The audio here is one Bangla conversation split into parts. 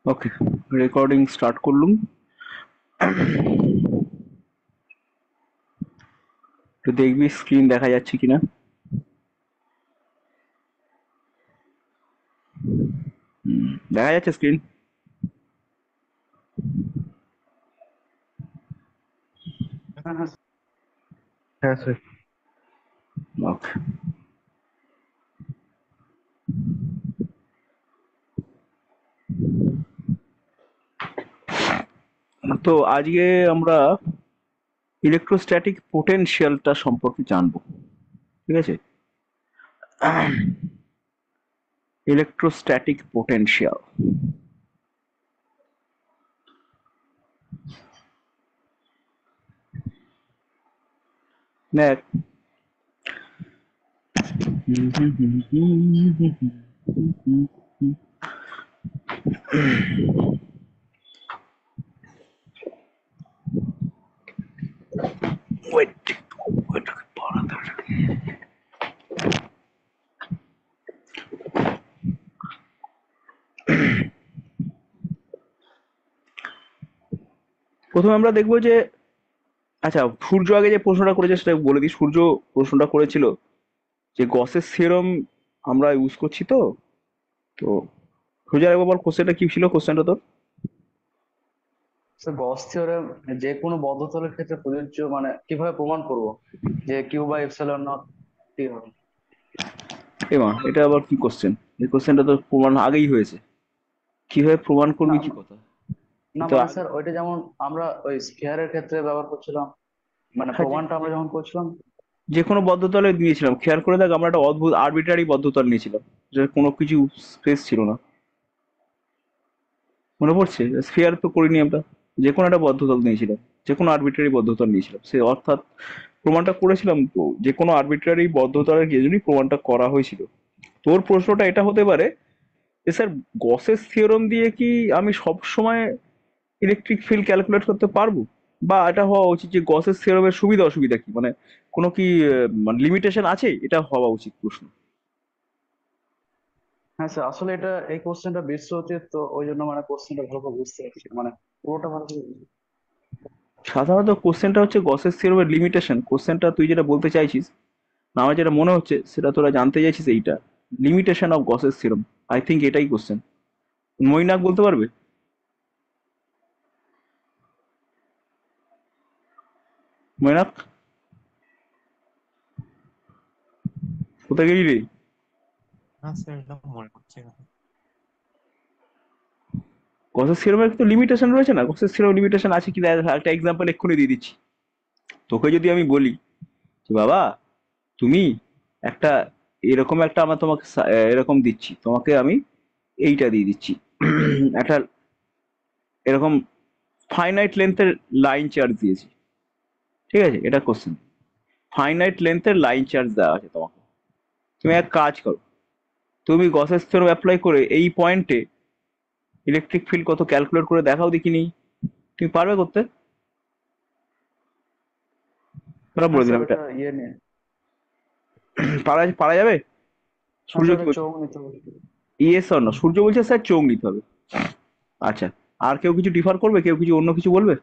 ওকে, রেকর্ডিং স্টার্ট করলুম। তো দেখবি স্ক্রিন দেখা যাচ্ছে কিনা। দেখা যাচ্ছে স্ক্রিন? হ্যাঁ হ্যাঁ হ্যাঁ স্যার। ওকে, তো আজকে আমরা ইলেকট্রোস্ট্যাটিক পোটেনশিয়ালটা সম্পর্কে জানবো। ঠিক আছে, ইলেকট্রোস্ট্যাটিক পোটেনশিয়াল। দেখ, ওয়েট ওয়েট, প্রথমে আমরা দেখবো যে, আচ্ছা, সূর্য আগে যে প্রশ্নটা করেছে সেটা বলে দিই। সূর্য প্রশ্নটা করেছিল যে গসের থিওরেম আমরা ইউজ করছি। তো তো সূর্য একবার বল, কোশ্চেনটা কি ছিল? কোশ্চেনটা তোর স্যার গস থিওরেম যে কোনো বদ্ধতলের ক্ষেত্রে প্রযোজ্য, মানে কিভাবে প্রমাণ করব যে কিউ বাই এপসাইলন নট টি হবে। এমা, এটা আবার কি কোশ্চেন? এই কোশ্চেনটা তো প্রমাণ আগেই হয়েছে। কিভাবে প্রমাণ না করবি কি কথা? না, তো মানে স্যার ওইটা যেমন আমরা ওই স্ফিয়ারের ক্ষেত্রে ব্যবহার করছিলাম, মানে হ্যাঁ, প্রমাণটা আমরা যখন করছিলাম। যে কোনো বদ্ধতলে দিয়েছিলাম। খেয়াল করে দেখ, আমরা একটা অদ্ভুত আরবিট্রারি বদ্ধতল নিয়েছিলাম, যে কোনো কিছু স্পেস ছিল না। মনে পড়ছে? স্ফিয়ার তো করিনি আমরা, যে কোনো একটা বদ্ধতল নিয়েছিলাম, যে কোনো আরবিট্রারি বদ্ধতল নিয়েছিলাম। সে অর্থাৎ প্রমাণটা করেছিলাম তো, যে কোনো আরবিট্রারি বদ্ধতলের জন্যই প্রমাণটা করা হয়েছিল। তোর প্রশ্নটা এটা হতে পারে যে স্যার, গসের থিওরেম দিয়ে কি আমি সব সময় ইলেকট্রিক ফিল্ড ক্যালকুলেট করতে পারবো? বা এটা হওয়া উচিত যে গসের থিওরেমের সুবিধা অসুবিধা কি, মানে কোনো কি মানে লিমিটেশন আছে? এটা হওয়া উচিত প্রশ্ন। হ্যাঁ স্যার, আসলে এটা এই কোশ্চেনটা বিশ্বজিৎ, তো ওই জন্য মানে কোশ্চেনটা ভালো করে বুঝতে পারছি না। মানে পুরোটা ভালো করে সাধারণত কোশ্চেনটা হচ্ছে গসের থিওরেমের লিমিটেশন। কোশ্চেনটা তুই যেটা বলতে চাইছিস, না আমার যেটা মনে হচ্ছে সেটা তোরা জানতে চাইছিস এইটা, লিমিটেশন অফ গসের থিওরেম। আই থিঙ্ক এটাই কোশ্চেন। মৈনাক বলতে পারবে? মৈনাক, কোথায় গেলি রে? না স্যার, এটা মনে করছি না। গসের থিওরেমের তো লিমিটেশন রয়েছে না? গসের থিওরেম লিমিটেশন আছে কি দেখ, একটা এক্সাম্পল এক্ষুনি দিয়ে দিচ্ছি। তোকে যদি আমি বলি যে বাবা, তুমি একটা এরকম একটা, আমরা তোমাকে এরকম দিচ্ছি, তোমাকে আমি এইটা দিয়ে দিচ্ছি, একটা এরকম ফাইনাইট লেন্থের লাইন চার্জ দিয়েছি। ঠিক আছে, এটা কোশ্চেন। ফাইনাইট লেন্থের লাইন চার্জ দেওয়া আছে তোমাকে। তুমি এক কাজ করো, তুমি গসের থিওরেম অ্যাপ্লাই করে এই পয়েন্টে ইলেকট্রিক ফিল্ড কত ক্যালকুলেট করে দেখাও দেখিনি। তুমি পারবে করতে? তোরা হ্যাঁ বলে স্যার, দিলাম এটা। ওটা ইয়ে নিয়ে। পারা পারা যাবে? হ্যাঁ সূর্য স্যার, কি ওটা বলছে? চোখ নিতে হবে। Yes or no? সূর্য বলছে স্যার চোখ নিতে হবে। আচ্ছা, আর কেউ কিছু ডিফার করবে? কেউ কিছু অন্য কিছু বলবে?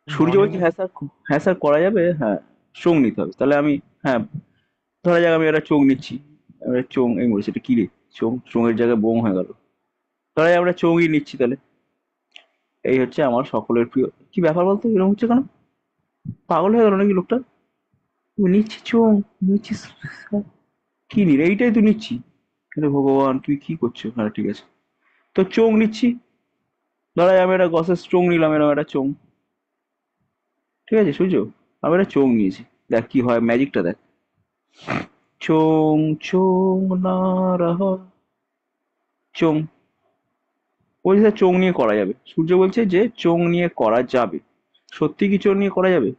সূর্য বলছে মর্নিং এ হ্যাঁ স্যার, হ্যাঁ স্যার করা যাবে, হ্যাঁ চোখ নিতে হবে। তাহলে আমি, হ্যাঁ, ধরা যাক আমি একটা চোখ নিচ্ছি। এবার চোখ এই বলছি, এটা কি রে? চোখ, চোঙের জায়গায় বোম হয়ে গেল। ধরা যাক আমরা চোখই নিচ্ছি তাহলে। এই হচ্ছে আমার সকলের প্রিয়। কি ব্যাপার বলতো, এরকম হচ্ছে কেন? পাগল হয়ে গেল নাকি লোকটা? তুমি নিচ্ছি চোখ, নিচ্ছিস? কি নি রে? এইটাই তো নিচ্ছি। আরে ভগবান, তুই কি করছো? হ্যাঁ ঠিক আছে, তো চোখ নিচ্ছি। ধরা যাক আমি একটা গসের চোখ নিলাম, এরকম একটা চোখ। ঠিক আছে সূর্য, আমি একটা চোখ নিয়েছি। দেখ কি হয়, ম্যাজিকটা দেখ। চোং চোং না রাহা, চোং। বলছে স্যার চোং নিয়ে করা যাবে। সূর্য বলছে যে চোং নিয়ে করা যাবে। সত্যি কি চোখ নিয়ে করা যাবে?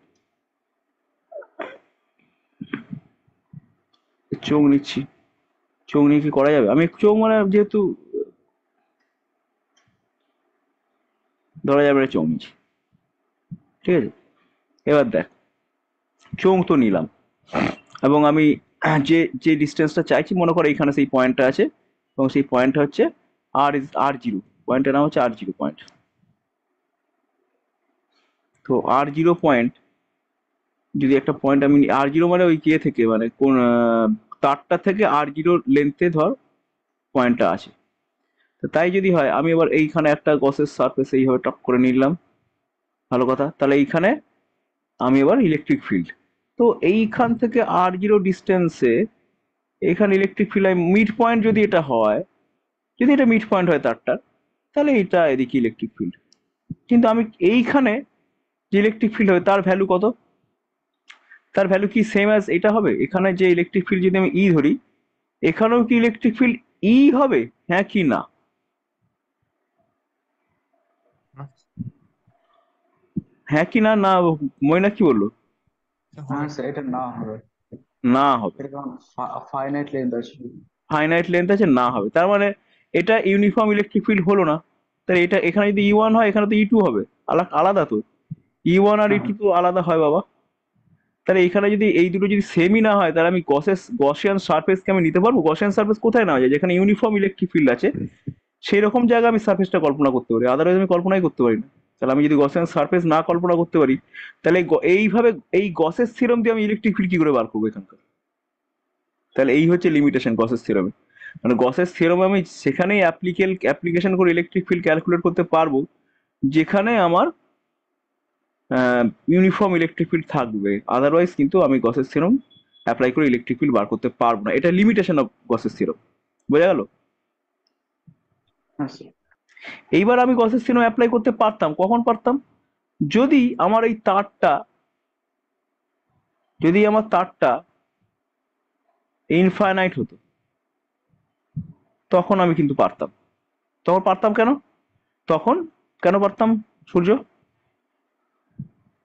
চোখ নিচ্ছি, চোখ নিয়ে কি করা যাবে? আমি চোখ মানে যেহেতু, ধরা যাবে একটা চোখ নিচ্ছি। ঠিক আছে, এবার দেখ, চোখ তো নিলাম, এবং আমি যে যে ডিস্টেন্সটা চাইছি, মনে করো এইখানে সেই পয়েন্টটা আছে, এবং সেই পয়েন্টটা হচ্ছে R0, পয়েন্টের নাম হচ্ছে R0 পয়েন্ট। তো R0 পয়েন্ট, যদি একটা পয়েন্ট আমি R0 মানে ওই কে থেকে মানে কোন তারটা থেকে R0 লেন্থে ধর পয়েন্টটা আছে। তো তাই যদি হয় আমি এবার এইখানে একটা গসের সারফেস এইভাবে টপ করে নিলাম, ভালো কথা। তাহলে এইখানে আমি এবার ইলেকট্রিক ফিল্ড, তো এইখান থেকে R0 ডিস্টেন্সে এখানে ইলেকট্রিক ফিল্ড মিড পয়েন্ট যদি এটা হয়, যদি এটা মিড পয়েন্ট হয় তারটার, তাহলে এটা এদিকে ইলেকট্রিক ফিল্ড। কিন্তু আমি এইখানে যে ইলেকট্রিক ফিল্ড হবে তার ভ্যালু কত? তার ভ্যালু কি সেম অ্যাজ এটা হবে? এখানে যে ইলেকট্রিক ফিল্ড যদি আমি ই ধরি, এখানেও কি ইলেকট্রিক ফিল্ড ই হবে, হ্যাঁ কি না? না, হ্যাঁ কি না? না, ময়না কি বললো? হবে হ্যাঁ না। স্যার, এটা না হবে। না হবে। এটা কারণ ফাইনাইট লেন্থ আছে। ফাইনাইট লেন্থ আছে, না হবে। তার মানে এটা ইউনিফর্ম ইলেকট্রিক ফিল্ড হলো না। তাহলে এটা এখানে যদি E1 হয়, এখানে তো E2 হবে। আলাদা তো। E1 আর হ্যাঁ E2 হ্যাঁ তো আলাদা হয় বাবা। তাহলে এখানে যদি এই দুটো যদি সেমই না হয়, তাহলে আমি গসিয়ান সারফেসকে আমি নিতে পারবো? গসিয়ান সারফেস কোথায় নেওয়া যায়? যেখানে ইউনিফর্ম ইলেকট্রিক ফিল্ড আছে সেই রকম জায়গায় আমি সারফেসটা কল্পনা করতে পারি, আদারওয়াইজ আমি কল্পনাই করতে পারি না। তাহলে আমি যদি গসিয়ান সারফেস না কল্পনা করতে পারি, তাহলে এইভাবে এই গসের থিওরেম দিয়ে আমি ইলেকট্রিক ফিল্ড কি করে বার করবো এখানকার? তাহলে এই হচ্ছে লিমিটেশন গসের থিওরেমে। মানে গসের থিওরেমে আমি সেখানেই অ্যাপ্লিকেশন করে ইলেকট্রিক ফিল্ড ক্যালকুলেট করতে পারবো যেখানে আমার ইউনিফর্ম ইলেকট্রিক ফিল্ড থাকবে। আদারওয়াইজ কিন্তু আমি গসের থিওরেম অ্যাপ্লাই করে ইলেকট্রিক ফিল্ড বার করতে পারবো না। এটা লিমিটেশন অফ গসের থিওরেম। বোঝা গেল? হ্যাঁ স্যার। এইবার আমি গসের থিওরেম অ্যাপ্লাই করতে পারতাম, কখন পারতাম? যদি আমার এই তারটা, যদি আমার তারটা ইনফাইনাইট হতো, তখন আমি কিন্তু পারতাম। তখন পারতাম কেন? তখন কেন পারতাম সূর্য?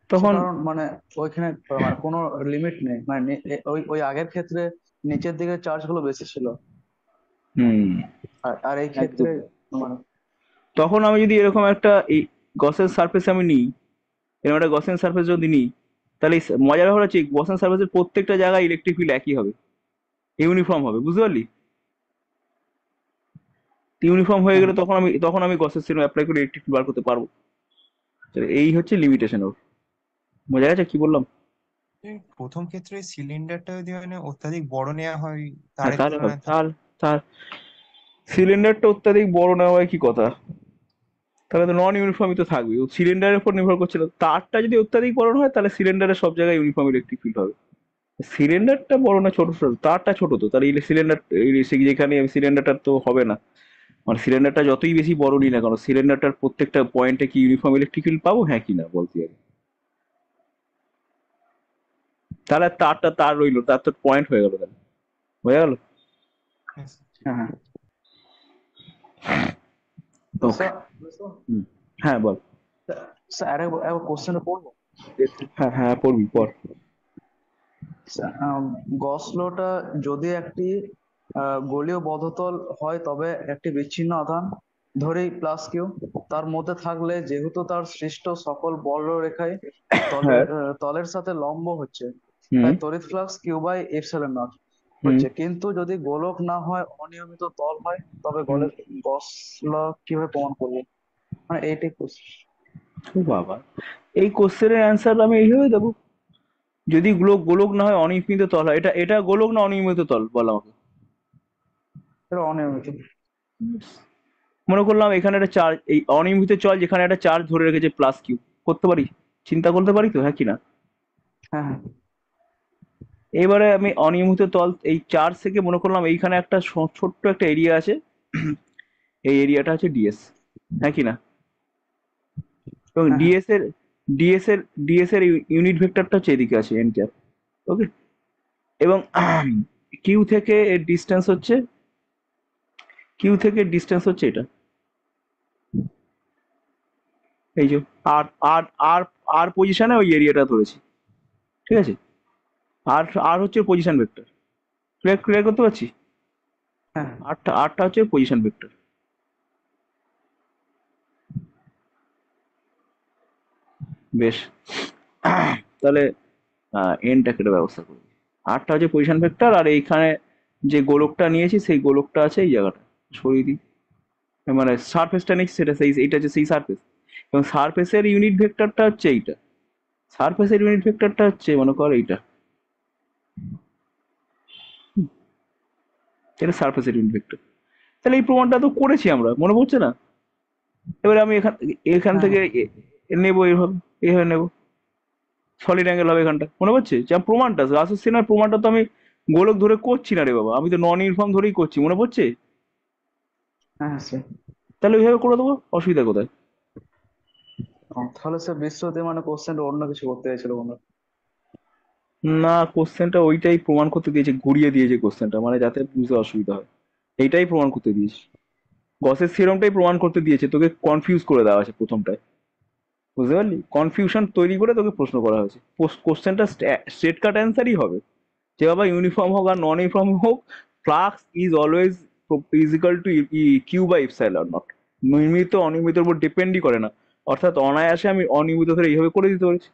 সে তখন কারণ মানে ওইখানে মানে কোনো লিমিট নেই, মানে ওই ওই আগের ক্ষেত্রে নিচের দিকে চার্জ গুলো বেশি ছিল। হুম, আর আর এই একদম। ক্ষেত্রে মানে তখন আমি যদি এরকম একটা এই গসের সারফেস আমি নিই, এরকম একটা গসেন সারফেস যদি নিই, তাহলে মজার ব্যাপার হচ্ছে গসেন সারফেসের প্রত্যেকটা জায়গায় ইলেকট্রিক ফিল্ড একই হবে, ইউনিফর্ম হবে। বুঝতে পারলি? ইউনিফর্ম হয়ে হ্যাঁ গেলে তখন আমি গসের থিওরেম অ্যাপ্লাই করে ইলেকট্রিক ফিল্ড বার করতে পারবো। তাহলে এই হচ্ছে লিমিটেশন ওর। বোঝা গেছে কি বললাম? এই প্রথম ক্ষেত্রে সিলিন্ডারটা যদি মানে অত্যাধিক বড় নেওয়া হয় হ্যাঁ, তারের তাহলে হবে। তুলনায়, তার তার সিলিন্ডারটা অত্যাধিক বড় না হয় কি কথা? তাহলে তো নন ইউনিফর্মই তো থাকবে, সিলিন্ডারের উপর নির্ভর করছিল। তারটা যদি অত্যাধিক বড় হয়, তাহলে সিলিন্ডারের সব জায়গায় ইউনিফর্ম ইলেকট্রিক ফিল্ড হবে। সিলিন্ডারটা বড় না ছোট, তারটা ছোট, তো তাহলে সিলিন্ডার যেখানে সিলিন্ডারটা তো হবে না। মানে সিলিন্ডারটা যতই বেশি বড় নিই না কেন, সিলিন্ডারটার প্রত্যেকটা পয়েন্টে কি ইউনিফর্ম ইলেকট্রিক ফিল্ড পাবো, হ্যাঁ কি না বলতে হবে। তাহলে তারটা তার রইলো, তার তো পয়েন্ট হয়ে গেল, তাহলে হয়ে গেল। হ্যাঁ হ্যাঁ। ওকে। স্যার হ্যাঁ বল। স্যার আরেকবার একবার কোশ্চেনটা পড়বো। হ্যাঁ হ্যাঁ, পড়বি পড়। গস লটা যদি একটি গোলীয় বদ্ধতল হয় তবে একটি বিচ্ছিন্ন আধান ধরেই প্লাস কিউ তার মধ্যে থাকলে, যেহেতু তার সৃষ্ট সকল বলরেখায় হ্যাঁ। তলের সাথে লম্ব হচ্ছে, হুম তাই তড়িৎ flux q by epsilon naught হুম হচ্ছে। কিন্তু যদি গোলক না হয়, অনিয়মিত তল হয়, তবে হুম। গস ল কিভাবে প্রমাণ করবো? মানে এইটাই কোশ্চেন। ও বাবা, এই কোশ্চেনের অ্যান্সার আমি এইভাবে দেবো? যদি গোলক গোলক না হয়, অনিয়মিত তল হয়, এটা এটা গোলক না অনিয়মিত তল বল আমাকে। এটা অনিয়মিত। মনে করলাম এখানে একটা চার্জ, এই অনিয়মিত চল যেখানে একটা চার্জ ধরে রেখেছে প্লাস কিউ, করতে পারি? চিন্তা করতে পারি তো, হ্যাঁ কি না? হ্যাঁ হ্যাঁ এবারে আমি অনিয়মিত তল এই চার্জ থেকে মনে করলাম এইখানে একটা ছোট্ট একটা এরিয়া আছে, এই এরিয়াটা হচ্ছে ডিএস, হ্যাঁ কি না? এবং হ্যাঁ হ্যাঁ। ডিএস এর ইউনিট ভেক্টরটা হচ্ছে এদিকে আছে এন ক্যাপ। ওকে। এবং কিউ থেকে এর ডিস্টেন্স হচ্ছে, এটা, এই যে আর আর আর আর পজিশনে ওই এরিয়াটা ধরেছি, ঠিক আছে? আর আর হচ্ছে পজিশন ভেক্টর। ক্লিয়ার ক্লিয়ার করতে পারছি? হ্যাঁ আরটা হচ্ছে পজিশন ভেক্টর। বেশ। তাহলে এনটা কেটে ব্যবস্থা করবি। আরটা হচ্ছে পজিশন ভেক্টর, আর এইখানে যে গোলকটা নিয়েছি সেই গোলকটা আছে এই জায়গাটা, সরিয়ে দিই। মানে সারফেসটা নিচ্ছি সেটা সেই এইটা হচ্ছে সেই সারফেস, এবং সারফেসের ইউনিট ভেক্টরটা হচ্ছে এইটা, সারফেসের ইউনিট ভেক্টরটা হচ্ছে মনে কর এইটা, এটা সারফেসের ইউনিট ভেক্টর। তাহলে এই প্রমাণটা তো করেছি আমরা, মনে পড়ছে না? এবারে আমি এখান এখান হ্যাঁ থেকে নেবো এইভাবে, এইভাবে নেবো, সলিড অ্যাঙ্গেল হবে এখানটা, মনে পড়ছে যে আমার প্রমাণটা রাসেল সিনার প্রমাণটা তো আমি গোলক ধরে করছি না রে বাবা, আমি তো নন ইউনিফর্ম ধরেই করছি, মনে পড়ছে? হ্যাঁ হ্যাঁ স্যার। তাহলে ওইভাবে করে দেবো, অসুবিধা কোথায়? তাহলে স্যার বিশ্বজিৎ মানে কোশ্চেনটা অন্য কিছু করতে চাইছিল মনে হয়। না, কোশ্চেনটা ওইটাই প্রমাণ করতে দিয়েছে, ঘুরিয়ে দিয়েছে কোশ্চেনটা, মানে যাতে বুঝতে অসুবিধা হয়, এইটাই প্রমাণ করতে দিয়েছে, গসের থিওরেমটাই প্রমাণ করতে দিয়েছে, তোকে কনফিউজ করে দেওয়া আছে প্রথমটায়, বুঝতে পারলি? কনফিউশন তৈরি করে তোকে প্রশ্ন করা হয়েছে, কোশ্চেনটা স্ট্রেট কাট অ্যান্সারই হবে, যে বাবা ইউনিফর্ম হোক আর নন ইউনিফর্ম হোক, flux is always is equal to q by epsilon naught, নিয়মিত অনিয়মিতের উপর ডিপেন্ডই করে না, অর্থাৎ অনায়াসে আমি অনিয়মিত ধরে এইভাবে করে দিতে পারছি,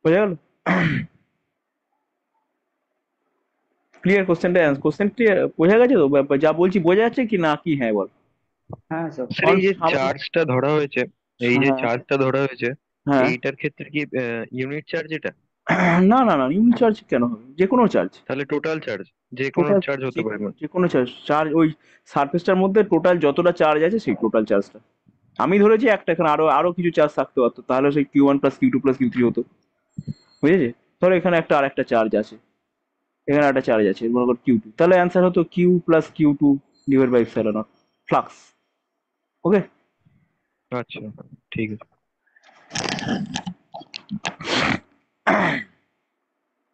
বোঝা গেল? ক্লিয়ার কোশ্চেনটা, কোশ্চেন ক্লিয়ার, বোঝা গেছে তো? যা বলছি বোঝা যাচ্ছে কি না, কি হ্যাঁ বল? হ্যাঁ স্যার। স্যার কারণ এই যে সামনে, চার্জটা ধরা হয়েছে, এই যে হ্যাঁ চার্জটা ধরা হয়েছে, হ্যাঁ, এইটার ক্ষেত্রে কি ইউনিট চার্জ এটা? না না না, ইউনিট চার্জ কেন হবে, যে কোনো চার্জ, তাহলে টোটাল চার্জ, যে কোনো টোটাল, চার্জ হতে পারে যে কোনো চার্জ, চার্জ ওই সারফেসটার মধ্যে টোটাল যতটা চার্জ আছে সেই টোটাল চার্জটা, আমি ধরেছি একটা, এখানে আরো আরো কিছু চার্জ থাকতে পারতো, তাহলে সেই Q1 + Q2 + Q3 হতো, বুঝেছে? ধরো এখানে একটা আর একটা চার্জ আছে, এখানে একটা চার্জ আছে মনে কর Q2, তাহলে অ্যান্সার হতো Q + Q2/ε0 ফ্লাক্স। ওকে, আচ্ছা, ঠিক আছে।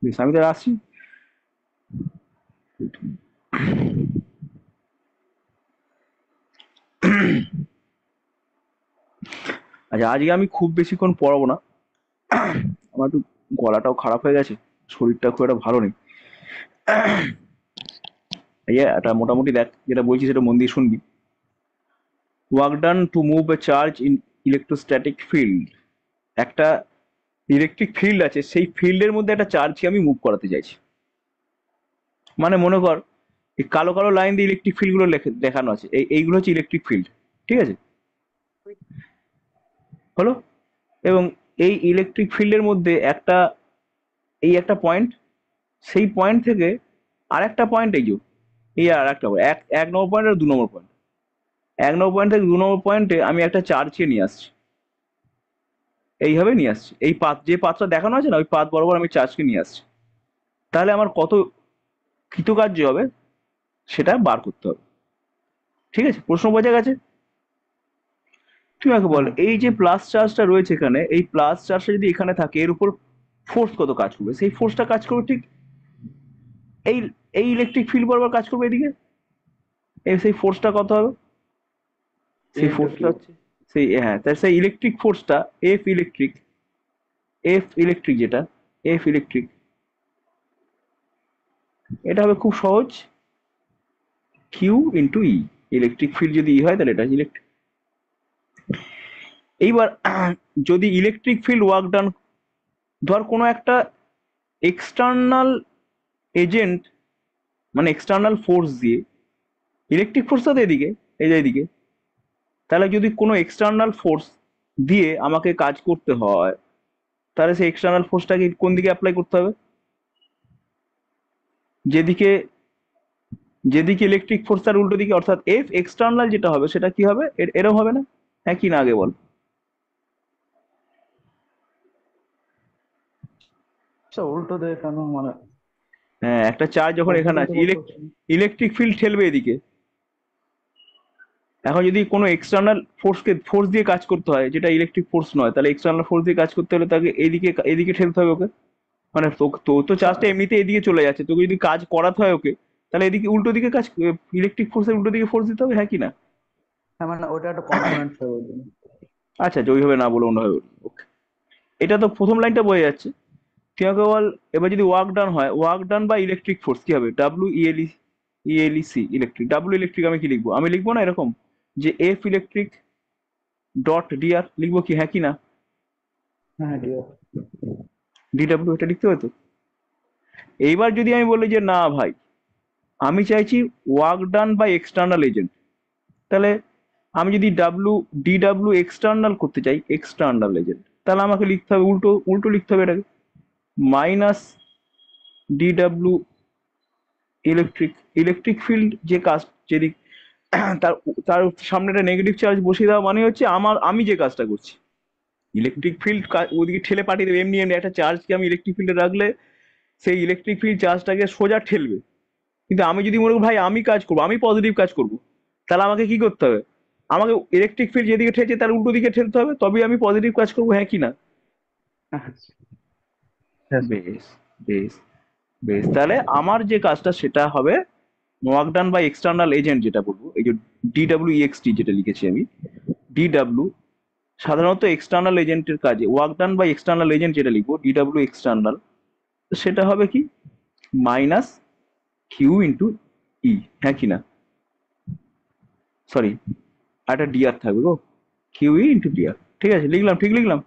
বেশ আমি তো আসছি। আচ্ছা, আজকে আমি খুব বেশিক্ষণ পড়াবো না, আমার একটু গলাটাও খারাপ হয়ে গেছে, শরীরটা খুব একটা ভালো নেই, এই একটা মোটামুটি দেখ যেটা বলছি সেটা মন দিয়ে শুনবি। Work done to move A charge in electrostatic field, একটা ইলেকট্রিক ফিল্ড আছে, সেই ফিল্ডের মধ্যে একটা চার্জকে আমি মুভ করাতে চাইছি, মানে মনে কর এই কালো কালো লাইন দিয়ে ইলেকট্রিক ফিল্ড গুলো দেখানো আছে, এইগুলো হচ্ছে ইলেকট্রিক ফিল্ড, ঠিক আছে? হলো, এবং এই ইলেকট্রিক ফিল্ডের মধ্যে একটা, এই একটা পয়েন্ট, সেই পয়েন্ট থেকে আর একটা পয়েন্ট, এই যে এই আর একটা এক এক নম্বর পয়েন্ট আর 2 নম্বর পয়েন্ট, 1 নম্বর পয়েন্ট থেকে 2 নম্বর পয়েন্টে আমি একটা চার্জকে নিয়ে আসছি, এইভাবে নিয়ে আসছি, এই পাথ, যে পাথটা দেখানো আছে না ওই পাথ বরাবর আমি চার্জকে নিয়ে আসছি, তাহলে আমার কত কৃতকার্য হবে সেটা বার করতে হবে, ঠিক আছে? প্রশ্ন বোঝা গেছে? তুই আমাকে বল, হ্যাঁ এই যে প্লাস চার্জটা রয়েছে এখানে, এই প্লাস চার্জটা যদি এখানে থাকে এর উপর ফোর্স কত কাজ করবে, সেই ফোর্সটা কাজ করবে ঠিক এই এই ইলেকট্রিক ফিল্ড বরাবর কাজ করবে এদিকে, সেই ফোর্সটা কত হবে? সেই ইন্টু ফোর্সটা কিউ। হচ্ছে সেই, হ্যাঁ, তার সেই ইলেকট্রিক ফোর্সটা এফ ইলেকট্রিক যেটা, এফ ইলেকট্রিক, এটা হবে খুব সহজ, Q × E, ইলেকট্রিক ফিল্ড যদি ই হয় তাহলে এটা ইলেকট্রিক। এইবার যদি ইলেকট্রিক ফিল্ড ওয়ার্ক ডান, ধর কোনো একটা এক্সটার্নাল এজেন্ট, মানে এক্সটার্নাল ফোর্স দিয়ে, ইলেকট্রিক ফোর্সটা তো এদিকে, এই যে এদিকে, তাহলে যদি কোনো এক্সটার্নাল ফোর্স দিয়ে আমাকে কাজ করতে হয়, তাহলে সেই এক্সটার্নাল ফোর্সটাকে কোন দিকে অ্যাপ্লাই করতে হবে? যেদিকে, যেদিকে ইলেকট্রিক ফোর্স তার উল্টো দিকে, অর্থাৎ এফ এক্সটার্নাল যেটা হবে সেটা কি হবে, এরম হবে না? হ্যাঁ কি না আগে বল? আচ্ছা উল্টো দেয় কেন মানে? হ্যাঁ, একটা চার্জ যখন এখানে পদ্ধতি তো আছে, বলতে পারছি না। ইলেকট্রিক ফিল্ড ঠেলবে এদিকে, এখন যদি কোনো এক্সটার্নাল ফোর্স দিয়ে কাজ করতে হয় যেটা ইলেকট্রিক ফোর্স নয়, তাহলে এক্সটার্নাল ফোর্স দিয়ে কাজ করতে হলে তাকে এদিকে এদিকে ঠেলতে হবে ওকে, মানে তোর তো আচ্ছা চার্জটা এমনিতে এদিকে চলে যাচ্ছে, তোকে যদি কাজ করাতে হয় ওকে, তাহলে এদিকে উল্টো দিকে কাজ, ইলেকট্রিক ফোর্সের উল্টো দিকে ফোর্স দিতে হবে, হ্যাঁ কি না? হ্যাঁ মানে ওটা একটা কম্পোনেন্ট হয়ে বলছি। আচ্ছা, যে ওইভাবে না বলে অন্যভাবে বলি, ওকে, এটা তো প্রথম লাইনটা বোঝা যাচ্ছে। তুই আমাকে বল, এবার যদি ওয়ার্ক ডান হয়, ওয়ার্ক ডান বা ইলেকট্রিক ফোর্স কি হবে? WELEC ইলেকট্রিক, ডাব্লিউ ইলেকট্রিক আমি কি লিখবো? আমি লিখবো না এরকম যে এফ ইলেকট্রিক ডট ডিআর, লিখবো কি, হ্যাঁ কি না? হ্যাঁ ডিয়ার। DW এটা লিখতে হতো। এইবার যদি আমি বলি যে না ভাই, আমি চাইছি work done by external agent, তাহলে আমি যদি DW এক্সটার্নাল করতে চাই, এক্সটার্নাল এজেন্ট, তাহলে আমাকে লিখতে হবে উল্টো উল্টো লিখতে হবে এটাকে, minus DW electric, electric field যে কাজ যেদিক তার তার সামনে একটা নেগেটিভ চার্জ বসিয়ে দেওয়া মানে হচ্ছে আমি যে কাজটা করছি, ইলেকট্রিক ফিল্ড ওদিকে ঠেলে পাঠিয়ে দেবে। এমনি এমনি একটা চার্জকে আমি ইলেকট্রিক ফিল্ডে রাখলে সেই ইলেকট্রিক ফিল্ড চার্জটাকে সোজা ঠেলবে। কিন্তু আমি যদি মনে করি ভাই আমি কাজ করবো, আমি পজিটিভ কাজ করব, তাহলে আমাকে কি করতে হবে? আমাকে ইলেকট্রিক ফিল্ড যেদিকে ঠেলছে তার উল্টো দিকে ঠেলতে হবে, তবেই আমি পজিটিভ কাজ করবো, হ্যাঁ কি না? হ্যাঁ স্যার। বেশ, বেশ, বেশ। তাহলে আমার যে কাজটা সেটা হবে work done by external agent, যেটা বলবো এই যে DWEXT যেটা লিখেছি আমি, DW সাধারণত এক্সটার্নাল এজেন্টের কাজে work done by external agent যেটা লিখবো DW এক্সটার্নাল, সেটা হবে কি মাইনাস Q × E, হ্যাঁ কি না? সরি, একটা DR থাকবে গো, QE × DR। ঠিক আছে, লিখলাম, ঠিক লিখলাম।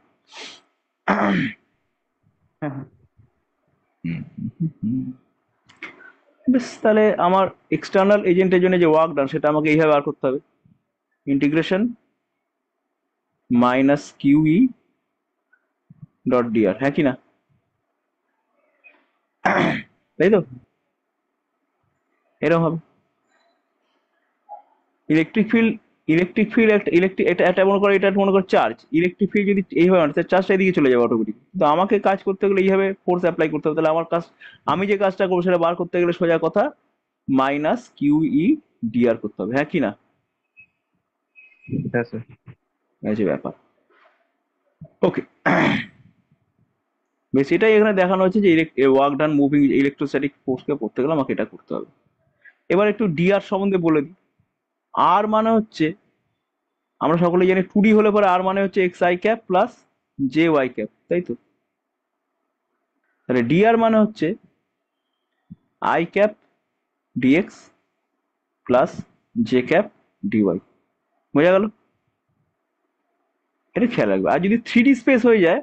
হ্যাঁ হ্যাঁ বেশ, তাহলে আমার এক্সটার্নাল এজেন্টের জন্য যে ওয়ার্ক ডান সেটা আমাকে এইভাবে বার করতে হবে, ইন্টিগ্রেশন মাইনাস QE.DR, হ্যাঁ কি না? তাই তো, এরকম হবে। ইলেকট্রিক ফিল্ড একটা এটা মনে করো, এটা মনে করো চার্জ, ইলেকট্রিক ফিল্ড যদি এইভাবে আনে তাহলে চার্জটা এদিকে চলে যাবে অটোমেটিক। তো আমাকে কাজ করতে গেলে এইভাবে ফোর্স অ্যাপ্লাই করতে হবে। তাহলে আমার কাজ, আমি যে কাজটা করবো সেটা বার করতে গেলে সোজা কথা মাইনাস QE.DR করতে হবে, হ্যাঁ কি না? হ্যাঁ স্যার। এই যে ব্যাপার। ওকে, বেশ, এটাই এখানে দেখানো হচ্ছে যে ওয়ার্ক ডান মুভিং ইলেকট্রোস্ট্যাটিক ফোর্সকে করতে গেলে আমাকে এটা করতে হবে। এবার একটু DR সম্বন্ধে বলে দিই। আর মানে হচ্ছে, আমরা সকলে জানি 2D হলে পরে আর মানে হচ্ছে XI cap plus JY cap, তাই তো? তাহলে DR মানে হচ্ছে I cap DX plus J cap DY, বোঝা গেল? এটা খেয়াল রাখবে। আর যদি 3D স্পেস হয়ে যায়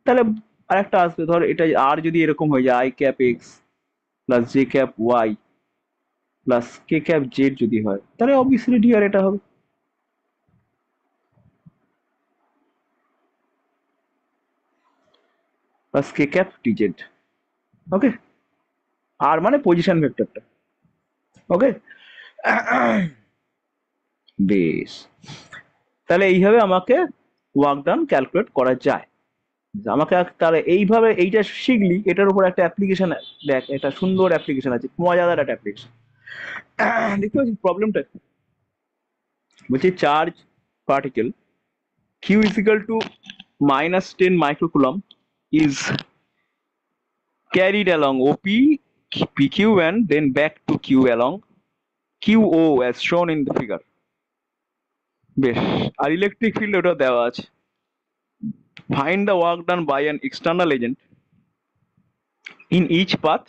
তাহলে আরেকটা আসবে, ধর এটা আর যদি এরকম হয়ে যায় I cap X plus J cap Y plus K cap Z যদি হয়, তাহলে অবভিয়াসলি DR এটা হবে। প্লাস K ক্যাপ DZ, ওকে? আর মানে পজিশন ভেক্টরটা, ওকে? বেশ, তাহলে এইভাবে আমাকে ওয়ার্ক ডান ক্যালকুলেট করা যায়। আমাকে তাহলে এইভাবে এইটা শিখলি, এটার উপর একটা অ্যাপ্লিকেশন, দেখ এটা সুন্দর অ্যাপ্লিকেশন আছে, মজাদার একটা অ্যাপ্লিকেশন। দেখতে পাচ্ছি প্রবলেমটা, বলছি charge particle Q = -10 microcoulomb is carried along OP PQ and then back to Q along QO as shown in the figure. বেশ, আর ইলেকট্রিক ফিল্ড ওটা দেওয়া আছে। Find the work done by an external agent in each path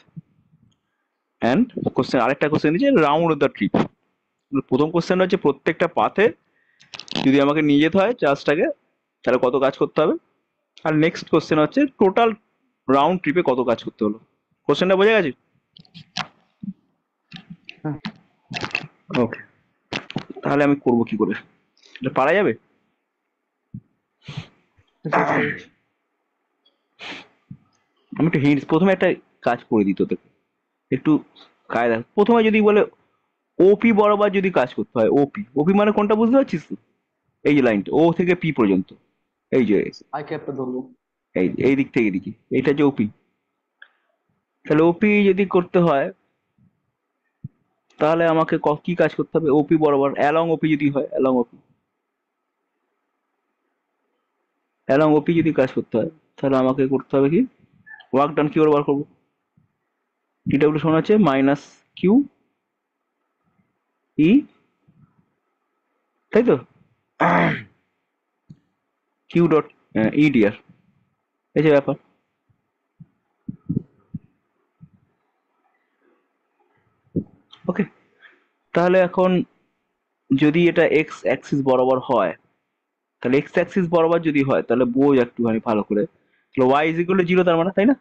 and question, আরেকটা কোশ্চেন দিচ্ছে রাউন্ড দ্য ট্রিপ। প্রথম কোশ্চেন হচ্ছে প্রত্যেকটা পাথে যদি আমাকে নিয়ে যেতে হয় চার্জটাকে, তাহলে কত কাজ করতে হবে। আর নেক্সট কোশ্চেন হচ্ছে টোটাল রাউন্ড ট্রিপে কত কাজ করতে হলো। কোশ্চেনটা বোঝা গেছে? হ্যাঁ ওকে, তাহলে আমি করব কি করে, এটা পারা যাবে? চেষ্টা করছি। আমি একটু হিন্টস, প্রথমে একটা কাজ করে দিই তোদের, একটু কায়দা। প্রথমে যদি বলে ওপি বরাবর যদি কাজ করতে হয়, ওপি মানে কোনটা বুঝতে পারছিস তো? এই যে লাইনটা ও থেকে পি পর্যন্ত, এই যে আই ক্যাপটা ধরবো। এই দিক থেকে এদিকে, এইটা যে ওপি। তাহলে ওপি যদি করতে হয় তাহলে আমাকে কি কাজ করতে হবে? ওপি বরাবর অ্যালং ওপি যদি হয়, অ্যালং ওপি যদি কাজ করতে হয় তাহলে আমাকে করতে হবে কি, ওয়ার্ক ডান কি করে বার করবো? DW সমান আছে মাইনাস QE, তাই তো? Q.EDR, এই যে ব্যাপার। ওকে, তাহলে এখন যদি এটা এক্স অ্যাক্সিস বরাবর হয়, তাহলে এক্স অ্যাক্সিস বরাবর যদি হয় তাহলে বোঝ একটুখানি ভালো করে, তাহলে y = 0, তার মানে, তাই না?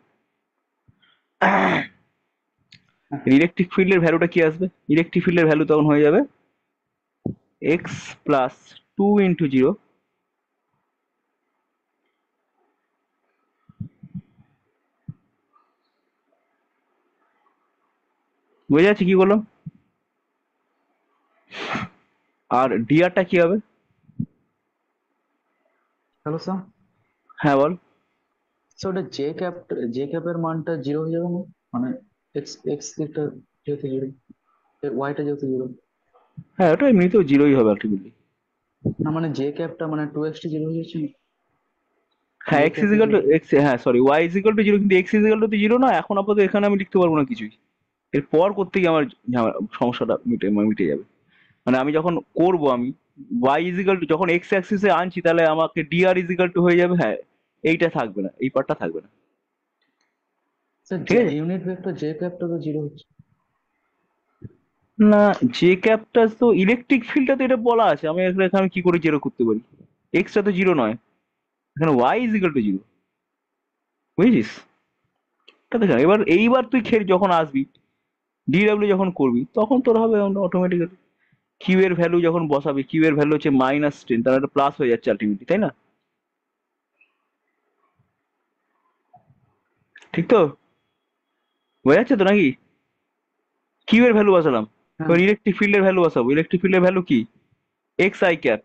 ইলেকট্রিক ফিল্ডের ভ্যালুটা কি আসবে? ইলেকট্রিক ফিল্ডের ভ্যালু তখন হয়ে যাবে এক্স প্লাস 2 × 0 বুঝে যাচ্ছে কি করলাম? আর ডিআরটা কি হবে? হ্যালো স্যার, হ্যাঁ বল। স্যার ওটা জে ক্যাপের মানটা জিরো হয়ে যাবে না? মানে এক্স এক্স দিকটা যেহেতু জিরো, ওয়াইটা যেহেতু জিরো। হ্যাঁ, ওটা এমনিতেও জিরোই হবে আলটিমেটলি। না মানে জে ক্যাপটা মানে টু এক্সটা জিরো হয়ে যাচ্ছে না? হ্যাঁ, জে এক্স ক্যাপটা ইজিক্যাল টু জিরো। এক্স, হ্যাঁ sorry, y is equal to zero, কিন্তু এক্স ইজিক্যাল টু জিরো না, এখন আপাতত এখানে আমি লিখতে পারবো না কিছুই। এরপর করতে গিয়ে আমার সমস্যাটা মিটে যাবে। মানে আমি যখন করব, আমি ওয়াই ইজিক্যাল টু যখন এক্স অ্যাক্সিসে আনছি, তাহলে আমাকে ডিআর ইজিক্যাল টু হয়ে যাবে, হ্যাঁ এইটা থাকবে না, এই পার্টটা থাকবে না। স্যার ঠিক আছে। ইউনিট ভেক্টর জে ক্যাপটা তো জিরো হচ্ছে। না, যে ক্যাপটা তো ইলেকট্রিক ফিল্ডটা তো এটা বলা আছে, আমি এখানে আমি কি করে জিরো করতে পারি? এক্সটা তো জিরো নয়, এখানে ওয়াই ইজিক্যাল টু জিরো, বুঝেছিস? তা দেখ, এইবার তুই যখন আসবি ডিডব্লিউ যখন করবি, তখন তোর হবে অটোমেটিক্যালি কিউ এর ভ্যালু যখন বসাবি, কিউ এর ভ্যালু হচ্ছে -10, তাহলে একটা প্লাস হয়ে যাচ্ছে আলটিমেটলি, তাই না? ঠিক তো? বোঝা যাচ্ছে তো নাকি? কিউ এর ভ্যালু বসালাম, হ্যাঁ। এবার ইলেকট্রিক ফিল্ডের ভ্যালু বসাবো। ইলেকট্রিক ফিল্ডের ভ্যালু কি? এক্স আই ক্যাপ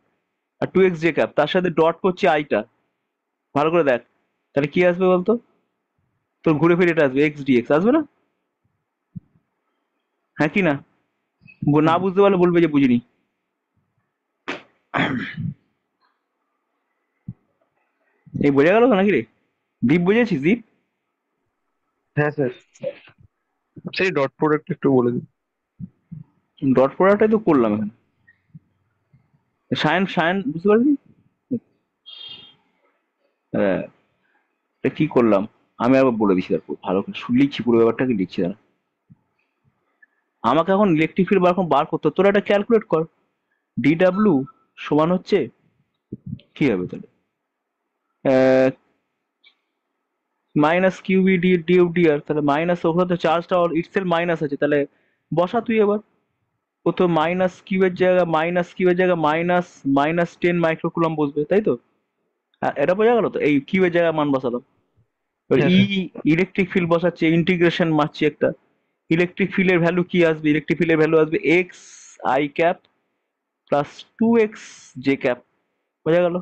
আর 2x জে ক্যাপ, তার সাথে ডট করছে আইটা। ভালো করে দেখ, তাহলে কি আসবে বলতো? তোর ঘুরে ফিরে এটা আসবে, এক্স ডিএক্স আসবে না? হ্যাঁ কি না? না হ্যাঁ। বুঝতে পারলে বলবে যে বুঝিনি। এই বোঝা গেল তো নাকি রে? দীপ বুঝেছিস দীপ? হ্যাঁ স্যার, সেই ডট প্রোডাক্ট একটু বলে দিন। ডট প্রোডাক্টটাই তো করলাম এখানে। সায়ন সায়ন বুঝতে পারলি? হ্যাঁ, এটা কি করলাম আমি আবার বলে দিচ্ছি, তারপর ভালো করে লিখছি, পুরো ব্যাপারটাকে লিখছি দাঁড়া। আমাকে এখন ইলেকট্রিক ফিল্ড বার করতে হবে। তোরা এটা ক্যালকুলেট কর। ডিডাব্লিউ সমান হচ্ছে কি হবে তাহলে? মাইনাস কিউবি ডি ডিউ ডিআর, তাহলে মাইনাস, ওখানে তো চার্জটা ইটসেলফ মাইনাস আছে, তাহলে বসা তুই এবার। ও তো মাইনাস কিউবের জায়গা -10 মাইক্রোকুলম বসবে, তাই তো? এটা বোঝা গেল তো, এই কিউবের জায়গায় মান বসালাম। এবার হ্যাঁ ই স্যার। ইলেকট্রিক ফিল্ড বসাচ্ছে, ইন্টিগ্রেশন মারছি একটা। ইলেকট্রিক ফিল্ডের ভ্যালু কি আসবে? ইলেকট্রিক ফিল্ডের ভ্যালু আসবে x i cap plus 2x j cap, বোঝা গেল?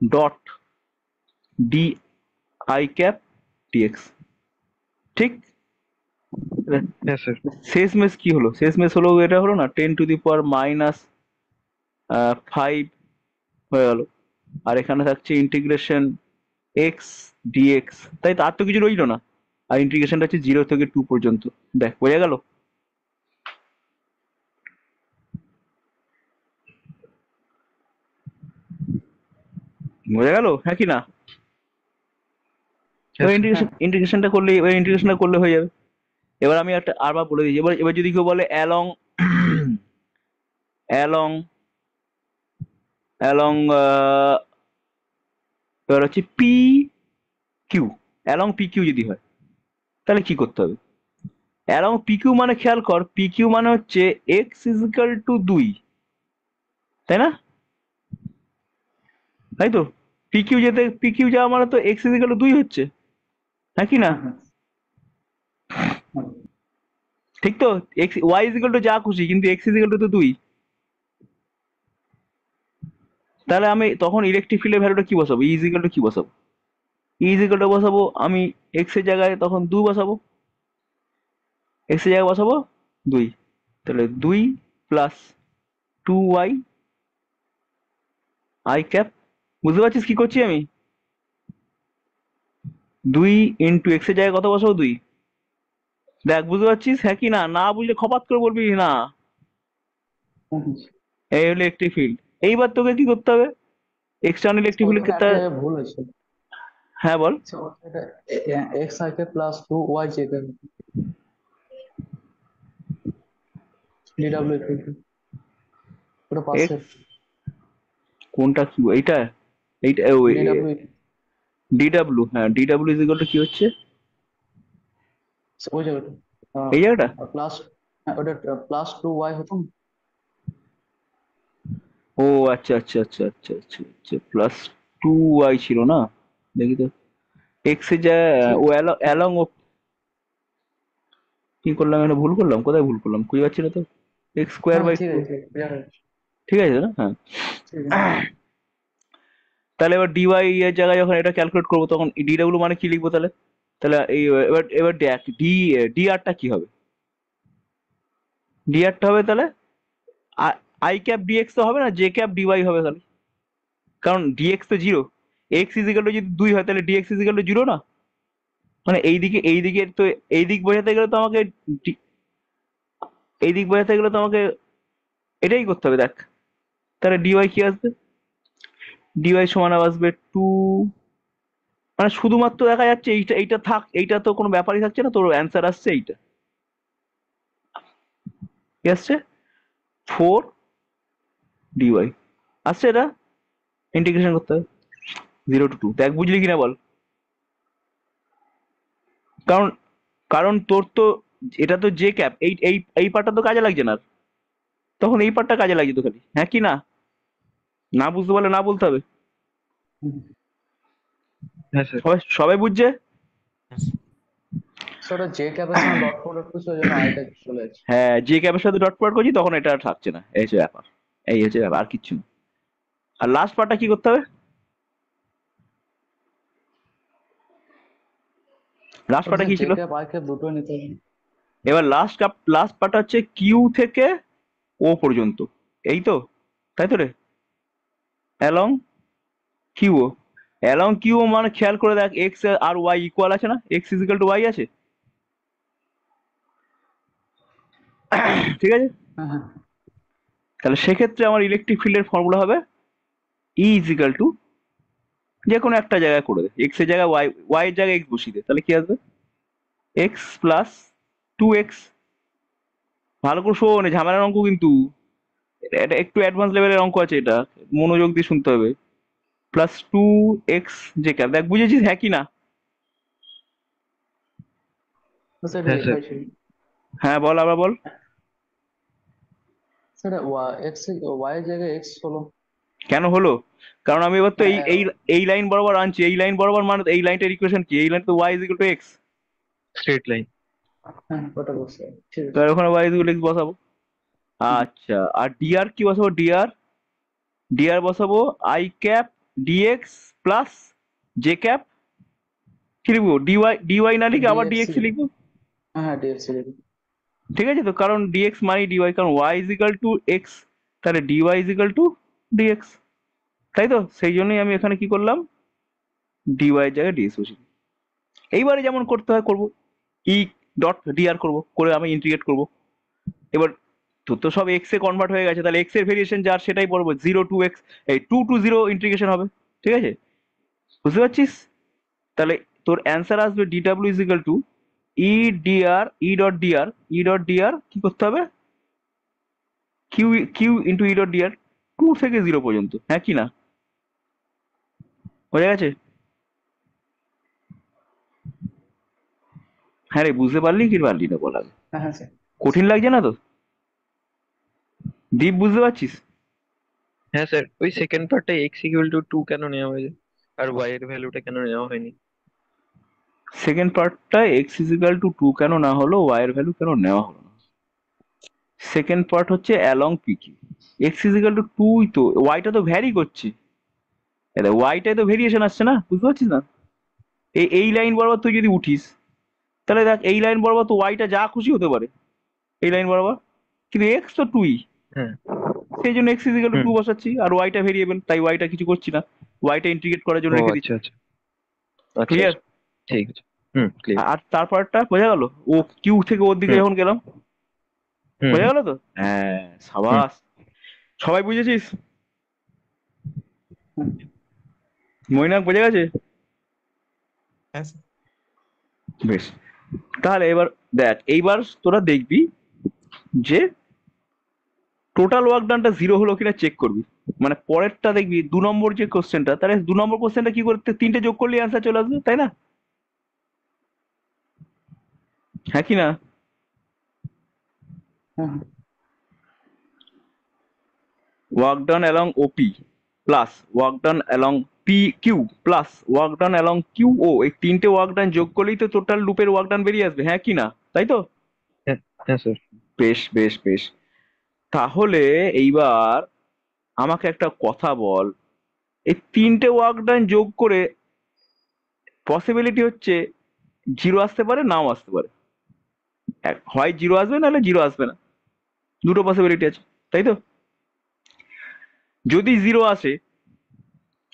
Dot d i cap dx, ঠিক? হ্যাঁ স্যার। শেষমেশ কি হলো? শেষমেশ হলো এটা হলো না, 10⁻⁵ হয়ে গেল। আর এখানে থাকছে ইন্টিগ্রেশন এক্স ডিএক্স, তাই তো? আর তো কিছু রইলো না। আর ইন্টিগ্রেশনটা হচ্ছে 0 থেকে 2 পর্যন্ত। দেখ, বোঝা গেল? বোঝা গেল, হ্যাঁ কি না? হ্যাঁ এবার স্যার। ইন্টিগ্রেশনটা করলে হয়ে যাবে। এবার আমি একটা আরবার বলে দিচ্ছি। এবার এবার যদি কেউ বলে অ্যালং অ্যালং অ্যালং এবার হচ্ছে P Q, along P Q যদি হয়, তাহলে কি করতে হবে? অ্যালং পি কিউ মানে খেয়াল কর, পি কিউ মানে হচ্ছে এক্স ইজিক্যাল টু 2, তাই না? তাই তো? পি কিউ যাওয়া মানে তো এক্স ইজিক্যাল টু 2 হচ্ছে, হ্যাঁ কি না? হ্যাঁ। হ্যাঁ। হ্যাঁ। ঠিক তো? এক্স ওয়াই ইজিক্যাল টু যা খুশি, কিন্তু এক্স ইজিক্যাল টু তো 2। তাহলে আমি তখন ইলেকট্রিক ফিল্ডের ভ্যালুটা কি বসাবো? ই ইজিক্যাল টু কি বসাবো? ই ইজিক্যাল টু বসাবো আমি এক্স এর জায়গায় তখন 2 বসাবো, এক্স এর জায়গায় বসাবো 2, তাহলে 2 প্লাস 2y আই ক্যাপ। বুঝতে পারছিস কি করছি আমি? 2 ইন্টু এক্স এর জায়গায় কত বসাবো? 2। দেখ, বুঝতে পারছিস হ্যাঁ কি না? না বুঝলে খপাত করে বলবি না। হ্যাঁ। এই হলো ইলেকট্রিক ফিল্ড। এইবার তোকে কি করতে হবে? এক্সটার্নাল ইলেকট্রিক ফিল্ড ওখানে একটা জায়গায় ভুল হয়েছে। হ্যাঁ বল। এটা x I k plus two Y J K DW equal to, ওটা পাশে এক্স কোনটা কি এইটা? এইটা ডিডাব্লিউ ডিডাব্লিউ, হ্যাঁ ডিডাব্লিউ ইজ ইকুয়াল টু কি হচ্ছে? ওই জায়গাটা এই জায়গাটা। প্লাস, ওটা প্লাস টু ওয়াই হতো না? ও আচ্ছা আচ্ছা আচ্ছা আচ্ছা আচ্ছা আচ্ছা, প্লাস টু ওয়াই ছিল না, দেখি তো। এক্স এর যা ঠিক ও অ্যালং ও কি করলাম, একটা ভুল করলাম, কোথায় ভুল করলাম খুঁজে পাচ্ছি না তো। এক্স স্কোয়ার হ্যাঁ বাই ঠিক টু, আছে, ঠিক আছে, ঠিক আছে না? হ্যাঁ। ঠিক আছে। তাহলে এবার ডিওয়াই এর জায়গায় যখন এটা ক্যালকুলেট করবো তখন ডিডব্লিউ মানে কি লিখবো তাহলে? তাহলে এই এবার এবার দেখ ডি আরটা কি হবে? ডি আরটা হবে তাহলে আই ক্যাপ ডিএক্স তো হবে না, জে ক্যাপ ডিওয়াই হবে তাহলে, কারণ ডিএক্স তো জিরো। এক্স ইজিক্যাল টু যদি 2 হয় তাহলে ডিএক্স ইজিক্যাল টু জিরো না? মানে এইদিকে তো, এই দিক বোঝাতে গেলে তো আমাকে এই দিক বোঝাতে গেলে তো আমাকে এটাই করতে হবে, দেখ। তাহলে ডিওয়াই কি আসবে? ডিওয়াই সমান আসবে টু, মানে শুধুমাত্র দেখা যাচ্ছে এইটা এইটা থাক, এইটা তো কোনো ব্যাপারই থাকছে না, তোর অ্যান্সার আসছে এইটা, কি আসছে? 4 dy আসছে, এটা ইন্টিগ্রেশন করতে হবে 0 to 2। দেখ বুঝলি কিনা বল? কারণ কারণ তোর তো এটা তো জে ক্যাপ, এই পার্টটা তো কাজে লাগছে না আর। তখন এই পার্টটা কাজে লাগছে তো খালি, হ্যাঁ কি না? না বুঝতে পারলে না বলতে হবে। হুম। হ্যাঁ স্যার। সবাই সবাই বুঝছে? সেটা যে ক্যাপের সঙ্গে ডট প্রোডাক্ট করছে, ওই জন্য আইটা চলে যাচ্ছে। হ্যাঁ, যে ক্যাপের সাথে ডট প্রোডাক্ট করছি তখন এটা আর থাকছে না, এই হচ্ছে ব্যাপার। এই হচ্ছে ব্যাপার, আর কিচ্ছু না। আর লাস্ট পার্টটা কি করতে হবে? লাস্ট ওটা পার্টটা কি যে ছিল? ক্যাপ আই ক্যাপ দুটোই নিতে হবে। এবার লাস্ট পার্টটা হচ্ছে কিউ থেকে ও পর্যন্ত, এই তো, তাই তো রে? অ্যালং কিউ, অ্যালং কিউ মানে খেয়াল করে দেখ, এক্স আর ওয়াই ইকুয়াল আছে না, এক্স ইজিক্যাল টু ওয়াই আছে, ঠিক আছে? হ্যাঁ হ্যাঁ। তাহলে সেক্ষেত্রে আমার ইলেকট্রিক ফিল্ডের ফর্মুলা হবে ই ইজিক্যাল টু, যে কোনো একটা জায়গায় করে দে, এক্স এর জায়গায় ওয়াই, ওয়াই এর জায়গায় এক্স বসিয়ে দে, তাহলে কি আসবে? X plus 2x। ভালো করে শোন, এই ঝামেলার অঙ্ক কিন্তু, এটা একটু অ্যাডভান্স লেভেলের অঙ্ক আছে, এটা মনোযোগ দিয়ে শুনতে হবে। প্লাস 2x জে ক্যাপ, দেখ বুঝেছিস হ্যাঁ কি না? তো সেটা হ্যাঁ স্যার। লেখাই ছিল। হ্যাঁ বল, আবার বল। সেটা এক্স ওয়াই এর জায়গায় এক্স হলো। কেন হলো? কারণ আমি এবার তো এই হ্যাঁ এই এই লাইন বরাবর আনছি, এই লাইন বরাবর মানে এই লাইনটার ইকুয়েশন কি? এই লাইন তো y is equal to x, straight line. হ্যাঁ, ওটা বুঝতে হবে, ঠিক তো আছে। ওখানে ওয়াই ইজিক্যাল এক্স বসাবো। হুম। আচ্ছা, আর ডিআর কি বসাবো? ডিআর ডিআর বসাবো i cap dx plus j cap, কি লিখবো? ডিওয়াই ডিওয়াই না লিখে আবার ডিএক্স, ডিএক্স লিখবো, হ্যাঁ হ্যাঁ ডিএক্স লিখবি। ঠিক আছে তো? কারণ ডিএক্স মানে ডিওয়াই, কারণ ওয়াই ইজিক্যাল টু এক্স, তাহলে ডিওয়াই ইজিক্যাল টু ডিএক্স, তাই তো? সেই জন্যই আমি এখানে কি করলাম, ডিওয়াই এর জায়গায় ডিএক্স বসিয়ে দিই। এইবারে যেমন করতে হয় করবো, ই ডট ডিআর করবো, করে আমি ইন্টিগ্রেট করবো। এবার তোর তো সব এক্স এ কনভার্ট হয়ে গেছে, তাহলে এক্স এর ভেরিয়েশন যার সেটাই পড়বো, 0 to x, এই 2 to 0 ইন্টিগ্রেশন হবে, ঠিক আছে? বুঝতে পারছিস? তাহলে তোর অ্যান্সার আসবে ডিডাব্লিউ is equal to E dr, E dot dr কি করতে হবে? Q q into E dot dr, 2 থেকে 0 পর্যন্ত, হ্যাঁ কি না? বোঝা গেছে? হ্যাঁ রে, বুঝতে পারলি কি পারলি না বল আগে? হ্যাঁ হ্যাঁ স্যার। কঠিন লাগছে না তো? দীপ বুঝতে পারছিস? হ্যাঁ স্যার, ওই সেকেন্ড পার্টটা এক্স ইকুয়াল টু 2 কেন নেওয়া হয়েছে, আর ওয়াই এর ভ্যালুটা কেন নেওয়া হয়নি? সেকেন্ড পার্টটা এক্স ইজিক্যাল টু 2 কেন না হলো, ওয়াই এর ভ্যালু কেন নেওয়া হলো না? সেকেন্ড পার্ট হচ্ছে along P Q, x is equal to 2, তো ওয়াইটা তো ভ্যারি করছে, ওয়াইটাই তো ভেরিয়েশন আসছে না, বুঝতে পারছিস না? এই লাইন বরাবর তুই যদি উঠিস, তাহলে দেখ এই লাইন বরাবর তো ওয়াইটা যা খুশি হতে পারে, এই লাইন বরাবর, কিন্তু এক্স তো 2, হ্যাঁ। সেই জন্য এক্স ইজিক্যাল টু হুম। 2 বসাচ্ছি, আর ওয়াইটা ভেরিয়েবল, তাই ওয়াইটা কিছু করছি না, ওয়াইটা ইন্টিগ্রেট করার জন্য ও রেখে আচ্ছা দিচ্ছি। আচ্ছা আচ্ছা ক্লিয়ার? আচ্ছা, ঠিক আছে। হুম, ক্লিয়ার। আর তারপরটা বোঝা গেল, ও কিউ থেকে ওর দিকে হুম যখন গেলাম, হুম বোঝা হুম গেল তো? হ্যাঁ, হুম। সাবাস, সবাই বুঝেছিস? হুম। মৈনাক বোঝা গেছে? হ্যাঁ স্যার। বেশ, তাহলে এবার দেখ, এইবার তোরা দেখবি যে টোটাল ওয়ার্ক ডানটা 0 হলো কিনা চেক করবি। মানে পরেরটা দেখবি 2 নম্বর যে কোশ্চেনটা, তাহলে 2 নম্বর কোশ্চেনটা কি করতে, 3টে যোগ করলে অ্যান্সার চলে আসবে, তাই না? হ্যাঁ কি না? হ্যাঁ হ্যাঁ। Work done along OP plus work done along P Q plus work done along Q O, এই তিনটে ওয়ার্ক ডান যোগ করলেই তো টোটাল লুপের ওয়ার্ক ডান বেরিয়ে আসবে, হ্যাঁ কি না, তাই তো? হ্যাঁ, হ্যাঁ স্যার। বেশ বেশ বেশ। তাহলে এইবার আমাকে একটা কথা বল, এই তিনটে ওয়ার্ক ডান যোগ করে পসিবিলিটি হচ্ছে জিরো আসতে পারে, নাও আসতে পারে। হয় জিরো আসবে, নাহলে জিরো আসবে না, দুটো পসিবিলিটি আছে, তাই তো? যদি জিরো আসে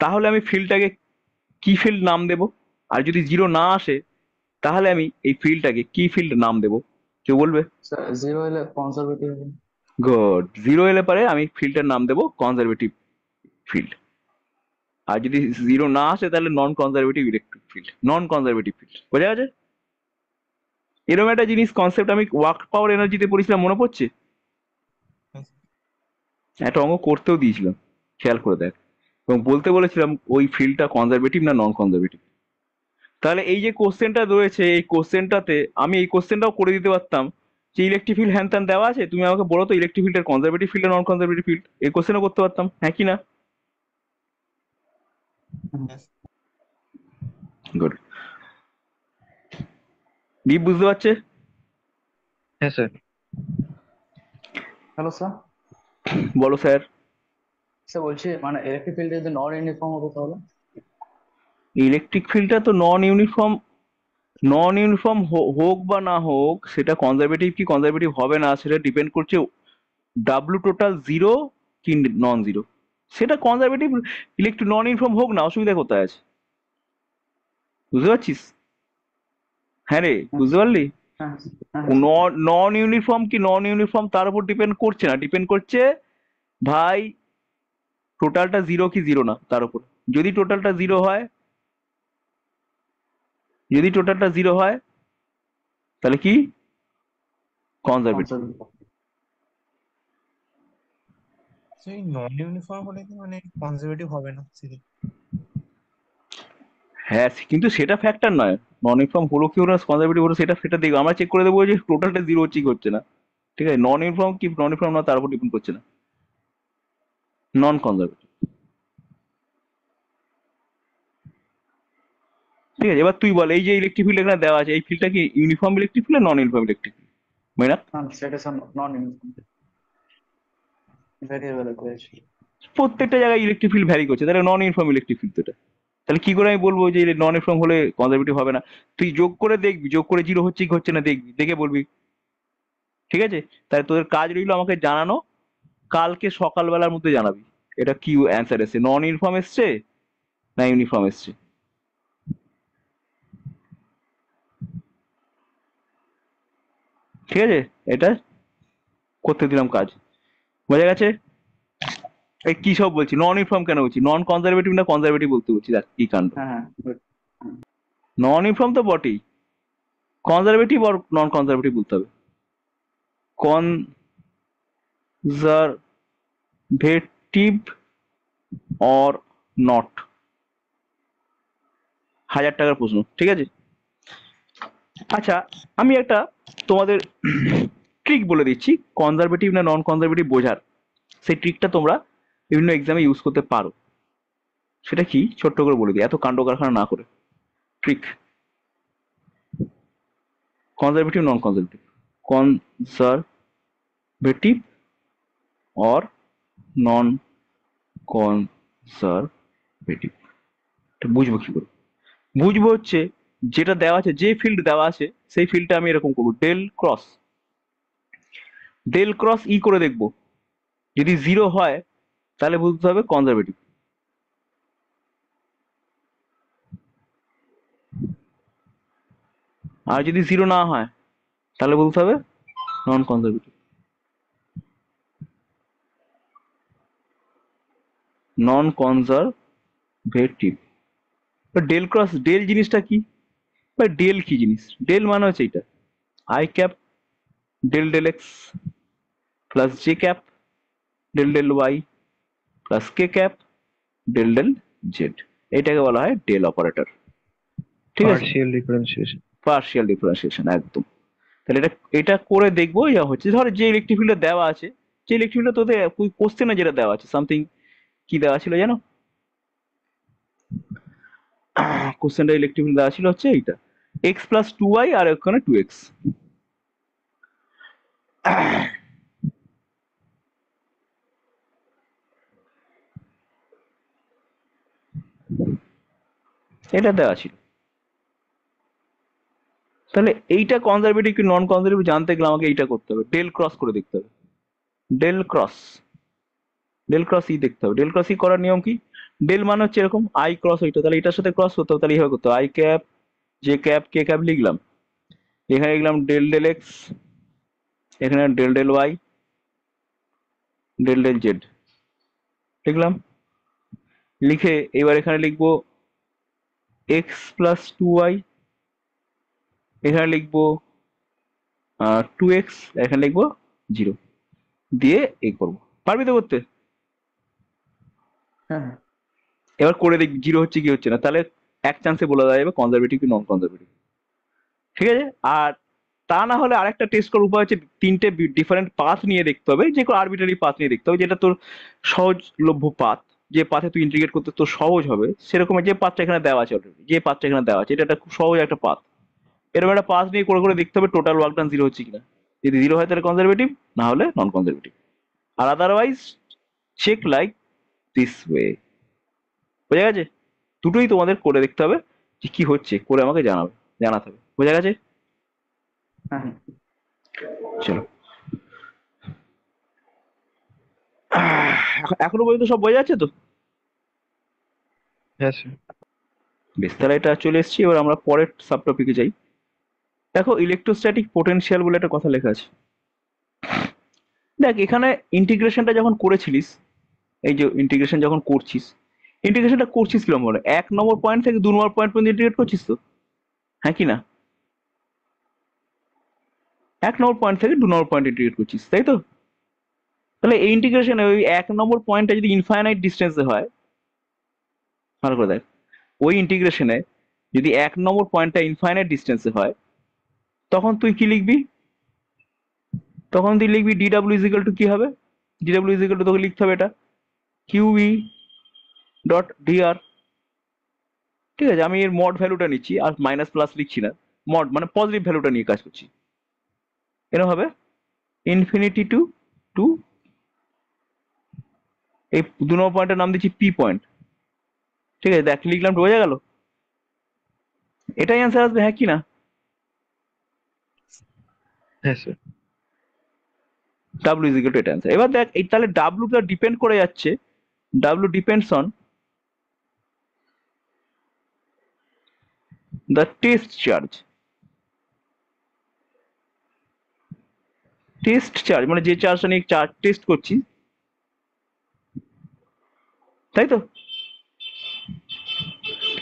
তাহলে আমি ফিল্ডটাকে কি ফিল্ড নাম দেব? আর যদি জিরো না আসে তাহলে আমি এই ফিল্ডটাকে কি ফিল্ড নাম দেব? কেউ বলবে? জিরো এলে কনজারভেটিভ হবে। গুড, জিরো এলে পরে আমি ফিল্ডটার নাম দেবো কনজারভেটিভ ফিল্ড। আর যদি জিরো না আসে তাহলে নন কনজারভেটিভ ইলেকট্রিক ফিল্ড, নন কনজারভেটিভ ফিল্ড। বোঝা গেছে? এরকম একটা জিনিস কনসেপ্ট আমি ওয়ার্ক পাওয়ার এনার্জিতে পড়েছিলাম, মনে পড়ছে? একটা অঙ্ক করতেও দিয়েছিলাম, খেয়াল করে দেখ, এবং বলতে বলেছিলাম ওই ফিল্ডটা কনজারভেটিভ না নন কনজারভেটিভ। তাহলে এই যে কোশ্চেনটা রয়েছে, এই কোশ্চেনটাতে আমি এই কোশ্চেনটাও করে দিতে পারতাম যে ইলেকট্রিক ফিল্ড হ্যান ত্যান দেওয়া আছে, তুমি আমাকে বলো তো ইলেকট্রিক ফিল্ডের কনজারভেটিভ ফিল্ড নন কনজারভেটিভ ফিল্ড, এই কোশ্চেনও করতে পারতাম, হ্যাঁ কি না? গুড। দীপ বুঝতে পারছে? হ্যাঁ স্যার। Hello sir. বলো স্যার। স্যার বলছি মানে ইলেকট্রিক ফিল্ড যদি নন ইউনিফর্ম হতো তাহলে? ইলেকট্রিক ফিল্ডটা তো নন ইউনিফর্ম, নন ইউনিফর্ম হোক বা না হোক, সেটা কনজারভেটিভ কি কনজারভেটিভ হবে না সেটা ডিপেন্ড করছে ডাব্লু টোটাল জিরো কি নন জিরো। সেটা কনজারভেটিভ ইলেকট্রিক নন ইউনিফর্ম হোক না, অসুবিধা কোথায় আছে? বুঝতে পারছিস? হ্যাঁ রে, হ্যাঁ বুঝতে পারলি? হ্যাঁ হ্যাঁ নন ইউনিফর্ম কি নন ইউনিফর্ম তার উপর ডিপেন্ড করছে না, ডিপেন্ড করছে ভাই টোটালটা জিরো কি জিরো না তার উপর। যদি টোটালটা জিরো হয়, যদি টোটালটা জিরো হয় তাহলে কি কনজারভেটিভ। কনজারভেটিভ। সেই নন ইউনিফর্ম হলে কি মানে কনজারভেটিভ হবে না সেদিকে? হ্যাঁ, কিন্তু সেটা ফ্যাক্টর নয়, নন ইউনিফর্ম হলো কি হলো কনজারভেটিভ হলো সেটা সেটা দেখবো, আমরা চেক করে দেবো যে টোটালটা জিরো হচ্ছে কি হচ্ছে না। ঠিক আছে, নন ইউনিফর্ম কি নন ইউনিফর্ম না তার উপর ডিপেন্ড করছে না, নন কনজারভেটিভ। ঠিক আছে, এবার তুই বল এই যে ইলেকট্রিক ফিল্ড এখানে দেওয়া আছে, এই ফিল্ডটা কি ইউনিফর্ম ইলেকট্রিক ফিল্ড নন ইউনিফর্ম ইলেকট্রিক ফিল্ড? না, না সেটা স্যার নন ইউনিফর্ম, ভেরিয়েবল আছে। প্রত্যেকটা জায়গায় ইলেকট্রিক ফিল্ড ভ্যারি করছে, তাহলে নন ইউনিফর্ম ইলেকট্রিক ফিল্ড তো এটা। তাহলে কি করে আমি বলবো যে নন ইউনিফর্ম হলে কনজারভেটিভ হবে না? তুই যোগ করে দেখবি, যোগ করে জিরো হচ্ছে কি হচ্ছে না দেখবি, দেখে বলবি। ঠিক আছে, তাহলে তোদের কাজ রইলো আমাকে জানানো, কালকে সকালবেলার মধ্যে জানাবি এটা কি অ্যান্সার এসছে, নন ইউনিফর্ম এসছে না ইউনিফর্ম এসছে। ঠিক আছে, এটা করতে দিলাম কাজ। বোঝা গেছে? এই কি সব বলছি, নন ইউনিফর্ম কেন বলছি, নন কনজারভেটিভ না কনজারভেটিভ বলতে বলছি, দেখ কি কাণ্ড। হ্যাঁ হ্যাঁ good. নন ইউনিফর্ম তো বটেই, কনজারভেটিভ আর নন কনজারভেটিভ বলতে হবে। কনজারভেটিভ অর নট, 1000 টাকার প্রশ্ন। ঠিক আছে, আচ্ছা আমি একটা তোমাদের ট্রিক বলে দিচ্ছি কনজারভেটিভ না নন কনজারভেটিভ বোঝার। সেই ট্রিকটা তোমরা বিভিন্ন এক্সামে ইউজ করতে পারো। সেটা কি ছোট্ট করে বলে দিই, এত কাণ্ড কারখানা না করে। Trick, conservative non conservative, conservative or non conservative, বুঝবো কি করে? বুঝবো হচ্ছে যেটা দেওয়া আছে, যে ফিল্ড দেওয়া আছে সেই ফিল্ডটা আমি এরকম করবো del cross, del cross E করে দেখবো, যদি জিরো হয় তাহলে বুঝতে হবে কনজারভেটিভ, আর যদি জিরো না হয় তাহলে বলতে হবে নন কনজারভেটিভ, নন কনজারভেটিভ। ডেল ক্রস, ডেল জিনিসটা কি বা ডেল কি জিনিস? ডেল মানে হচ্ছে এটা i cap del del x plus j cap del del y plus k cap del del z, এটাকে বলা হয় ডেল অপারেটর। ঠিক আছে, পার্শিয়াল ডিফারেন্সিয়েশন। পার্শিয়াল ডিফারেন্সিয়েশন, একদম। তাহলে এটা এটা করে দেখবো, ইয়া হচ্ছে ধর যে ইলেকট্রিক ফিল্ড দেওয়া আছে যে ইলেকট্রিবিউটিটা তোদের কোশ্চেনে যেটা দেওয়া আছে সামথিং, কি দেওয়া ছিল জানো? কোশ্চেনটা ইলেকট্রিবিউটি দেওয়া ছিল হচ্ছে এইটা, এক্স প্লাস টু ওয়াই আর ওখানে টু এক্স। এটা দেওয়া ছিল। তাহলে এইটা কনজারভেটিভ কি নন কনজারভেটিভ জানতে গেলে আমাকে এইটা করতে হবে, ডেল ক্রস করে দেখতে হবে। Del cross, del cross E দেখতে হবে। ডেল ক্রস ই করার নিয়ম কি? ডেল মানে হচ্ছে এরকম আই ক্রস ওইটা, তাহলে এটার সাথে ক্রস করতে হবে, তাহলে এইভাবে করতে হবে, i cap j cap k cap লিখলাম, এখানে লিখলাম ডেল ডেল এক্স, এখানে del del y, del del z লিখলাম। লিখে এবার এখানে লিখবো এক্স প্লাস টু ওয়াই, এখানে লিখবো টু এক্স, এখানে লিখবো জিরো, দিয়ে এই করবো। পারবি তো করতে? হ্যাঁ হ্যাঁ এবার করে দেখবি জিরো হচ্ছে কি হচ্ছে না, তাহলে এক চান্সে বলা যাবে কনজারভেটিভ কি নন কনজারভেটিভ। ঠিক আছে? আর তা না হলে আরেকটা টেস্ট করার উপায় হচ্ছে তিনটে ডিফারেন্ট পাথ নিয়ে দেখতে হবে, যে কোনো আরবিটারি পাথ নিয়ে দেখতে হবে, যেটা তোর সহজলভ্য পাথ, যে পাথে তুই ইন্টিগ্রেট করতে তোর সহজ হবে, সেরকম যে পাথটা এখানে দেওয়া আছে অলরেডি, যে পাথটা এখানে দেওয়া আছে এটা একটা খুব সহজ একটা পাথ। এরকম একটা পাথ নিয়ে করে করে দেখতে হবে টোটাল ওয়ার্ক ডান জিরো হচ্ছে কিনা। যদি জিরো হয় তাহলে কনজারভেটিভ, না হলে নন কনজারভেটিভ। আর otherwise check like this way. বোঝা গেছে? দুটোই তোমাদের করে দেখতে হবে, যে কি হচ্ছে করে আমাকে জানাতে হবে। বোঝা গেছে? হ্যাঁ হ্যাঁ। চলো, এখনো পর্যন্ত সব বোঝা যাচ্ছে তো? হ্যাঁ স্যার। বেশ, তাহলে এটা চলে এসেছি, এবার আমরা পরের সাব টপিকে যাই। দেখো ইলেকট্রোস্ট্যাটিক পোটেনশিয়াল বলে একটা কথা লেখা আছে। দেখ এখানে ইন্টিগ্রেশনটা যখন করেছিলিস, এই যে ইন্টিগ্রেশন যখন করছিস, ইন্টিগ্রেশনটা করছিস কিরকম ভাবে? 1 নম্বর পয়েন্ট থেকে 2 নম্বর পয়েন্ট পর্যন্ত ইন্টিগ্রেট করছিস তো, হ্যাঁ কি না? 1 নম্বর পয়েন্ট থেকে 2 নম্বর পয়েন্ট ইন্টিগ্রেট করছিস, তাই তো? তাহলে এই ইন্টিগ্রেশনে ওই 1 নম্বর পয়েন্টটা যদি ইনফাইনাইট ডিস্টেন্সে হয়, ভালো করে দেখ, ওই ইন্টিগ্রেশনে যদি 1 নম্বর পয়েন্টটা ইনফাইনাইট ডিস্টেন্সে হয়, তখন তুই কি লিখবি? তখন তুই লিখবি ডি ডাব্লিউ ইজিক্যাল টু কি হবে? ডি ডাব্লিউ ইজিক্যাল টু তোকে লিখতে হবে এটা কিউই ডট ডিআর। ঠিক আছে, আমি এর মড ভ্যালুটা নিচ্ছি আর মাইনাস প্লাস লিখছি না, মড মানে পজিটিভ ভ্যালুটা নিয়ে কাজ করছি। এরকম হবে ইনফিনিটি টু টু, এই 2 নম্বর পয়েন্টের নাম দিচ্ছি পি পয়েন্ট। ঠিক আছে, দেখ লিখলাম, বোঝা গেল? এটাই অ্যান্সার আসবে, হ্যাঁ কি না? হ্যাঁ স্যার। ডাব্লিউ ইজিক্যাল টু এটা অ্যান্সার। এবার দেখ এই তাহলে ডাব্লিউটা ডিপেন্ড করে যাচ্ছে, W depends on the test charge. Test charge মানে যে চার্জটা নিয়ে টেস্ট করছি, তাই তো?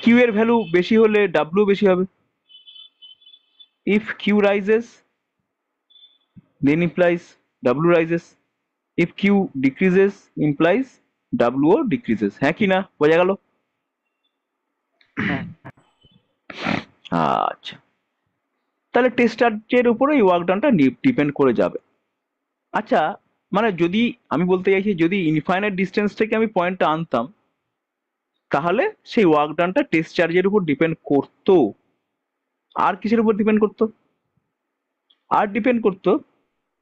কিউ এর ভ্যালু বেশি হলে ডাব্লিউ বেশি হবে। If q rises then implies w rises, if q decreases implies w ও decreases, হ্যাঁ কি না? বোঝা গেল? আচ্ছা, তাহলে টেস্ট চার্জের উপরে এই ওয়ার্ক ডানটা ডিপেন্ড করে যাবে। আচ্ছা, মানে যদি আমি বলতে চাইছি যদি ইনফাইনাইট ডিস্টেন্স থেকে আমি পয়েন্টটা আনতাম, তাহলে সেই ওয়ার্ক ডানটা টেস্ট চার্জের উপর ডিপেন্ড করতো। আর কিসের উপর ডিপেন্ড করতো? আর ডিপেন্ড করতো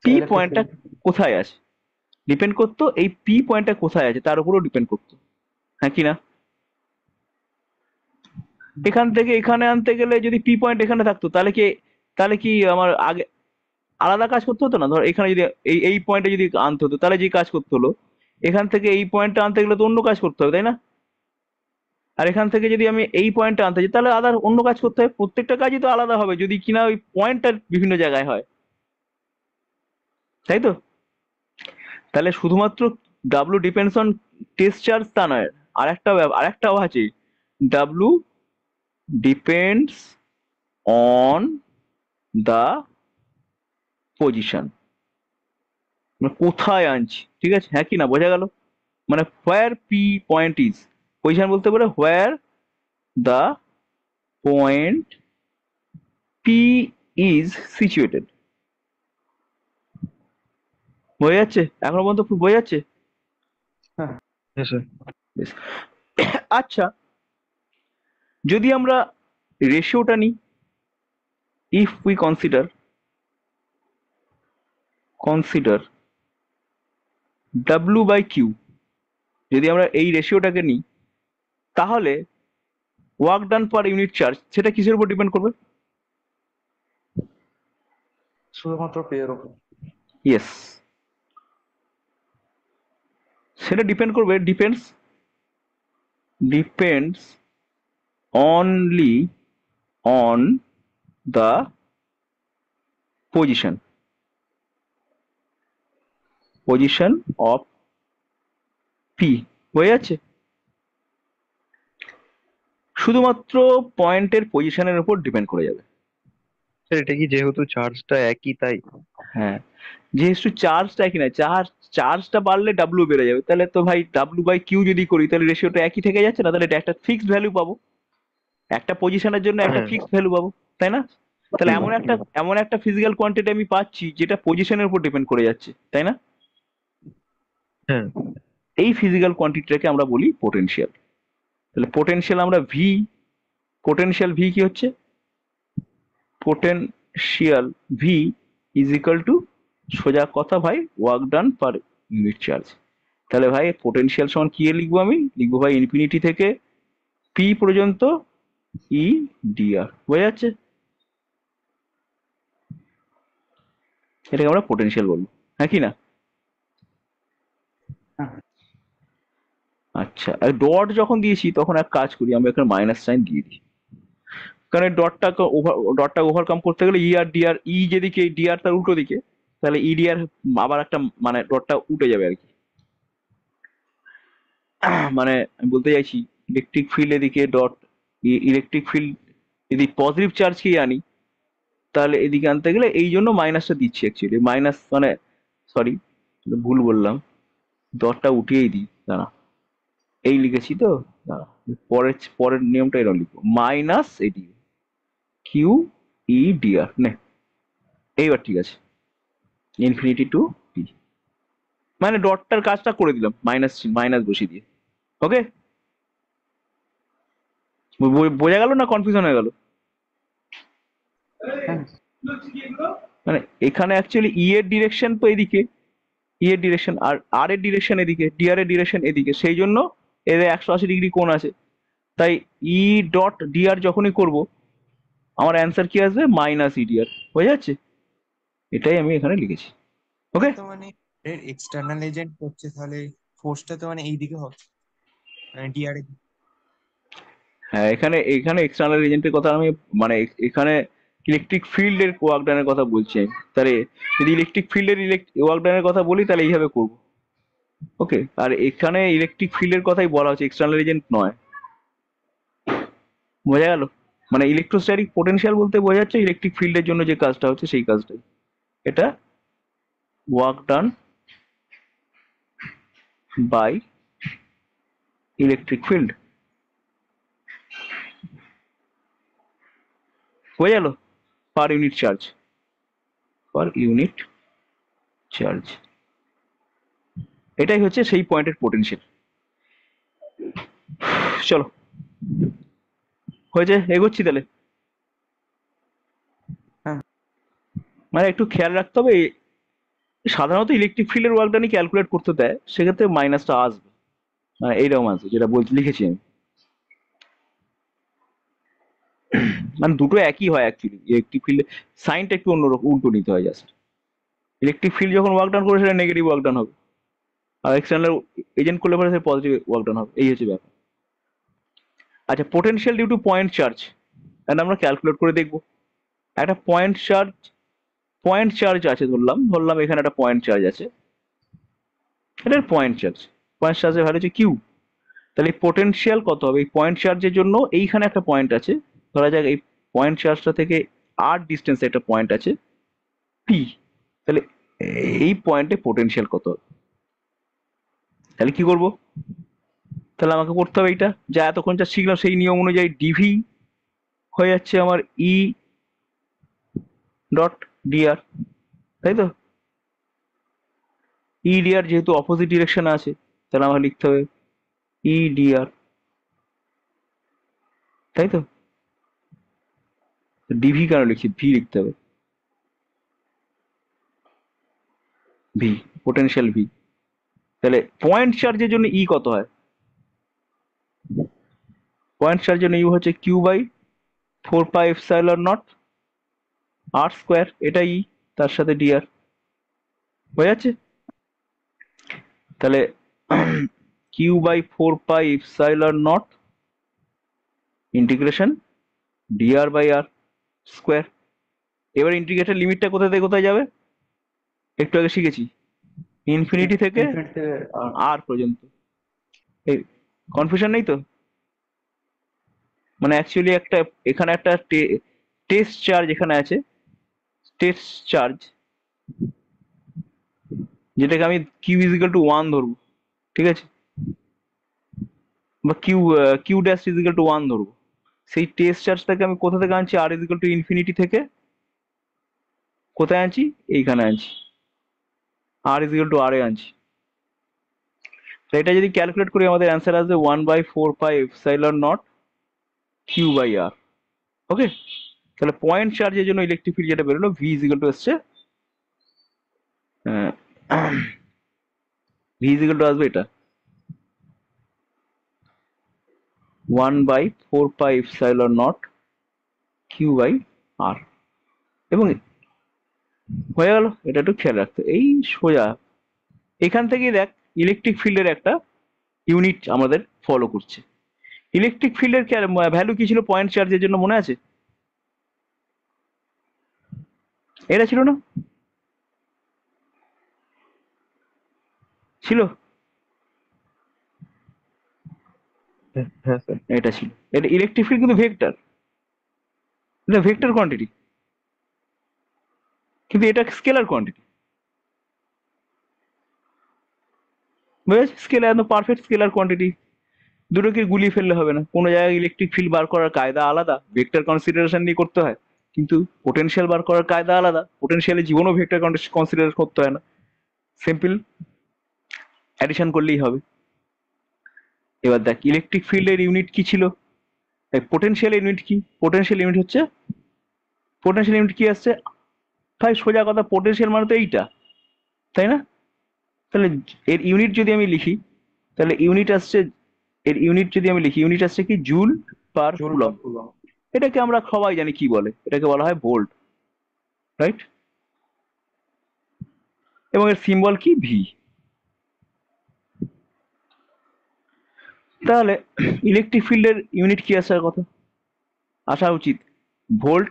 পি ইলেকট্রিক পয়েন্টটা কোথায় আছে, ডিপেন্ড করতো এই পি পয়েন্টটা কোথায় আছে তার উপরও ডিপেন্ড করতো, হ্যাঁ কি না? এখান থেকে এখানে আনতে গেলে যদি পি পয়েন্ট এখানে থাকতো, তাহলে কি আমার আগে আলাদা কাজ করতে হতো না? ধর এখানে যদি এই পয়েন্টে যদি আনতে হতো, তাহলে যে কাজ করতে হলো, এখান থেকে এই পয়েন্টটা আনতে গেলে তো অন্য কাজ করতে হবে, তাই না? আর এখান থেকে যদি আমি এই পয়েন্টটা আনতে চাই, তাহলে আলাদা অন্য কাজ করতে হবে। প্রত্যেকটা কাজই তো আলাদা হবে যদি কিনা ওই পয়েন্টটা বিভিন্ন জায়গায় হয়, তাই তো? তাহলে শুধুমাত্র W depends on test charge তা নয়, আরেকটাও আছে, W depends on the position, মানে কোথায় আনছি। ঠিক আছে, হ্যাঁ কি না? বোঝা গেল? মানে হোয়ার পি পয়েন্ট ইজ, পজিশন বলতে পারে where the point P is situated. বোঝা যাচ্ছে? এখনো পর্যন্ত বোঝা যাচ্ছে? হ্যাঁ। হ্যাঁ স্যার। বেশ। আচ্ছা, যদি আমরা রেশিওটা নিই, ইফ উই কনসিডার W/Q, যদি আমরা এই রেশিওটাকে নিই, তাহলে work done per unit charge সেটা কিসের উপর ডিপেন্ড করবে? শুধুমাত্র পে এর উপর। ইয়েস, সেটা depends only on the position of P. হয়ে যাচ্ছে? শুধুমাত্র পয়েন্টের পজিশনের উপর ডিপেন্ড করে যাবে। স্যার এটা কি যেহেতু চার্জটা একই তাই? হ্যাঁ, যেহেতু চার্জটা একই না, চার্জটা বাড়লে ডাব্লিউ বেড়ে যাবে, তাহলে তো ভাই W/Q যদি করি তাহলে রেশিওটা একই থেকে যাচ্ছে না? তাহলে এটা একটা ফিক্সড ভ্যালু পাবো, একটা পজিশনের জন্য একটা হ্যাঁ। ফিক্সড ভ্যালু পাবো, তাই না? তাহলে এমন একটা ফিজিক্যাল কোয়ান্টিটি আমি পাচ্ছি যেটা পজিশনের উপর ডিপেন্ড করে যাচ্ছে, তাই না? হ্যাঁ এই ফিজিক্যাল কোয়ান্টিটিটাকে আমরা বলি পোটেনশিয়াল। তাহলে পোটেনশিয়াল ভি কি হচ্ছে? Potential V is equal two, সোজা কথা ভাই, work done per unit charge. তাহলে ভাই পোটেনশিয়াল সমান কি লিখবো? আমি লিখবো ভাই ইনফিনিটি থেকে পি পর্যন্ত ই ডিআর। বোঝা যাচ্ছে? এটাকে আমরা পোটেনশিয়াল বলবো, হ্যাঁ কি না? হ্যাঁ। আচ্ছা, আর ডট যখন দিয়েছি তখন এক কাজ করি, আমরা এখানে মাইনাস সাইন দিয়ে দিই, কারণ ডটটা ওভারকাম করতে গেলে ই যেদিকে ডিআর তার উল্টো দিকে, তাহলে ইডিআর আবার একটা, মানে ডটটা উঠে যাবে আর কি। মানে আমি বলতে চাইছি ইলেকট্রিক ফিল্ড এদিকে ইলেকট্রিক ফিল্ড যদি পজিটিভ চার্জকে আনি, তাহলে এদিকে আনতে গেলে এই জন্য মাইনাসটা দিচ্ছি অ্যাকচুয়ালি, মাইনাস মানে, সরি ভুল বললাম, ডটটা উঠিয়েই দিই, দাঁড়া, এই লিখেছি তো, দাঁড়া, পরের নিয়মটা এরকম লিখবো, মাইনাস এদিকে কিউ ই ডিআর নে, এইবার ঠিক আছে, ইনফিনিটি টু টি, মানে ডটটার কাজটা করে দিলাম মাইনাস বসিয়ে দিয়ে। ওকে, বোঝা গেল না কনফিউশন হয়ে গেল? হ্যাঁ। মানে এখানে অ্যাকচুয়ালি ই এর ডিরেকশন তো এদিকে, ই এর ডিরেকশন, আর আর এর ডিরেকশন এদিকে, ডিআর এর ডিরেকশন এদিকে, সেই জন্য এদের 180 ডিগ্রি কোণ আছে। তাই ই ডট ডিআর যখনই করব, আমার অ্যান্সার কি আসবে? Minus EDR. হয়ে যাচ্ছে? এটাই আমি এখানে লিখেছি। ওকে, তো মানে এর এক্সটার্নাল এজেন্ট করছে, তাহলে ফোর্সটা তো মানে এইদিকে হবে, মানে ডিআর। হ্যাঁ, এখানে এখানে এক্সটার্নাল এজেন্টের কথা আমি, মানে এখানে ইলেকট্রিক ফিল্ডের ওয়ার্ক ডানের কথা বলছি আমি। তাহলে যদি ইলেকট্রিক ফিল্ডের ওয়ার্ক ডানের কথা বলি তাহলে এইভাবে করব। ওকে, আর এখানে ইলেকট্রিক ফিল্ডের কথাই বলা হচ্ছে, এক্সটার্নাল এজেন্ট নয়। বোঝা গেল? মানে ইলেকট্রোস্ট্যাটিক পোটেনশিয়াল বলতে বোঝা যাচ্ছে ইলেকট্রিক ফিল্ডের জন্য যে কাজটা হচ্ছে সেই কাজটাই, এটা work done by electric field. বোঝা গেল? পার ইউনিট চার্জ, এটাই হচ্ছে সেই পয়েন্টের পোটেনশিয়াল। চলো, হয়েছে, এগোচ্ছি তাহলে। হ্যাঁ। মানে একটু খেয়াল রাখতে হবে, সাধারণত ইলেকট্রিক ফিল্ডের ওয়ার্ক ডানই ক্যালকুলেট করতে দেয়, সেক্ষেত্রে মাইনাসটা আসবে, মানে এইরকম আসবে যেটা বলতে লিখেছি আমি। মানে দুটো একই হয় অ্যাকচুয়ালি, ইলেকট্রিক ফিল্ডে সাইনটা একটু অন্যরকম, উল্টো নিতে হয় জাস্ট। ইলেকট্রিক ফিল্ড যখন ওয়ার্ক ডান করে সেটা নেগেটিভ ওয়ার্ক ডান হবে, আর এক্সটার্নাল এজেন্ট করলে পরে সেটা পজিটিভ ওয়ার্ক ডান হবে, এই হচ্ছে ব্যাপার। আচ্ছা, potential due to point charge, এটা আমরা ক্যালকুলেট করে দেখবো। একটা পয়েন্ট চার্জ আছে, ধরলাম এখানে একটা পয়েন্ট চার্জ আছে, এটার পয়েন্ট চার্জের ভ্যালু হচ্ছে কিউ। তাহলে পোটেনশিয়াল কত হবে এই পয়েন্ট চার্জের জন্য? এইখানে একটা পয়েন্ট আছে, ধরা যাক এই পয়েন্ট চার্জটা থেকে আর ডিস্টেন্সে একটা পয়েন্ট আছে পি, তাহলে এই পয়েন্টে পোটেনশিয়াল কত হবে? তাহলে কি করব? তাহলে আমাকে করতে হবে এইটা যা এতক্ষণ যা শিখলাম সেই নিয়ম অনুযায়ী, ডিভি হয়ে যাচ্ছে আমার ই ডট ডিআর, তাই তো? ইডিআর যেহেতু অপোজিট ডিরেকশন আছে, তাহলে আমার লিখতে হবে ইডিআর, তাই তো? ডিভি কেন লিখছি, ভি লিখতে হবে, ভি, পোটেনশিয়াল ভি। তাহলে পয়েন্ট চার্জের জন্য ই কত হয়? পয়েন্ট চার্জের জন্য ইউ হচ্ছে q by 4 pi epsilon naught r square, এটা ই, তার সাথে ডিআর, হয়ে যাচ্ছে? তাহলে q by 4 pi epsilon naught integration dr by r square. এবার ইন্টিগ্রেটের লিমিটটা কোথা থেকে কোথায় যাবে? একটু আগে শিখেছি, ইনফিনিটি থেকে ইনফিনিটি আর আর পর্যন্ত। এই কনফিউশন নেই তো? মানে অ্যাকচুয়ালি একটা, এখানে একটা টেস্ট চার্জ এখানে আছে, টেস্ট চার্জ, যেটাকে আমি কিউ ইজিক্যাল টু 1 ধরবো, ঠিক আছে? বা q q dash is equal to 1 ধরবো। সেই টেস্ট চার্জটাকে আমি কোথা থেকে আনছি? আর ইজিক্যাল টু ইনফিনিটি থেকে কোথায় আনছি? এইখানে আনছি, আর ইজিক্যাল টু আর এ আনছি। তো এটা যদি ক্যালকুলেট করি আমাদের অ্যান্সার আসবে 1/4 pi epsilon naught q by r. Okay, তাহলে পয়েন্ট চার্জের জন্য ইলেকট্রিক ফিল্ড যেটা বেরোলো, ভি ইজিক্যাল টু আসছে ভি ইজিক্যাল টু আসবে এটা 1/4 pi epsilon naught q by r. এবং হয়ে গেল, এটা একটু খেয়াল রাখতে, এই সোজা এখান থেকেই দেখ ইলেকট্রিক ফিল্ডের একটা ইউনিট আমাদের ফলো করছে। ইলেকট্রিক ফিল্ডের ভ্যালু কি ছিল পয়েন্ট চার্জের জন্য, মনে আছে? এটা ছিল না, ছিল? হ্যাঁ স্যার। এটা ছিল, এটা ইলেকট্রিক ফিল্ড কিন্তু ভেক্টর, এটা ভেক্টর কোয়ান্টিটি, কিন্তু এটা স্কেলার কোয়ান্টিটি, বুঝেছ? স্কেলার, একদম পারফেক্ট স্কেলার কোয়ান্টিটি, দুটোকে গুলিয়ে ফেললে হবে না। কোনো জায়গায় ইলেকট্রিক ফিল্ড বার করার কায়দা আলাদা, ভেক্টর কনসিডারেশন নিয়ে করতে হয়, কিন্তু পোটেনশিয়াল বার করার কায়দা আলাদা, পোটেনশিয়ালে জীবনও ভেক্টর কনসিডার করতে হয় না, সিম্পল অ্যাডিশন করলেই হবে। এবার দেখ ইলেকট্রিক ফিল্ডের ইউনিট কি ছিল, পোটেনশিয়াল ইউনিট কি? পোটেনশিয়াল ইউনিট হচ্ছে, পোটেনশিয়াল ইউনিট কি আসছে ভাই? সোজা কথা, পোটেনশিয়াল মানে তো এইটা, তাই না? তাহলে এর ইউনিট যদি আমি লিখি, তাহলে ইউনিট আসছে, এর ইউনিট যদি আমি লিখি, ইউনিট আসছে কি? Joule per joule coulomb. পার কুলম। এটাকে আমরা সবাই জানি কি বলে, এটাকে বলা হয় ভোল্ট, রাইট? এবং এর সিম্বল কি? ভি। তাহলে ইলেকট্রিক ফিল্ডের ইউনিট কি আসার কথা? আসা উচিত ভোল্ট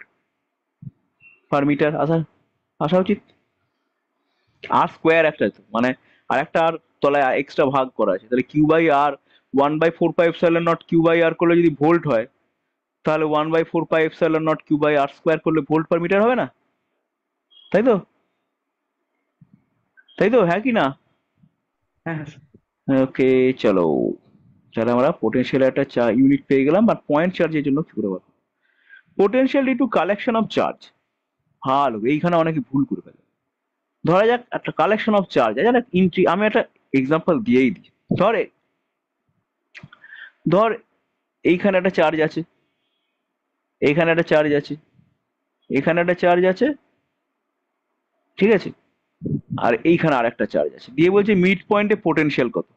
পার মিটার, আসা আসা উচিত। আর স্কোয়ার একটা আছে, মানে আর একটা আর তলায় এক্সট্রা ভাগ করা আছে, তাহলে q by r, 1/4 pi epsilon naught q by r করলে যদি ভোল্ট হয়, তাহলে 1/4 pi epsilon naught q by r square করলে ভোল্ট পার মিটার হবে না? তাই তো? তাই তো, হ্যাঁ কি না? হ্যাঁ হ্যাঁ ওকে, চলো, তাহলে আমরা পোটেনশিয়াল একটা ইউনিট পেয়ে গেলাম। আর পয়েন্ট চার্জের জন্য কি করে বলবো? Potential due to collection of charge. ভালো, এইখানে অনেকে ভুল করে ফেলে। ধরা যাক একটা কালেকশন অফ চার্জ, আমি একটা এক্সাম্পল দিয়েই দিই। ধর ধর এইখানে একটা চার্জ আছে, এইখানে একটা চার্জ আছে, এখানে একটা চার্জ আছে, ঠিক আছে? আর এইখানে আর একটা চার্জ আছে, দিয়ে বলছে মিড পয়েন্টে পোটেনশিয়াল কত।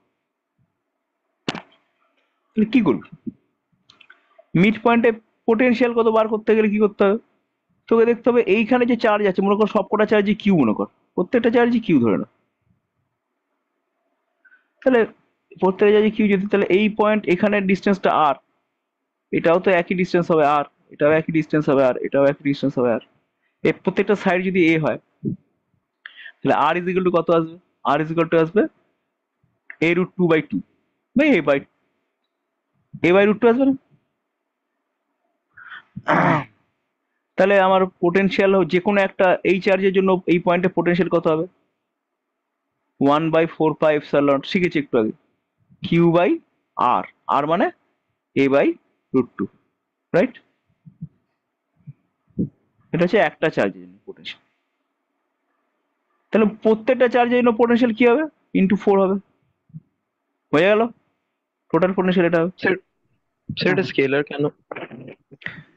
তাহলে কি করবি? মিড পয়েন্টে পোটেনশিয়াল কত বার করতে গেলে কি করতে হবে? তোকে দেখতে হবে এইখানে যে চার্জ আছে, মনে কর সবকটা চার্জই কিউ, মনে কর প্রত্যেকটা চার্জই কিউ ধরে না, তাহলে প্রত্যেকটা চার্জই কিউ যদি, তাহলে এই পয়েন্ট এখানের ডিস্টেন্সটা আর, এটাও তো একই ডিস্টেন্স হবে আর, এটাও একই ডিস্টেন্স হবে আর, এটাও একই ডিস্টেন্স হবে আর, এর প্রত্যেকটা সাইড যদি এ হয়, তাহলে আর ইজিক্যাল টু কত আসবে? আর ইজিক্যাল টু আসবে a√2/2 বা a/√2 আসবে না? তাহলে আমার পোটেনশিয়াল যে কোনো একটা এই চার্জের জন্য এই পয়েন্টে পোটেনশিয়াল কত হবে? 1/4 পাই এপসাইলন, শিখেছি একটু আগে, কিউ বাই আর, আর মানে a/√2, রাইট? এটা হচ্ছে একটা চার্জের জন্য পোটেনশিয়াল। তাহলে প্রত্যেকটা চার্জের জন্য পোটেনশিয়াল কি হবে? ইন্টু 4 হবে, হয়ে গেল টোটাল পোটেনশিয়াল এটা হবে। স্যার স্যার এটা স্কেলার কেন?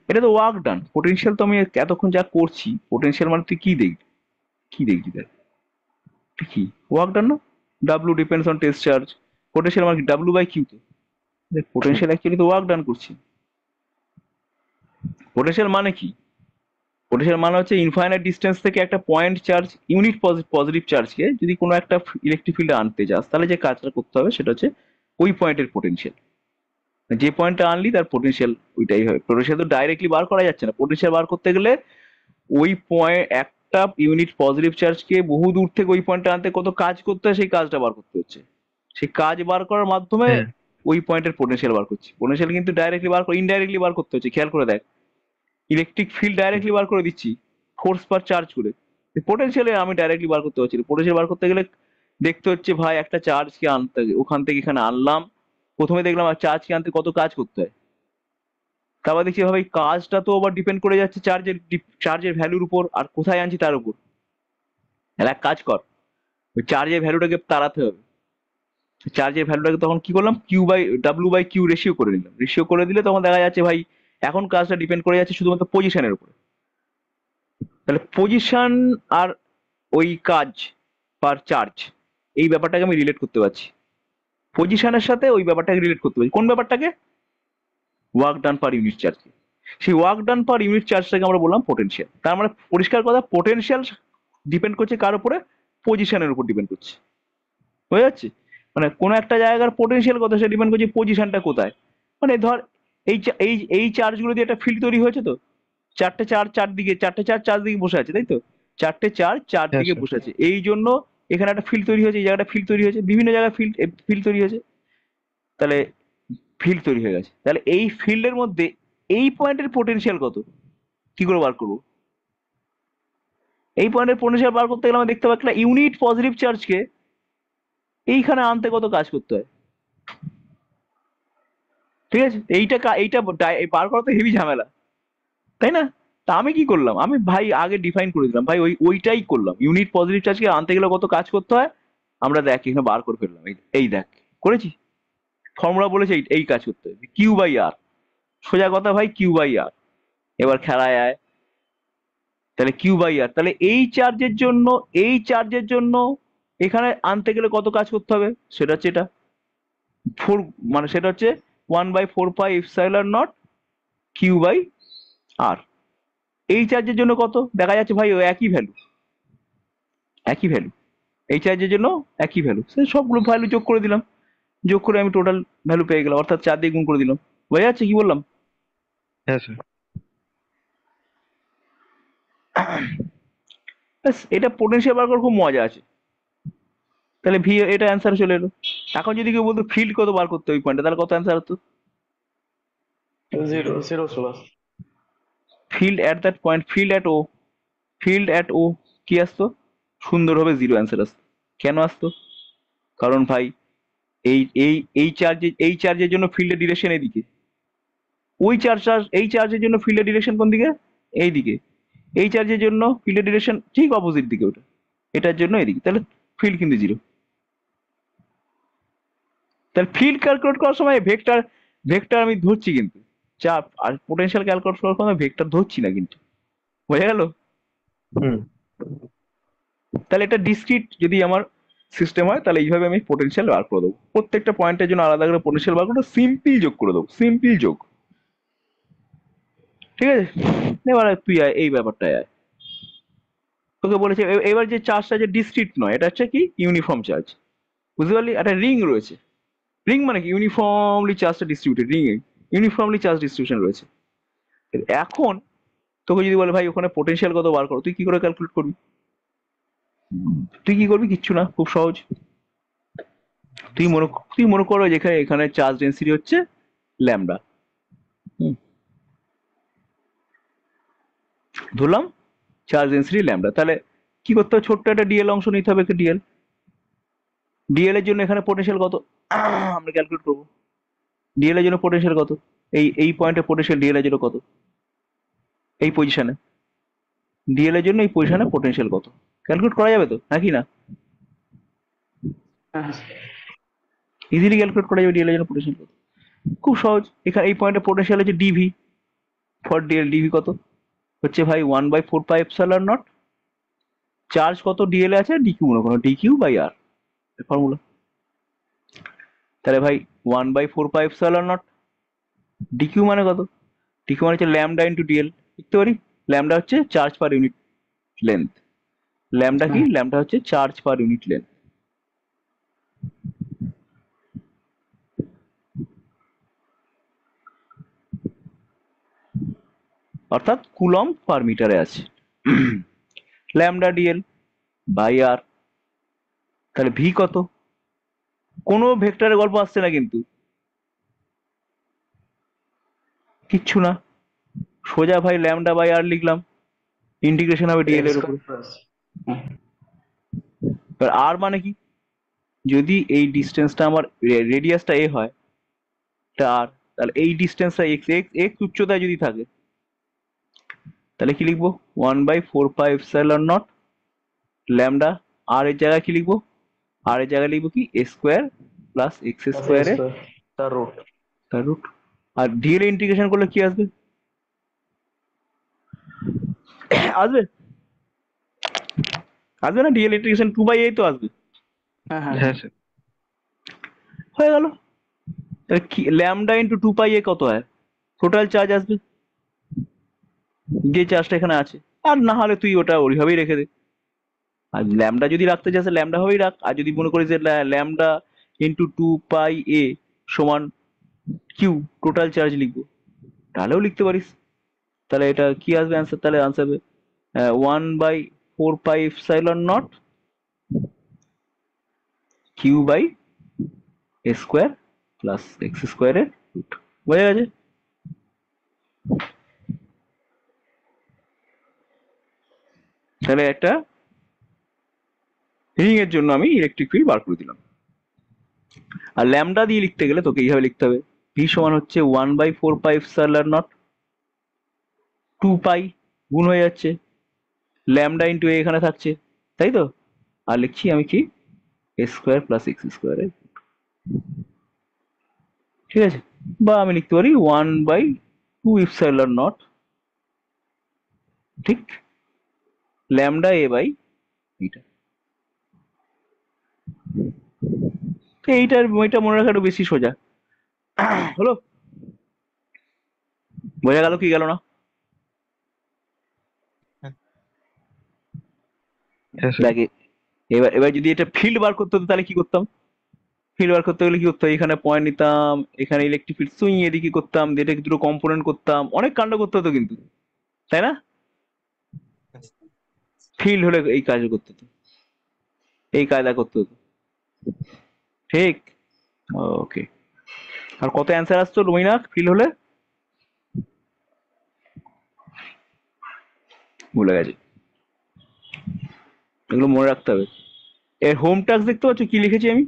এটা তো ওয়ার্ক ডান। পোটেনশিয়াল তো আমি এতক্ষণ যা করছি, পোটেনশিয়াল মানে তুই কি দেখবি দেখ, এটা কি ওয়ার্ক ডান না? W depends on test charge, potential মানে কি ডাব্লু বাই কিউ। তো দেখ পোটেনশিয়াল অ্যাকচুয়ালি তো ওয়ার্ক ডান করছি। পোটেনশিয়াল মানে কি? পোটেনশিয়াল মানে হচ্ছে ইনফাইনাইট ডিস্টেন্স থেকে একটা পয়েন্ট চার্জ, ইউনিট পজিটিভ চার্জকে যদি কোনো একটা ইলেকট্রিক ফিল্ডে আনতে যাস, তাহলে যে কাজটা করতে হবে সেটা হচ্ছে ওই পয়েন্টের পোটেনশিয়াল। যে পয়েন্টটা আনলি তার পোটেনশিয়াল ওইটাই হবে। পোটেনশিয়াল তো ডাইরেক্টলি বার করা যাচ্ছে না। পোটেনশিয়াল বার করতে গেলে ওই পয়েন্ট একটা ইউনিট পজিটিভ চার্জকে বহু দূর থেকে ওই পয়েন্টে আনতে কত কাজ করতে হয়, সেই কাজটা বার করতে হচ্ছে। সেই কাজ বার করার মাধ্যমে হ্যাঁ ওই পয়েন্টের পোটেনশিয়াল বার করছি। পোটেনশিয়াল কিন্তু ডাইরেক্টলি বার করে ইনডাইরেক্টলি বার করতে হচ্ছে। খেয়াল করে দেখ, ইলেকট্রিক ফিল্ড ডাইরেক্টলি বার করে দিচ্ছি ফোর্স পার চার্জ করে, পোটেনশিয়ালে আমি ডাইরেক্টলি বার করতে পারছি না। পোটেনশিয়াল বার করতে গেলে দেখতে হচ্ছে ভাই একটা চার্জকে আনতে ওখান থেকে এখানে আনলাম, প্রথমে দেখলাম আর চার্জকে আনতে কত কাজ করতে হয়, তারপর দেখছি ভাই কাজটা তো আবার ডিপেন্ড করে যাচ্ছে চার্জের ভ্যালুর উপর আর কোথায় আনছি তার উপর। তাহলে এক কাজ কর, ওই চার্জের ভ্যালুটাকে তাড়াতে হবে। চার্জের ভ্যালুটাকে তখন কি করলাম, ডাব্লু বাই কিউ রেশিও করে নিলাম। রেশিও করে দিলে তখন দেখা যাচ্ছে ভাই এখন কাজটা ডিপেন্ড করে যাচ্ছে শুধুমাত্র পজিশনের উপরে। তাহলে পজিশন আর ওই কাজ পার চার্জ, এই ব্যাপারটাকে আমি রিলেট করতে পারছি। পজিশনের সাথে ওই ব্যাপারটাকে রিলেট করতে পারছি। কোন ব্যাপারটাকে? Work done per unit charge. সেই ওয়ার্ক ডান পার ইউনিট চার্জটাকে আমরা বললাম পোটেনশিয়াল। তার মানে পরিষ্কার কথা, পোটেনশিয়াল ডিপেন্ড করছে কার উপরে? পজিশনের উপর ডিপেন্ড করছে। বুঝা যাচ্ছে? মানে কোনো একটা জায়গার পোটেনশিয়াল কত সেটা ডিপেন্ড করছে পজিশনটা কোথায়। মানে ধর এই চার্জগুলো দিয়ে একটা ফিল্ড তৈরি হয়েছে, তো চারটে চার চারদিকে বসে আছে, তাই তো? চারটে চার হ্যাঁ চারদিকে স্যার। বসে আছে, এই জন্য এখানে একটা ফিল্ড তৈরি হয়েছে, এই জায়গাটা ফিল্ড তৈরি হয়েছে, বিভিন্ন জায়গায় ফিল্ড তৈরি হয়েছে। তাহলে ফিল্ড তৈরি হয়ে গেছে, তাহলে এই ফিল্ডের মধ্যে এই পয়েন্টের পোটেনশিয়াল কত, কি করে বার করবো? এই পয়েন্টের পোটেনশিয়াল বার করতে গেলে আমরা দেখতে পাচ্ছি একটা ইউনিট পজিটিভ চার্জকে এইখানে আনতে কত কাজ করতে হয়। ঠিক আছে, বার করা তো হেভি ঝামেলা, তাই না? তা আমি কি করলাম, আমি ভাই আগে ডিফাইন করে দিলাম ভাই, ওইটাই করলাম। ইউনিট পজিটিভ চার্জকে আনতে গেলে কত কাজ করতে হয় আমরা দেখ এখানে বার করে ফেললাম। এই দেখ করেছি, ফর্মুলা বলেছে এই কাজ করতে হবে, কিউ বাই আর। সোজা কথা ভাই, কিউ বাই আর। এবার খেলায় আয়, তাহলে কিউ বাই আর, তাহলে এই চার্জের জন্য এখানে আনতে গেলে কত কাজ করতে হবে সেটা হচ্ছে এটা ফোর, মানে সেটা হচ্ছে 1/4πε0 কিউ বাই আর। এই চার্জের জন্য কত দেখা যাচ্ছে ভাই, ও একই ভ্যালু। এই চার্জের জন্য একই ভ্যালু, সে সবগুলো ভ্যালু যোগ করে দিলাম, যোগ করে আমি টোটাল ভ্যালু পেয়ে গেলাম, অর্থাৎ 4 দিয়ে গুণ করে দিলাম। বোঝা যাচ্ছে কি বললাম? হ্যাঁ স্যার। ব্যাস, এটা পোটেনশিয়াল বার করার খুব মজা আছে। তাহলে এটা অ্যান্সার চলে এলো। এখন যদি কেউ বলতো ফিল্ড কত বার করতে ওই পয়েন্টে, তাহলে কত অ্যান্সার হতো? Zero zero plus. Field at that point, field at O কি আসতো? সুন্দরভাবে জিরো অ্যান্সার আসতো। কেন আসতো? কারণ ভাই এই এই এই চার্জের জন্য ফিল্ডের ডিরেকশন এইদিকে, এই চার্জের জন্য ফিল্ডের ডিরেকশন কোন দিকে? এইদিকে। এই চার্জের জন্য ফিল্ডের ডিরেকশন ঠিক অপোজিট দিকে ওটা, এটার জন্য এদিকে, তাহলে ফিল্ড কিন্তু জিরো। তাহলে ফিল্ড ক্যালকুলেট করার সময় ভেক্টর আমি ধরছি কিন্তু, চাপ আর পোটেনশিয়াল ক্যালকুলেট করার সময় ভেক্টর ধরছি না কিন্তু। বোঝা গেল? হুম। তাহলে এটা ডিসক্রিট যদি আমার সিস্টেম হয়, তাহলে এইভাবে আমি পোটেনশিয়াল বার করে দেবো। প্রত্যেকটা পয়েন্টের জন্য আলাদা করে পোটেনশিয়াল বার করে সিম্পল যোগ করে দেবো, সিম্পল যোগ। ঠিক আছে, এবার তুই আয় এই ব্যাপারটায় আয়। তোকে বলেছে এবার যে চার্জটা যে ডিসক্রিট নয়, এটা হচ্ছে কি ইউনিফর্ম চার্জ। বুঝতে পারলি? একটা রিং রয়েছে, রিং মানে কি ইউনিফর্মলি চার্জটা ডিস্ট্রিবিউটেড, রিং এ ইউনিফর্মলি চার্জ ডিস্ট্রিবিউশন রয়েছে। এখন তোকে যদি বলে ভাই ওখানে পোটেনশিয়াল কত বার করো, তুই কি করে ক্যালকুলেট করবি? তুই কি করবি? কিচ্ছু না, খুব সহজ। তুই মনে করো যেখানে এখানে চার্জ ডেন্সিটি হচ্ছে ল্যামডা, ধরলাম চার্জ ডেন্সিটি ল্যামডা। তাহলে কি করতে হবে? ছোট্ট একটা ডিএল অংশ নিতে হবে, একটা ডিএল এর জন্য এখানে পোটেনশিয়াল কত আমরা ক্যালকুলেট করবো। ডিএল এর জন্য পোটেনশিয়াল কত? এই পয়েন্টে পোটেনশিয়াল ডিএল এর জন্য কত? এই পজিশনে ডিএল এর জন্য এই পজিশনে পোটেনশিয়াল কত? ক্যালকুলেট করা যাবে তো নাকি না? হ্যাঁ ইজিলি ক্যালকুলেট করা যাবে ডিএল এর জন্য পোটেনশিয়াল কত। খুব সহজ, এখানে এই পয়েন্টে পোটেনশিয়াল হচ্ছে ডিভি ফর ডিএল। ডিভি কত হচ্ছে ভাই 1/4πε0। চার্জ কত ডিএল আছে, ডিকিউ মনে করো, ডিকিউ বাই আর ফর্মুলা। তাহলে ভাই 1/4πε0 ডিকিউ মানে কত, ডিকিউ মানে হচ্ছে ল্যামডা ইন্টু ডিএল। লিখতে পারি ল্যামডা হচ্ছে charge per unit length. Lambda কি, হ্যাঁ ল্যামডা হচ্ছে চার্জ পার ইউনিট লেন্থ। অর্থাৎ কুলম পার মিটারে আছে। ল্যামডা ডিএল বাই আর। তাহলে ভি কত, কোনো ভেক্টরের গল্প আসছে না কিন্তু, কিচ্ছু না, সোজা ভাই ল্যামডা বাই আর লিখলাম, ইন্টিগ্রেশন হবে ডিএল এক্স এর উপর। Square plus. এবার আর মানে কি, যদি এই ডিস্টেন্সটা আমার রেডিয়াসটা এ হয়, এটা আর, তাহলে এই ডিস্টেন্সটা এক্স, এক্স এক্স উচ্চতায় যদি থাকে, তাহলে কি লিখবো 1/4πε0 ল্যামডা। আর এর জায়গায় কি লিখবো, আর এর জায়গায় লিখবো কি এ স্কোয়ার প্লাস এক্স প্লাস এ স্কোয়ারে স্কোয়ার তার রুট। তার রুট। আর ডিএল ইন্টিগ্রেশন করলে কি আসবে, আসবে আসবে না, ডিএল ইন্টিগ্রেশন 2/a তো আসবে। হ্যাঁ হ্যাঁ হ্যাঁ স্যার। হয়ে গেল। তাহলে কি ল্যামডা ইন্টু 2πa কত হয়, টোটাল চার্জ আসবে, যে চার্জটা এখানে আছে। আর না হলে তুই ওটা ওইভাবেই রেখে দে। আর ল্যামডা যদি রাখতে চাস ল্যামডা হবেই রাখ, আর যদি মনে করিস যে ল্যামডা ইন্টু 2πa সমান কিউ টোটাল চার্জ লিখবো, তাহলেও লিখতে পারিস। তাহলে এটা কি আসবে অ্যান্সার, তাহলে আনসার হবে 1/4πε0 q by a square plus x স্কোয়ারের রুট। বোঝা গেছে? তাহলে একটা রিং এর জন্য আমি ইলেকট্রিক ফিল্ড বার করে দিলাম। আর ল্যামডা দিয়ে লিখতে গেলে তোকে এইভাবে লিখতে হবে, ভি সমান হচ্ছে 1/4πε0 2π গুণ হয়ে যাচ্ছে ল্যামডা ইন্টু এ এখানে থাকছে, তাই তো। আর লিখছি আমি কি এ স্কোয়ার প্লাস এক্স স্কোয়ারের, ঠিক আছে। বা আমি লিখতে পারি 1/2ε0, ঠিক, ল্যামডা এ বাই এইটা। তো এইটা মনে রাখা একটু বেশি সোজা হলো। বোঝা গেল কি গেল না? হ্যাঁ স্যার। দেখে এবার এবার যদি এটা ফিল্ড বার করতে হতো তাহলে কি করতাম, ফিল্ড বার করতে গেলে কি করতে হয়, এখানে পয়েন্ট নিতাম, এখানে ইলেকট্রিক ফিল্ড সুইং এদিকে করতাম, এটাকে দুটো কম্পোনেন্ট করতাম, অনেক কাণ্ড করতে হতো কিন্তু, তাই না? ফিল্ড হলে এই কাজ করতে হতো, এই কায়দা করতে হতো, ঠিক। ওকে। আর কত অ্যান্সার আসতো রুমিনা ফিল্ড হলে, ভুলে গেছি, এগুলো মনে রাখতে হবে। এর হোম টাস্ক দেখতে পাচ্ছ কি লিখেছি আমি,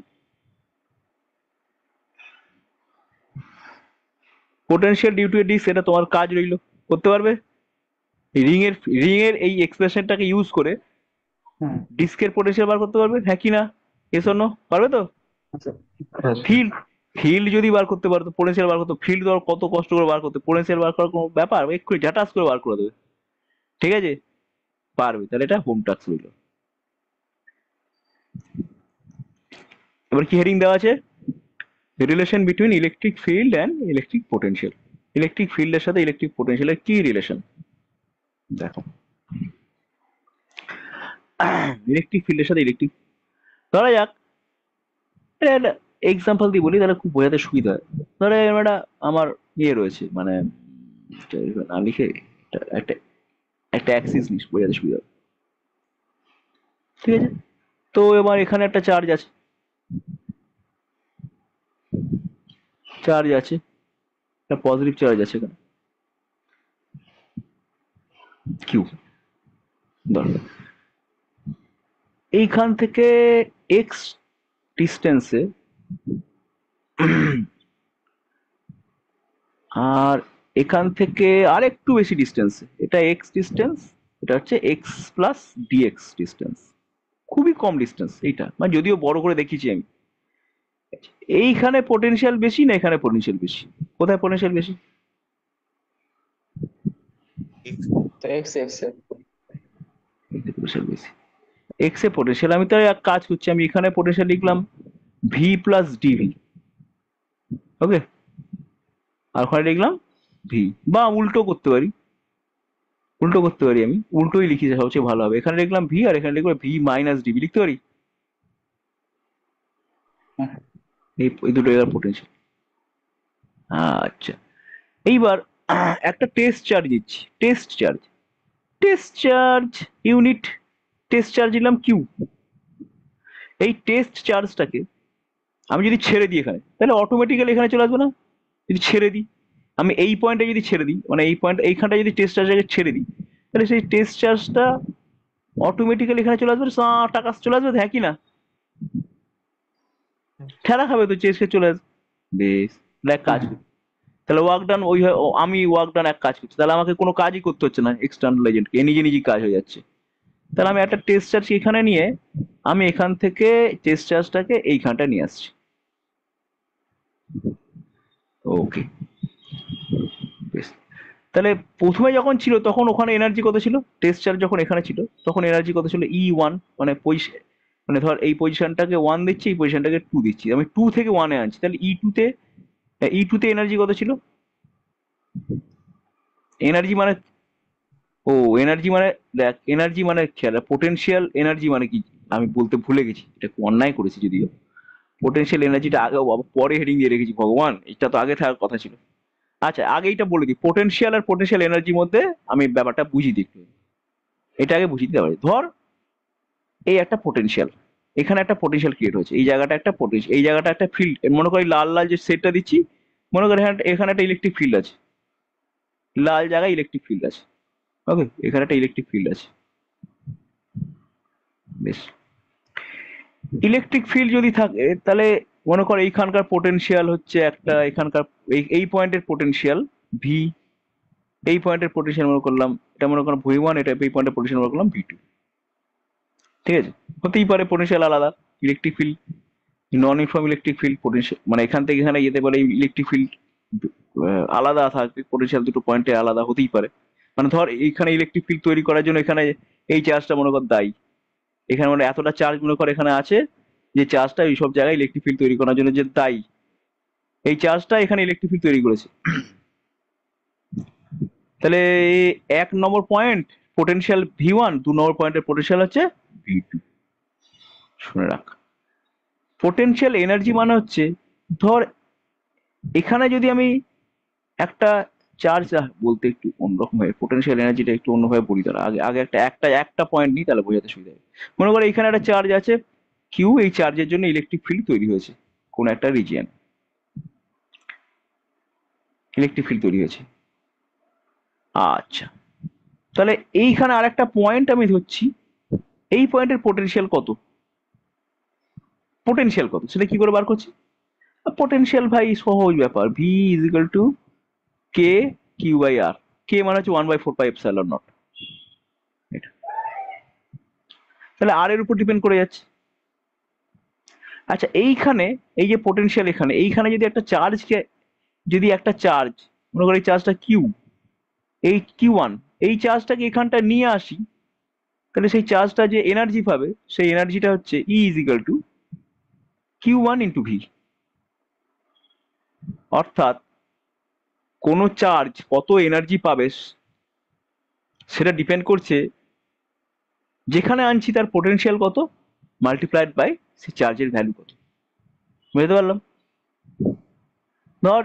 potential due to a disc, এটা তোমার কাজ রইলো, করতে পারবে। রিং এর এই এক্সপ্রেশনটাকে ইউজ করে হ্যাঁ ডিস্কের পোটেনশিয়াল বার করতে পারবে, হ্যাঁ কি না? এস অর নো, পারবে তো? আচ্ছা। হ্যাঁ স্যার। ফিল্ড ফিল্ড যদি বার করতে পারতো, পোটেনশিয়াল বার করতো, ফিল্ড ধর কত কষ্ট করে বার করতে, পোটেনশিয়াল বার করার কোনো ব্যাপার, এক্ষুনি ঝাটাস করে বার করে দেবে, ঠিক আছে, পারবে। তাহলে এটা হোম টাস্ক রইলো। এবার কি হেডিং দেওয়া আছে, relation between electric field and electric potential. Electric ফিল্ডের সাথে ইলেকট্রিক পোটেনশিয়ালের কি রিলেশন, দেখো। ইলেকট্রিক ফিল্ডের সাথে ইলেকট্রিক, ধরা যাক এটা একটা এক্সাম্পল দিয়ে বলি তাহলে খুব বোঝাতে সুবিধা হয়। ধরো এরম একটা আমার ইয়ে রয়েছে, মানে না লিখে একটা একটা অ্যাক্সিস নিস, বোঝাতে সুবিধা হবে, ঠিক আছে। তো এবার এখানে একটা চার্জ আছে, চার্জ আছে, একটা পজিটিভ চার্জ আছে এখানে কিউ, ধরো এইখান থেকে এক্স ডিস্টেন্সে, আর এখান থেকে আর একটু বেশি ডিস্টেন্সে, এটা এক্স ডিস্টেন্স, এটা হচ্ছে এক্স প্লাস ডিএক্স ডিস্টেন্স, খুবই কম ডিস্টেন্স এইটা, মানে যদিও বড় করে দেখিয়েছি আমি। এইখানে পোটেনশিয়াল বেশি না এখানে পোটেনশিয়াল বেশি? কোথায় পোটেনশিয়াল বেশি? তো এক্স এক্স পোটেনশিয়াল বেশি, এক্স এ পোটেনশিয়াল। আমি তো এক কাজ করছি, আমি এখানে পোটেনশিয়াল লিখলাম ভি প্লাস ডিভি, ওকে, আর ওখানে লিখলাম ভি, বা উল্টো করতে পারি, উল্টো করতে পারি, আমি উল্টোই লিখি সবচেয়ে ভালো হবে। এখানে লিখলাম ভি আর এখানে লিখবো ভি মাইনাস ডিভি, লিখতে পারি। এই দুটো এর পোটেনশিয়াল। আচ্ছা, এইবার একটা টেস্ট চার্জ দিচ্ছি, test charge, test charge unit, test charge দিলাম কিউ। এই টেস্ট চার্জটাকে আমি যদি ছেড়ে দিই এখানে, তাহলে অটোমেটিক্যালি এখানে চলে আসবে না? যদি ছেড়ে দিই, আমি এই পয়েন্টে যদি ছেড়ে দিই, মানে এই পয়েন্ট এইখানটা যদি টেস্ট চার্জটাকে ছেড়ে দিই, তাহলে সেই টেস্ট চার্জটা অটোমেটিক্যালি এখানে চলে আসবে, টাকা চলে আসবে, হ্যাঁ কি না? ঠেলা খাবে তো, চেষ্টা চলে আসবে। বেশ, তাহলে এক কাজ করি, তাহলে ওয়ার্ক ডান ওই আমি ওয়ার্ক ডান এক কাজ করছি, তাহলে আমাকে কোনো কাজই করতে হচ্ছে না, এক্সটার্নাল এজেন্টকে নিজে নিজেই কাজ হয়ে যাচ্ছে। তাহলে আমি একটা টেস্ট চার্জ এখানে নিয়ে আমি এখান থেকে টেস্ট চার্জটাকে এইখানটা নিয়ে আসছি। ওকে, বেশ। তাহলে প্রথমে যখন ছিল তখন ওখানে এনার্জি কত ছিল? টেস্ট চার্জ যখন এখানে ছিল তখন এনার্জি কত ছিল? E1, মানে মানে ধর এই পজিশনটাকে 1 দিচ্ছি, এই পজিশনটাকে 2 দিচ্ছি, আমি 2 থেকে 1 এ আনছি, তাহলে E2 তে এনার্জি কত ছিল? এনার্জি মানে, ও এনার্জি মানে, দেখ এনার্জি মানে খেয়াল, পোটেনশিয়াল এনার্জি মানে কি আমি বলতে ভুলে গেছি, এটা অন্যায় করেছি যদিও। পোটেনশিয়াল এনার্জিটা আগে পরে হেডিং দিয়ে রেখেছি, ভগবান, এটা তো আগে থাকার কথা ছিল। আচ্ছা, আগে এটা বলে দিই, পোটেনশিয়াল আর পোটেনশিয়াল এনার্জির মধ্যে আমি ব্যাপারটা বুঝিয়ে দিই একটু। এটা আগে বুঝিয়ে দিতে পারি। ধর এই একটা পোটেনশিয়াল, এখানে একটা পোটেনশিয়াল ক্রিয়েট হয়েছে, এই জায়গাটা একটা পোটেনশিয়াল, এই জায়গাটা একটা ফিল্ড, মনে করি লাল লাল যে সেটটা দিচ্ছি, মনে করি এখানে একটা ইলেকট্রিক ফিল্ড আছে, লাল জায়গায় ইলেকট্রিক ফিল্ড আছে, ওকে, এখানে একটা ইলেকট্রিক ফিল্ড আছে। বেশ, ইলেকট্রিক ফিল্ড যদি থাকে তাহলে মনে কর এইখানকার পোটেনশিয়াল হচ্ছে একটা, এখানকার এই পয়েন্টের পোটেনশিয়াল ভি, এই পয়েন্টের পোটেনশিয়াল মনে করলাম, এটা মনে করলাম V1, এটা এই পয়েন্টের পোটেনশিয়াল মনে করলাম V2, ঠিক আছে? হতেই পারে পোটেনশিয়াল আলাদা, ইলেকট্রিক ফিল্ড, নন ইউনিফর্ম ইলেকট্রিক ফিল্ড, পোটেনশিয়াল মানে এখান থেকে এখানে যেতে পারে ইলেকট্রিক ফিল্ড আলাদা থাকবে, পোটেনশিয়াল দুটো পয়েন্টে আলাদা হতেই পারে। মানে ধর এইখানে ইলেকট্রিক ফিল্ড তৈরি করার জন্য এখানে এই চার্জটা মনে কর দায়ী, এখানে মানে এতটা চার্জ মনে কর এখানে আছে, যে চার্জটা এই সব জায়গায় ইলেকট্রিক ফিল্ড তৈরি করার জন্য যে দায়ী, এই চার্জটা এখানে ইলেকট্রিক ফিল্ড তৈরি করেছে। তাহলে 1 নম্বর পয়েন্ট পোটেনশিয়াল V1, 2 নম্বর পয়েন্টের পোটেনশিয়াল হচ্ছে V2। শুনে রাখ, পোটেনশিয়াল এনার্জি মানে হচ্ছে, ধর এখানে যদি আমি একটা চার্জ, বলতে একটু অন্যরকম ভাবে পোটেনশিয়াল এনার্জিটা একটু অন্যভাবে বলি, তাহলে আগে আগে একটা পয়েন্ট নিই, তাহলে বোঝাতে সুবিধা হবে। মনে করো এখানে একটা চার্জ আছে কিউ, এই চার্জের জন্য ইলেকট্রিক ফিল্ড তৈরি হয়েছে, কোন একটা রিজিয়ন ইলেকট্রিক ফিল্ড তৈরি হয়েছে। আচ্ছা, তাহলে এইখানে আরেকটা পয়েন্ট আমি ধরছি, এই পয়েন্টের পোটেনশিয়াল কত? পোটেনশিয়াল কত সেটা কি করে বার করছি? পোটেনশিয়াল ভাই সহজ ব্যাপার, V is equal to k q by r, k মানে হচ্ছে 1/4πε0, এটা তাহলে আর এর উপর ডিপেন্ড করে যাচ্ছে। আচ্ছা, এইখানে এই যে পোটেনশিয়াল, এইখানে যদি একটা চার্জকে, যদি একটা চার্জ মনে করি এই চার্জটা কিউ, এই Q1, এই চার্জটাকে এখানটা নিয়ে আসি, তাহলে সেই চার্জটা যে এনার্জি পাবে, সেই এনার্জিটা হচ্ছে E is equal two Q1 into V. অর্থাৎ কোনো চার্জ কত এনার্জি পাবে সেটা ডিপেন্ড করছে যেখানে আনছি তার পোটেনশিয়াল কত মাল্টিপ্লাইড বাই সেই চার্জের ভ্যালু কত। বুঝতে পারলাম? ধর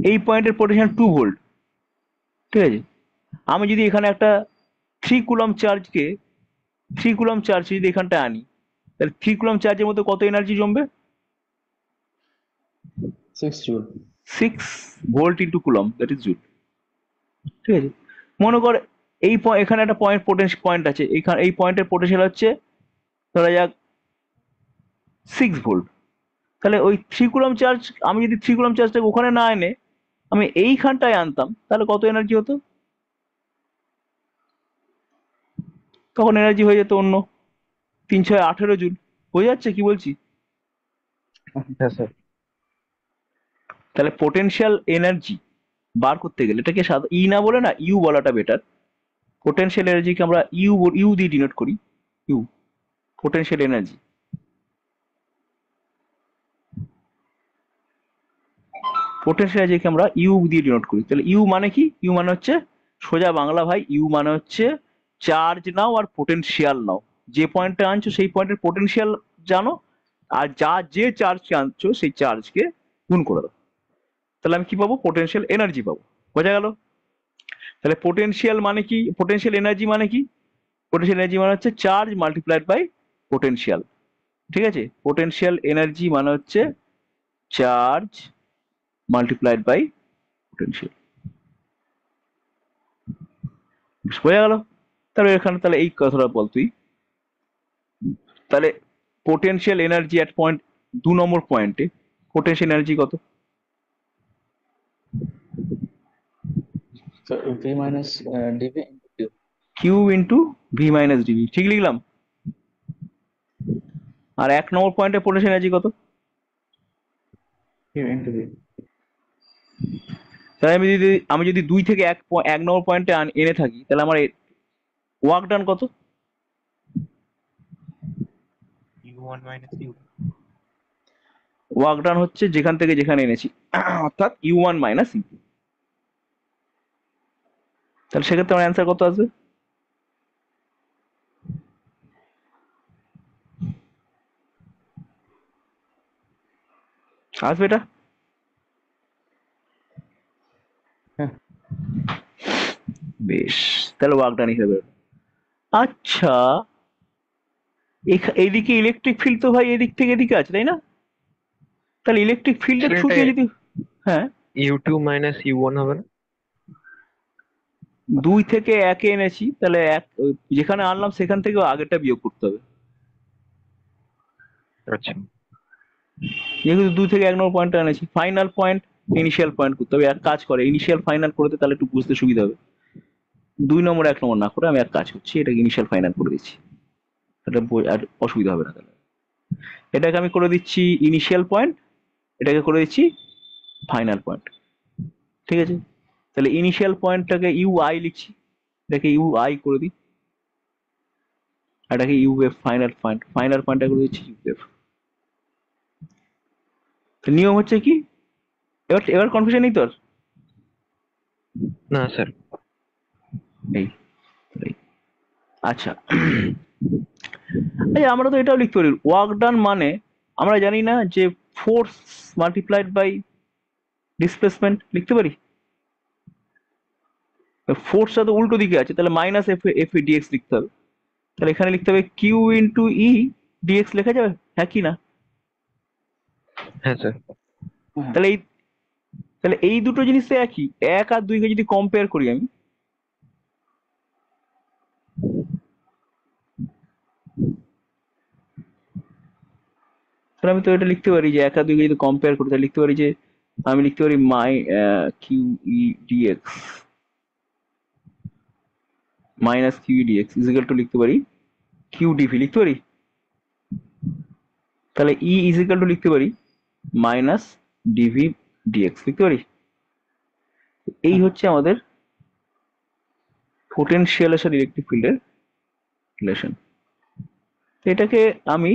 এই পয়েন্টের পোটেনশিয়াল 2 ভোল্ট, ঠিক আছে? আমি যদি এখানে একটা 3 কুলম্ব চার্জ যদি এখানটা আনি, তাহলে 3 কুলম্ব চার্জের মধ্যে কত এনার্জি জমবে? 6 joule. 6 volt into coulomb, that is joule, ঠিক আছে? মনে কর এই এখানে একটা পয়েন্ট আছে, এই পয়েন্টের পোটেনশিয়াল হচ্ছে ধরা যাক 6 ভোল্ট। তাহলে ওই 3 কুলম্ব চার্জ, আমি যদি 3 কুলম্ব চার্জটাকে ওখানে না এনে আমি এইখানটায় আনতাম, তাহলে কত এনার্জি হতো? তখন এনার্জি হয়ে যেত অন্য 3 6 18 জুল। বোঝা যাচ্ছে কি বলছি? হ্যাঁ স্যার। তাহলে পোটেনশিয়াল এনার্জি বার করতে গেলে এটাকে ই না বলে না ইউ বলাটা বেটার। পোটেনশিয়াল এনার্জিকে আমরা ইউ ইউ দিয়ে ডিনোট করি। U, potential energy. পোটেনশিয়াল এনার্জিকে আমরা ইউ দিয়ে ডিনোট করি। তাহলে ইউ মানে কি? ইউ মানে হচ্ছে সোজা বাংলা ভাই, ইউ মানে হচ্ছে চার্জ নাও আর পোটেনশিয়াল নাও। যে পয়েন্টে আনছো সেই পয়েন্টের পোটেনশিয়াল জানো, আর যে চার্জকে আনছো সেই চার্জকে গুণ করে দাও। তাহলে আমি কি পাবো? পোটেনশিয়াল এনার্জি পাবো। বোঝা গেল? তাহলে পোটেনশিয়াল মানে কি, পোটেনশিয়াল এনার্জি মানে কি? পোটেনশিয়াল এনার্জি মানে হচ্ছে চার্জ মাল্টিপ্লাইড বাই পোটেনশিয়াল। ঠিক আছে? পোটেনশিয়াল এনার্জি মানে হচ্ছে চার্জ মাল্টিপ্লাইড বাই পোটেনশিয়াল। বোঝা গেল? তাহলে এখানে তাহলে এই কথাটা বল তুই। তাহলে পোটেনশিয়াল এনার্জি অ্যাট পয়েন্ট 2 নম্বর পয়েন্টে পোটেনশিয়াল এনার্জি কত? So V minus dV into Q. Q into V minus dV, ঠিক লিখলাম? আর 1 নম্বর পয়েন্টে পোটেনশিয়াল এনার্জি কত? Q into V. তাহলে আমি যদি 2 থেকে 1 নম্বর পয়েন্টে এনে থাকি, তাহলে আমার ওয়ার্ক ডান কত? U1 minus U. Work done হচ্ছে যেখান থেকে যেখানে এনেছি, অর্থাৎ ইউ1 মাইনাস ইউ। তাহলে সেক্ষেত্রে আমার অ্যান্সার কত আসবে? আসবে এটা? হ্যাঁ। বেশ, তাহলে ওয়ার্ক ডান হিসেবে। আচ্ছা, এইদিকে ইলেকট্রিক ফিল্ড তো ভাই এদিক থেকে এদিকে আছে, তাই না? তাহলে ইলেকট্রিক ফিল্ডের থ্রু দিয়ে যদি, হ্যাঁ, U2 minus U1 হবে না? 2 থেকে 1-এ এনেছি, তাহলে যেখানে আনলাম সেখান থেকেও আগেরটা বিয়োগ করতে হবে। আচ্ছা। যেহেতু 2 থেকে 1 নম্বর পয়েন্টে এনেছি, ফাইনাল পয়েন্ট ইনিশিয়াল পয়েন্ট করতে হবে। এক কাজ করে ইনিশিয়াল ফাইনাল করতে, তাহলে একটু বুঝতে সুবিধা হবে। 2 নম্বর 1 নম্বর না করে আমি এক কাজ করছি, এটাকে ইনিশিয়াল ফাইনাল করে দিচ্ছি। তাহলে আর অসুবিধা হবে না। তাহলে এটাকে আমি করে দিচ্ছি ইনিশিয়াল পয়েন্ট, এটাকে করে দিচ্ছি ফাইনাল পয়েন্ট। ঠিক আছে? তাহলে ইনিশিয়াল পয়েন্টটাকে ইউ আই লিখছি, এটাকে ইউ আই করে দিই, এটাকে U F final point, final পয়েন্টটা করে দিচ্ছি ইউ এফ। নিয়ম হচ্ছে কি, এবার এবার কনফিউশন নেই তোর? না স্যার। নেই? নেই। আচ্ছা, এই আমরা তো এটাও লিখতে পারি, ওয়ার্ক ডান মানে আমরা জানি না যে ফোর্স মাল্টিপ্লাইড বাই ডিসপ্লেসমেন্ট লিখতে পারি? ফোর্সটা তো উল্টো দিকে আছে, তাহলে মাইনাস এফ এফ ডিএক্স লিখতে হবে। তাহলে এখানে লিখতে হবে কিউ ইন্টু ই ডিএক্স লেখা যাবে, হ্যাঁ কি না? হ্যাঁ স্যার। তাহলে এই দুটো জিনিস তো একই। 1 আর 2 কে যদি কম্পেয়ার করি আমি, তাহলে আমি তো এটা লিখতে পারি যে 1 আর 2 কে যদি কম্পেয়ার করি, তাহলে লিখতে পারি যে আমি লিখতে পারি মাই q E dx minus q E dx is equal to লিখতে পারি কিউ ডিভি লিখতে পারি। তাহলে ই ইজ ইকুয়াল টু লিখতে পারি মাইনাস ডিভি ডিএক্স লিখতে পারি। এই হচ্ছে আমাদের পোটেনশিয়ালের সাথে ইলেকট্রিক ফিল্ডের রিলেশন। এটাকে আমি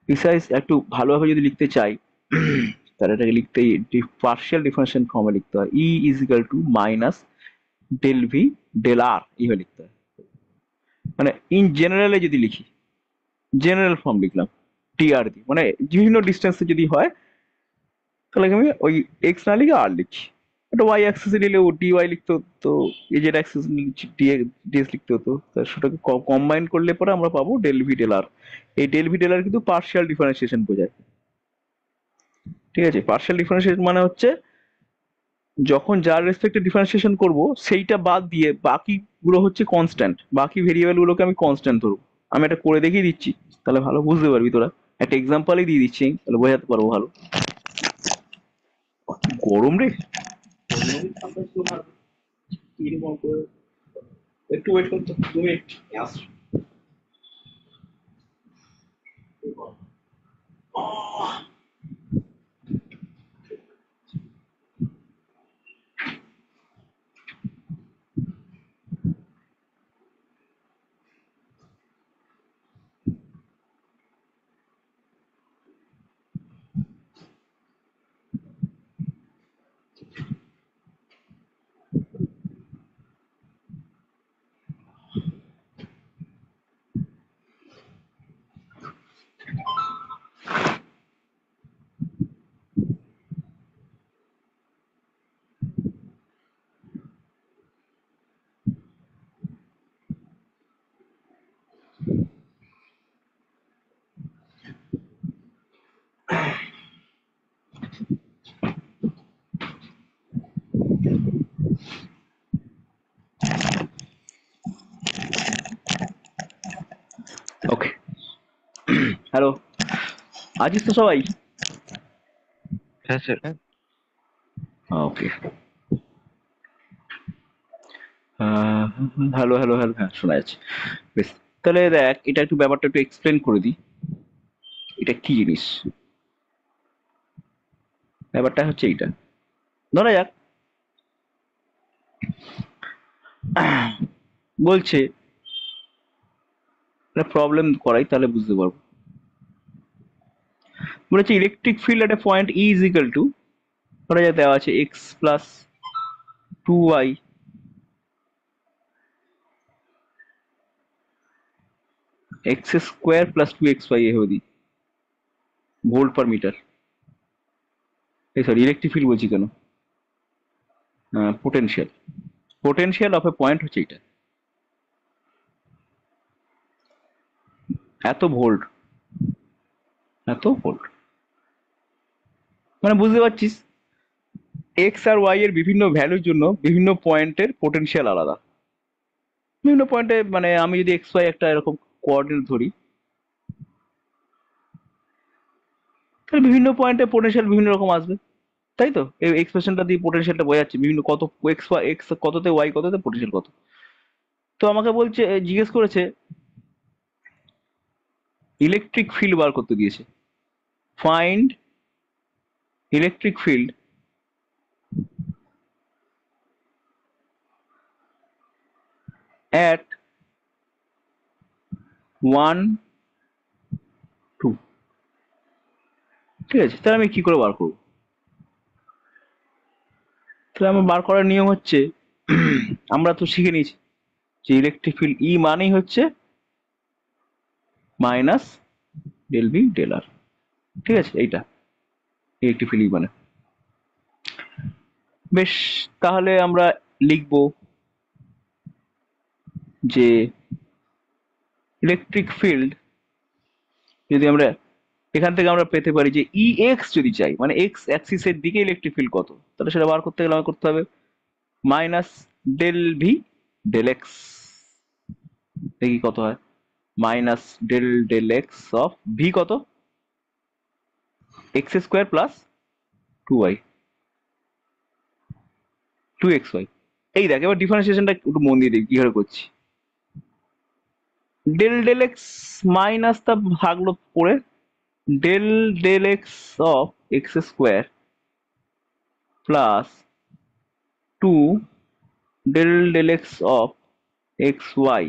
প্রিসাইজ একটু ভালোভাবে যদি লিখতে চাই, তাহলে এটাকে লিখতে পার্শিয়াল ডিফারেন্সিয়েশন ফর্মে লিখতে হয়, E is equal to minus del V del r, এইভাবে লিখতে হয়। মানে ইন জেনারেলে যদি লিখি, জেনারেল ফর্ম লিখলাম টিআর দিয়ে, মানে বিভিন্ন ডিস্টেন্সে যদি হয়, তাহলে আমি ওই এক্স না লিখে আর লিখছি। একটা ওয়াই অ্যাক্সিসে নিলে ও ডিওয়াই লিখতে হতো, তো এজেড অ্যাক্সিস ডিএস লিখতে হতো। তা সেটাকে কম্বাইন করলে পরে আমরা পাবো ডেল ভি ডেল আর। এই ডেল ভি ডেল আর কিন্তু পার্শিয়াল ডিফারেন্সিয়েশন বোঝায়। ঠিক আছে? পার্শিয়াল ডিফারেন্সিয়েশন মানে হচ্ছে যখন যার রেসপেক্টে ডিফারেন্সিয়েশন করব সেইটা বাদ দিয়ে বাকিগুলো হচ্ছে কনস্ট্যান্ট, বাকি ভেরিয়েবল গুলোকে আমি কনস্ট্যান্ট ধরবো। আমি এটা করে দেখিয়ে দিচ্ছি, তাহলে ভালো বুঝতে পারবি তোরা। একটা এক্সাম্পলই দিয়ে দিচ্ছি, তাহলে বোঝাতে পারবো ভালো। গরম রে। একটু ওয়েট করতে 2 মিনিট আসছি। ওকে, হ্যালো, আছিস তো সবাই? হ্যাঁ স্যার। ওকে, হ্যালো হ্যালো হ্যালো, হ্যাঁ শোনা যাচ্ছে। বেশ, তাহলে দেখ এটা একটু ব্যাপারটা একটু এক্সপ্লেন করে দিই। এটা কি জিনিস? ব্যাপারটা হচ্ছে এইটা, ধরা যাক বলছে প্রবলেম করাই তাহলে বুঝতে পারবো। বলেছে electric field at a point E is equal to, ধরা যাক দেওয়া আছে x plus 2y x square plus 2xy এ হদি ভোল্ট পার মিটার। এই সরি, ইলেকট্রিক ফিল্ড বলছি কেন, potential. Potential of A point হচ্ছে এটা, এত ভোল্ট, এত ভোল্ট। মানে বুঝতে পারছিস, এক্স আর ওয়াই এর বিভিন্ন ভ্যালুর জন্য বিভিন্ন পয়েন্টের পোটেনশিয়াল আলাদা। বিভিন্ন পয়েন্টে মানে আমি যদি এক্স ওয়াই একটা এরকম কোঅর্ডিনেট ধরি, তাহলে বিভিন্ন পয়েন্টে পোটেনশিয়াল বিভিন্ন রকম আসবে, তাই তো? এই এক্সপ্রেশনটা দিয়ে পোটেনশিয়ালটা বোঝাচ্ছে বিভিন্ন কত এক্স ওয়াই, এক্স কততে ওয়াই কততে পোটেনশিয়াল কত। তো আমাকে বলছে, জিজ্ঞেস করেছে ইলেকট্রিক ফিল্ড বার করতে দিয়েছে, ফাইন্ড ইলেকট্রিক ফিল্ড অ্যাট 1 2। ঠিক আছে, তাহলে আমি কি করে বার করবো? তাহলে আমার বার করার নিয়ম হচ্ছে আমরা তো শিখে নিয়েছি যে ইলেকট্রিক ফিল্ড ই মানেই হচ্ছে মাইনাস ডেল ভি ডেল আর। ঠিক আছে, এইটা ইলেকট্রিক ফিল্ড ই মানে। বেশ, তাহলে আমরা লিখবো যে ইলেকট্রিক ফিল্ড যদি আমরা এখান থেকে আমরা পেতে পারি যে ই এক্স যদি চাই, মানে এক্স অ্যাক্সিসের দিকে ইলেকট্রিক ফিল্ড কত, তাহলে সেটা বার করতে গেলে আমাকে করতে হবে minus del V del x. দেখি কত হয়, minus del del x of V কত, x square plus 2y 2xy। এই দেখ, এবার ডিফারেন্সিয়েশনটা একটু মন দিয়ে দেখি কিভাবে করছি। ডেল ডেল এক্স মাইনাসটা ভাগলো করে del del x of x square plus 2 del del x of x y.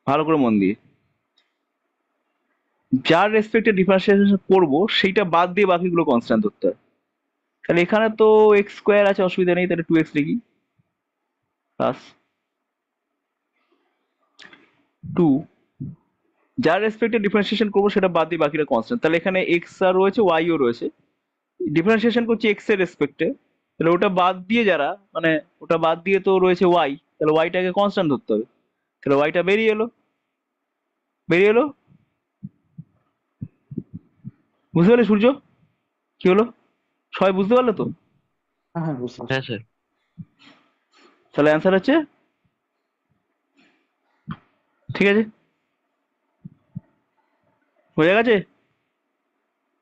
ভালো করে মন দিয়ে, যার রেসপেক্টে ডিফারেন্সিয়েশন করবো সেইটা বাদ দিয়ে বাকিগুলো কনস্ট্যান্ট ধরতে হয়। তাহলে এখানে তো এক্স স্কোয়ার আছে, অসুবিধা নেই, তাহলে 2x লিখি প্লাস 2, যার রেসপেক্টে ডিফারেন্সিয়েশন করবো সেটা বাদ দিয়ে বাকিটা কনস্ট্যান্ট। তাহলে এখানে এক্স আর রয়েছে, ওয়াইও রয়েছে, ডিফারেন্সিয়েশন করছি এক্স এর রেসপেক্টে, তাহলে ওটা বাদ দিয়ে যারা মানে ওটা বাদ দিয়ে তো রয়েছে ওয়াই, তাহলে ওয়াইটাকে কনস্ট্যান্ট ধরতে হবে। তাহলে ওয়াইটা বেরিয়ে এলো, বেরিয়ে এলো। বুঝতে পারলে সূর্য কি হলো? সবাই বুঝতে পারলো তো? হ্যাঁ হ্যাঁ, বুঝতে পারছি। হ্যাঁ স্যার। তাহলে অ্যান্সার হচ্ছে ঠিক আছে, হয়ে গেছে।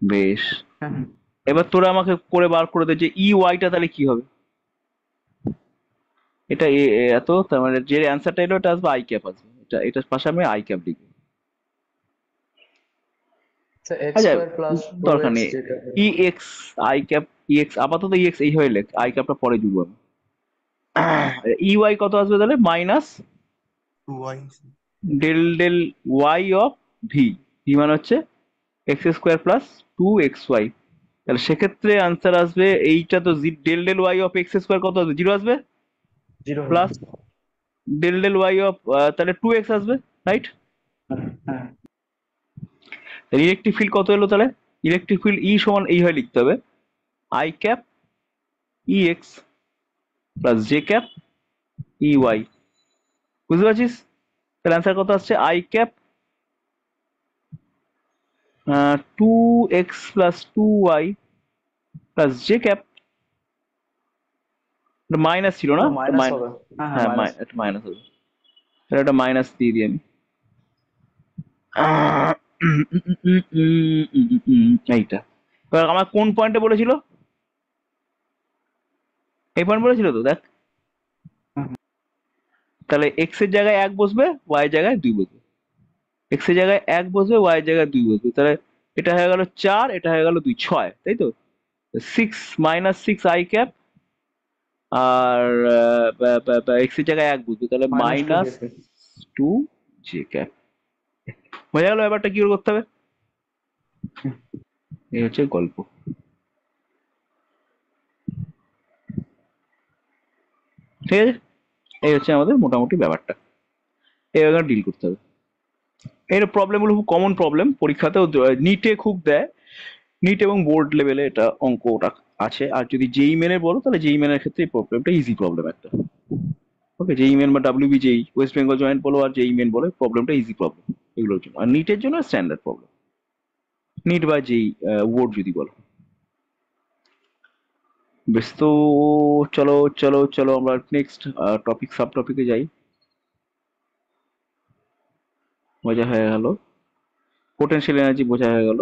বেশ, হ্যাঁ হ্যাঁ। এবার তোরা আমাকে করে বার করে দে যে ই ওয়াইটা তাহলে কি হবে। এটা এত, তার মানে যে অ্যান্সারটা এলো এটা আসবে আই ক্যাপ আসবে, এটার পাশে আমি আই ক্যাপ লিখবো। এক্স আচ্ছা, স্কোয়ার প্লাস টু দরকার এক্স নেই। যেটা। E x i cap, E x আপাতত ই এক্স এইভাবে লেখ, আই ক্যাপটা পরে জুড়বো আমি। ই ওয়াই কত আসবে তাহলে? Minus 2y। Del del y of V, V মানে হচ্ছে এক্স স্কোয়ার প্লাস 2xy। তাহলে সেক্ষেত্রে আনসার আসবে এইটা তো del del y of x square কত আসবে? 0 আসবে, জিরো হবে। Plus del del y of তাহলে 2x আসবে, রাইট? হ্যাঁ ইলেকট্রিক ফিল্ড কত এলো তাহলে? ইলেকট্রিক ফিল্ড ই সমান এইভাবে লিখতে হবে, i cap E x plus j cap E y. বুঝতে পারছিস? তাহলে অ্যান্সার কত আসছে? I cap 2x plus 2y plus j cap, minus ছিল না? মাইনাস হবে। হ্যাঁ হ্যাঁ হ্যাঁ, মাইনাস। একটা মাইনাস হবে, তাহলে একটা মাইনাস দিয়ে দিই আমি। এইটা এবার আমার কোন পয়েন্টে বলেছিল? এই পয়েন্ট বলেছিল তো, দেখ। তাহলে এক্স এর জায়গায় 1 বসবে, ওয়াই এর জায়গায় 2 বসবে। এক্স এর জায়গায় 1 বসবে, ওয়াই এর জায়গায় 2 বসবে। তাহলে এটা হয়ে গেল 4, এটা হয়ে গেল 2, 6, তাই তো? 6 - 6 আই ক্যাপ, আর এক্স এর জায়গায় 1 বসবে, তাহলে minus two minus j k. 2 j cap. বোঝা গেল ব্যাপারটা কি করে করতে হবে? এই হচ্ছে গল্প। ঠিক আছে, এই হচ্ছে আমাদের মোটামুটি ব্যাপারটা, এইভাবে ডিল করতে হবে। এর প্রবলেমগুলো খুব কমন প্রবলেম, পরীক্ষাতেও নিটে খুব দেয়, নিট এবং বোর্ড লেভেলে এটা অঙ্কটা আছে। আর যদি জেই মেনের বলো তাহলে জেই মেনের ক্ষেত্রে এই প্রবলেমটা ইজি প্রবলেম একটা। ওকে, জেই মেন বা ডাব্লিউবি জেই, ওয়েস্ট বেঙ্গল জয়েন্ট বলো আর জেই মেন বলো, প্রবলেমটা ইজি প্রবলেম এগুলোর জন্য। আর নিটের জন্য স্ট্যান্ডার্ড প্রবলেম, নিট বা জেই বোর্ড যদি বলো। বেশ, তো চলো চলো চলো আমরা নেক্সট টপিক, সাব টপিকে যাই। বোঝা হয়ে গেল, পোটেনশিয়াল এনার্জি বোঝা হয়ে গেল।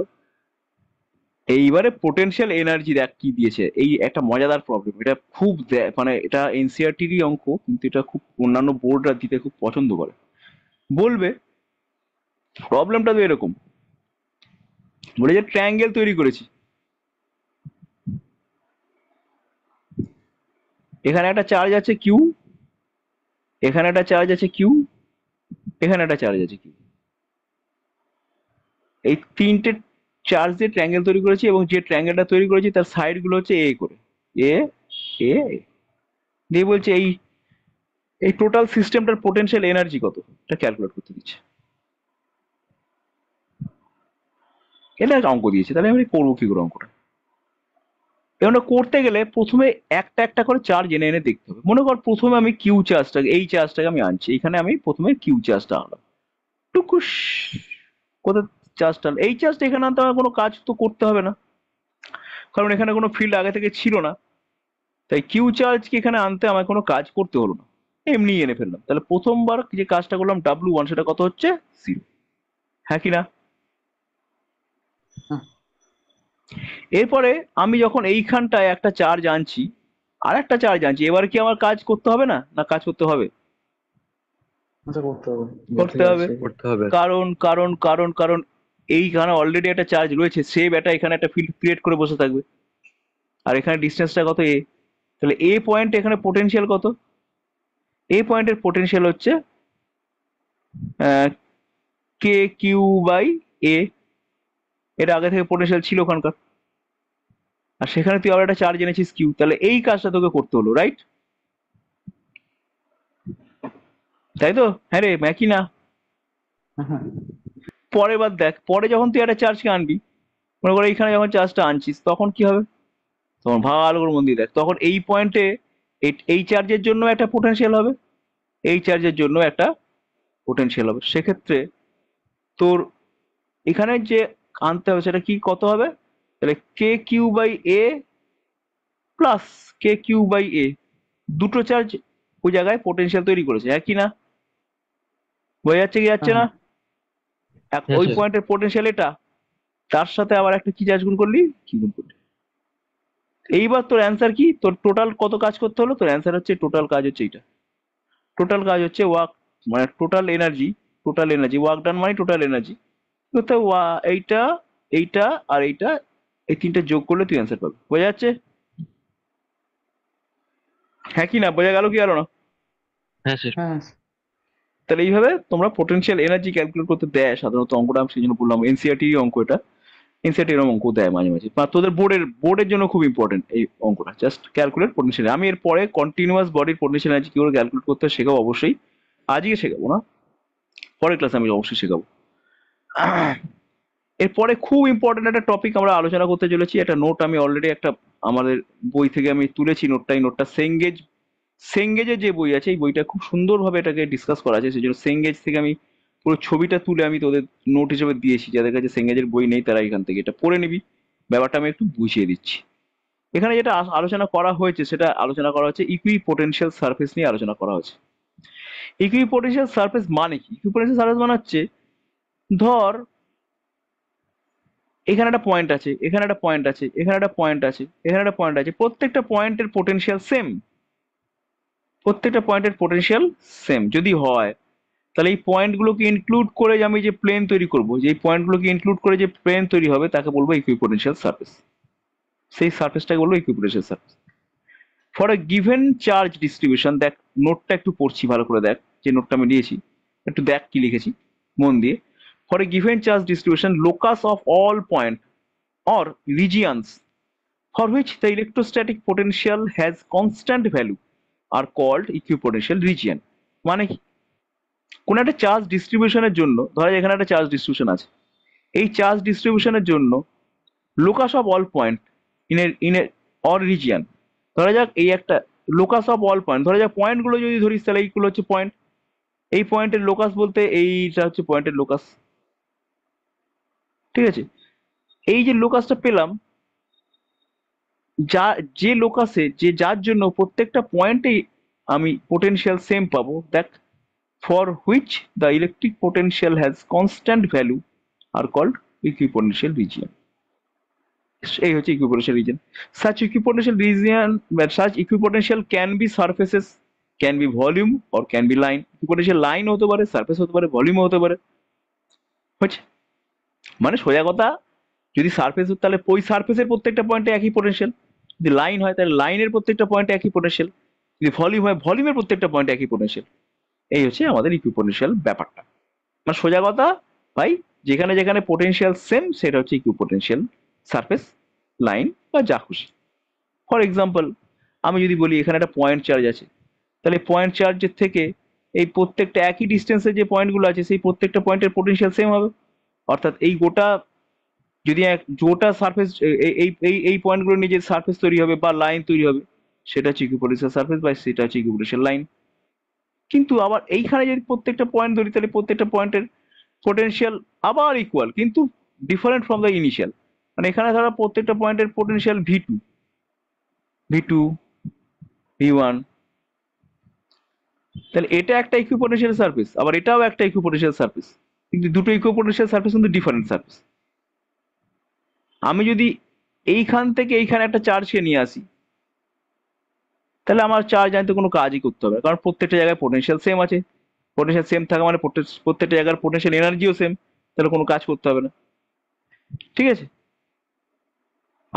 এইবারে পোটেনশিয়াল এনার্জি দেখ কি দিয়েছে, এই একটা মজাদার প্রবলেম। এটা খুব মানে এটা এনসিআরটিরই অঙ্ক, কিন্তু এটা খুব অন্যান্য বোর্ডরা দিতে খুব পছন্দ করে। বলবে প্রবলেমটা তো এরকম, বলে যে ট্রায়াঙ্গেল তৈরি করেছি, এখানে একটা চার্জ আছে কিউ, এখানে একটা চার্জ আছে কিউ, এখানে একটা চার্জ আছে কিউ। এই তিনটে চার্জ দিয়ে ট্রায়াঙ্গেল তৈরি করেছি, এবং যে ট্রায়াঙ্গেলটা তৈরি করেছি তার সাইড গুলো হচ্ছে এ করে, এ এ এ। দিয়ে বলছে এই এই টোটাল সিস্টেমটার পোটেনশিয়াল এনার্জি কত, এটা ক্যালকুলেট করতে দিচ্ছে। এটা একটা অঙ্ক দিয়েছে, তাহলে আমি করবো কি করে অঙ্কটা? এগুলো করতে গেলে প্রথমে একটা একটা করে চার্জ এনে এনে দেখতে হবে। মনে কর প্রথমে আমি কিউ চার্জটাকে, এই চার্জটাকে আমি আনছি, এখানে আমি প্রথমে কিউ চার্জটা আনলাম, টুকুস কোথায় চার্জটা, এই চার্জটা এখানে আনতে আমার কোনো কাজ তো করতে হবে না, কারণ এখানে কোনো ফিল্ড আগে থেকে ছিল না। তাই কিউ চার্জকে এখানে আনতে আমার কোনো কাজ করতে হলো না, এমনি এনে ফেললাম। তাহলে প্রথমবার যে কাজটা করলাম W1, সেটা কত হচ্ছে? 0। হ্যাঁ কি না? হুম, এরপরে আমি যখন এইখানটায় একটা চার্জ আনছি, আর একটা চার্জ আনছি, এবার কি আমার কাজ করতে হবে না, না কাজ করতে হবে? এটা করতে হবে করতে যেহেতু হবে। আছে। করতে হবে। কারণ এইখানে অলরেডি একটা চার্জ রয়েছে, সে ব্যাটা এখানে একটা ফিল্ড ক্রিয়েট করে বসে থাকবে, আর এখানে ডিস্টেন্সটা কত, এ। তাহলে এ পয়েন্ট এখানে পোটেনশিয়াল কত? এ পয়েন্টের পোটেনশিয়াল হচ্ছে কে কিউ বাই এ। এটা আগে থেকে পোটেনশিয়াল ছিল ওখানকার, আর সেখানে তুই আবার একটা চার্জ এনেছিস কিউ, তাহলে এই কাজটা তোকে করতে হলো, রাইট? তাই তো? হ্যাঁ রে, ম্যাকি না? হ্যাঁ পরে বার দেখ, পরে যখন তুই একটা চার্জকে আনবি, মনে করে এইখানে যখন চার্জটা আনছিস, তখন কি হবে? তখন ভালো করে মন দিয়ে দেখ, তখন এই পয়েন্টে এই চার্জের জন্য একটা পোটেনশিয়াল হবে, এই চার্জের জন্য একটা পোটেনশিয়াল হবে। সেক্ষেত্রে তোর এখানে যে আনতে হবে সেটা কি, কত হবে? তাহলে k q by a plus k q by a, দুটো চার্জ ওই জায়গায় পোটেনশিয়াল তৈরি করেছে, হ্যাঁ কি না? বোঝা যাচ্ছে কি যাচ্ছে হ্যাঁ না? হ্যাঁ। হ্যাঁ ওই স্যার। পয়েন্টের পোটেনশিয়াল এটা, তার সাথে আবার একটা কি চার্জ গুণ করলি, কি গুণ করলি। এইবার তোর অ্যান্সার কি, তোর টোটাল কত কাজ করতে হলো? তোর অ্যান্সার হচ্ছে টোটাল কাজ হচ্ছে এইটা। টোটাল কাজ হচ্ছে ওয়ার্ক, মানে টোটাল এনার্জি ওয়ার্ক ডান মানে টোটাল এনার্জি। তো এইটা এইটা আর এইটা, এই তিনটে যোগ করলে তুই অ্যান্সার পাবি। বোঝা যাচ্ছে? হ্যাঁ কি না, বোঝা গেল কি গেল না? হ্যাঁ স্যার। হ্যাঁ তাহলে এইভাবে তোমরা পোটেনশিয়াল এনার্জি ক্যালকুলেট করতে দেয় সাধারণত অঙ্কটা, আমি সেই জন্য বললাম এনসিআরটি অঙ্ক এটা। এনসিআরটি এরকম অঙ্ক দেয় মাঝে মাঝে, বা তোদের বোর্ডের জন্য খুব ইম্পর্টেন্ট এই অঙ্কটা, জাস্ট ক্যালকুলেট পোটেনশিয়াল। আমি এরপরে কন্টিনিউয়াস বডির পোটেনশিয়াল এনার্জি কি করে ক্যালকুলেট করতে হয় শেখাবো অবশ্যই, আজকে শেখাবো না, পরের ক্লাসে আমি অবশ্যই শেখাবো। এরপরে খুব ইম্পর্টেন্ট একটা টপিক আমরা আলোচনা করতে চলেছি, একটা নোট আমি অলরেডি একটা আমাদের বই থেকে আমি তুলেছি নোটটা। এই নোটটা সেঙ্গেজের যে বই আছে, এই বইটা খুব সুন্দরভাবে এটাকে ডিসকাস করা আছে, সেই জন্য সেঙ্গেজ থেকে আমি পুরো ছবিটা তুলে আমি তোদের নোট হিসেবে দিয়েছি। যাদের কাছে সেঙ্গেজের বই নেই তারা এখান থেকে এটা পড়ে নিবি। ব্যাপারটা আমি একটু বুঝিয়ে দিচ্ছি। এখানে যেটা আলোচনা করা হয়েছে, সেটা আলোচনা করা হচ্ছে ইকুই পোটেনশিয়াল সারফেস নিয়ে আলোচনা করা হয়েছে। ইকুই পোটেনশিয়াল সারফেস মানে কি? ইকুই পোটেনশিয়াল সারফেস মানে হচ্ছে, ধর এখানে একটা পয়েন্ট আছে, এখানে একটা পয়েন্ট আছে, এখানে একটা পয়েন্ট আছে, এখানে একটা পয়েন্ট আছে, প্রত্যেকটা পয়েন্টের পোটেনশিয়াল সেম, প্রত্যেকটা পয়েন্টের পোটেনশিয়াল সেম যদি হয়, তাহলে এই পয়েন্টগুলোকে ইনক্লুড করে আমি যে প্লেন তৈরি করব, যে পয়েন্টগুলোকে ইনক্লুড করে যে প্লেন তৈরি হবে তাকে বলবো ইকুইপোটেনশিয়াল সারফেস। সেই সারফেসটাকে বলবো equipotential surface. For a given charge distribution, দেখ নোটটা একটু পড়ছি ভালো করে, দেখ যে নোটটা আমি দিয়েছি, একটু দেখ কি লিখেছি মন দিয়ে। For a given charge distribution, locus of all point or regions for which the electrostatic potential has constant value are called equipotential region। মানে কি? কোন একটা চার্জ ডিস্ট্রিবিউশনের জন্য, ধরা যাক এখানে একটা চার্জ ডিস্ট্রিবিউশন আছে, এই চার্জ ডিস্ট্রিবিউশনের জন্য locus of all point in a or region, ধরা যাক এই একটা লোকাস অফ অল পয়েন্ট, ধরা যাক পয়েন্টগুলো যদি ধরিস তাহলে এইগুলো হচ্ছে পয়েন্ট, এই পয়েন্টের লোকাস বলতে এইটা হচ্ছে পয়েন্টের লোকাস, ঠিক আছে? এই যে লোকাসটা পেলাম, যা যে লোকাসে যার জন্য প্রত্যেকটা পয়েন্টেই আমি পোটেনশিয়াল সেম পাবো, দেখ for which the electric potential has constant value are called equipotential region. এই হচ্ছে equipotential region. Such equipotential can be surfaces, can be volume or can be line. Equipotential line হতে পারে, সারফেস হতে পারে, ভলিউম হতে পারে। হচ্ছে মানে সোজা কথা, যদি সারফেস হতো তাহলে ওই সারফেসের প্রত্যেকটা পয়েন্টে একই পোটেনশিয়াল, যদি লাইন হয় তাহলে লাইনের প্রত্যেকটা পয়েন্টে একই পোটেনশিয়াল, যদি ভলিউম হয় ভলিউমের প্রত্যেকটা পয়েন্টে একই পোটেনশিয়াল। এই হচ্ছে আমাদের ইকুইপোটেনশিয়াল ব্যাপারটা। মানে সোজা কথা ভাই, যেখানে যেখানে পোটেনশিয়াল সেম সেটা হচ্ছে ইকুইপোটেনশিয়াল সারফেস, লাইন বা যা খুশি। ফর এক্সাম্পল, আমি যদি বলি এখানে একটা পয়েন্ট চার্জ আছে, তাহলে পয়েন্ট চার্জের থেকে এই প্রত্যেকটা একই ডিস্টেন্সে যে পয়েন্টগুলো আছে সেই প্রত্যেকটা পয়েন্টের পোটেনশিয়াল সেম হবে। অর্থাৎ এই গোটা, যদি গোটা সারফেস এই এই এই পয়েন্টগুলো নিয়ে যে সারফেস তৈরি হবে বা লাইন তৈরি হবে, সেটা হচ্ছে ইকুইপোটেনশিয়াল সারফেস বা সেটা হচ্ছে ইকুইপোটেনশিয়াল লাইন। কিন্তু আবার এইখানে যদি প্রত্যেকটা পয়েন্ট ধরি, তাহলে প্রত্যেকটা পয়েন্টের পোটেনশিয়াল আবার ইকুয়াল কিন্তু ডিফারেন্ট ফ্রম দ্য ইনিশিয়াল। মানে এখানে ধরো প্রত্যেকটা পয়েন্টের potential V two V one, তাহলে এটা একটা ইকুইপোটেনশিয়াল সারফেস, আবার এটাও একটা ইকুইপোটেনশিয়াল সারফেস, কিন্তু দুটো ইকুইপোটেনশিয়াল সারফেস কিন্তু ডিফারেন্ট সারফেস। আমি যদি এইখান থেকে এইখানে একটা চার্জকে নিয়ে আসি, তাহলে আমার চার্জ আনতে কোনো কাজই করতে হবে না, কারণ প্রত্যেকটা জায়গায় পোটেনশিয়াল সেম আছে। পোটেনশিয়াল সেম থাকা মানে প্রত্যেকটা জায়গার পোটেনশিয়াল এনার্জিও সেম, তাহলে কোনো কাজ করতে হবে না, ঠিক আছে?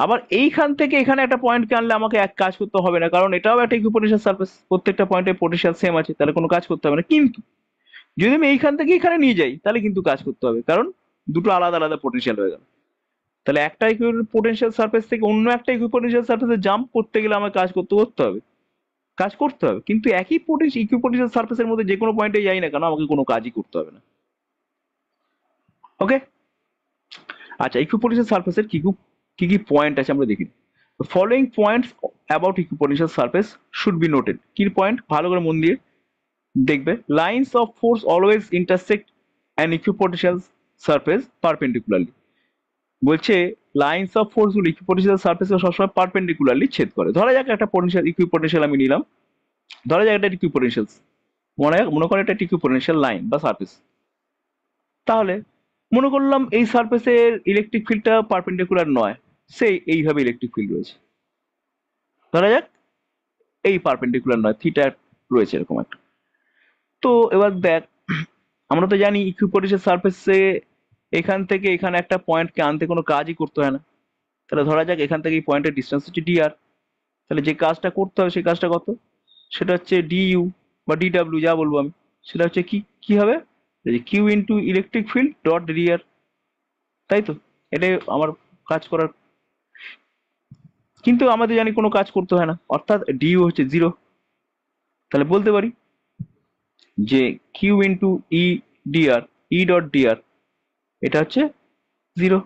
আবার এইখান থেকে এখানে একটা পয়েন্টকে আনলে আমাকে এক কাজ করতে হবে না, কারণ এটাও একটা ইকুইপোটেনশিয়াল সারফেস, প্রত্যেকটা পয়েন্টে পোটেনশিয়াল সেম আছে, তাহলে কোনো কাজ করতে হবে না। কিন্তু যদি আমি এইখান থেকে এখানে নিয়ে যাই তাহলে কিন্তু কাজ করতে হবে, কারণ দুটো আলাদা আলাদা পোটেনশিয়াল হয়ে গেল। তাহলে একটা ইকুইপোটেনশিয়াল সারফেস থেকে অন্য একটা ইকুইপোটেনশিয়াল সারফেসে জাম্প করতে গেলে আমার কাজ করতে হবে, কিন্তু একই ইকুইপোটেনশিয়াল সারফেসের মধ্যে যে কোনো পয়েন্টে যাই না কেন আমাকে কোনো কাজই করতে হবে না। ওকে, আচ্ছা, ইকুইপোটেনশিয়াল সারফেসের কি কি কি পয়েন্ট আছে আমরা দেখি। Following points about equipotential surface should be noted. কি পয়েন্ট? ভালো করে মন দিয়ে দেখবে। Lines of force always intersect an equipotential surface perpendicularly. বলছে লাইন্স অফ ফোর্স গুলো ইকুইপোটেনশিয়াল সারফেসকে সবসময় পারপেন্ডিকুলারলি ছেদ করে। ধরা যাক একটা পোটেনশিয়াল ইকুইপোটেনশিয়াল আমি নিলাম, ধরা যাক এটা ইকুইপোটেনশিয়াল, মনে করে এটা ইকুইপোটেনশিয়াল লাইন বা সারফেস। তাহলে মনে করলাম এই সারফেসের ইলেকট্রিক ফিল্ডটা পারপেন্ডিকুলার নয়, সেই এইভাবে ইলেকট্রিক ফিল্ড রয়েছে। ধরা যাক এই পারপেন্ডিকুলার নয়, থিটা রয়েছে এরকম একটা। তো এবার দেখ, আমরা তো জানি ইকুইপোটেনশিয়াল সারফেসে এখান থেকে এখানে একটা পয়েন্টকে আনতে কোনো কাজই করতে হয় না। তাহলে ধরা যাক এখান থেকে এই পয়েন্টের ডিস্টেন্স হচ্ছে dr, তাহলে যে কাজটা করতে হবে সেই কাজটা কত, সেটা হচ্ছে du বা dw যা বলবো আমি, সেটা হচ্ছে কি কি হবে, Q into electric field dot dr, তাই তো? এটাই আমার কাজ করার। কিন্তু আমাদের জানি কোনো কাজ করতে হয় না, অর্থাৎ ডিউ হচ্ছে 0। তাহলে বলতে পারি যে কিউ ইন্টু ই ডিআর, ই ডট ডিআর, এটা হচ্ছে 0।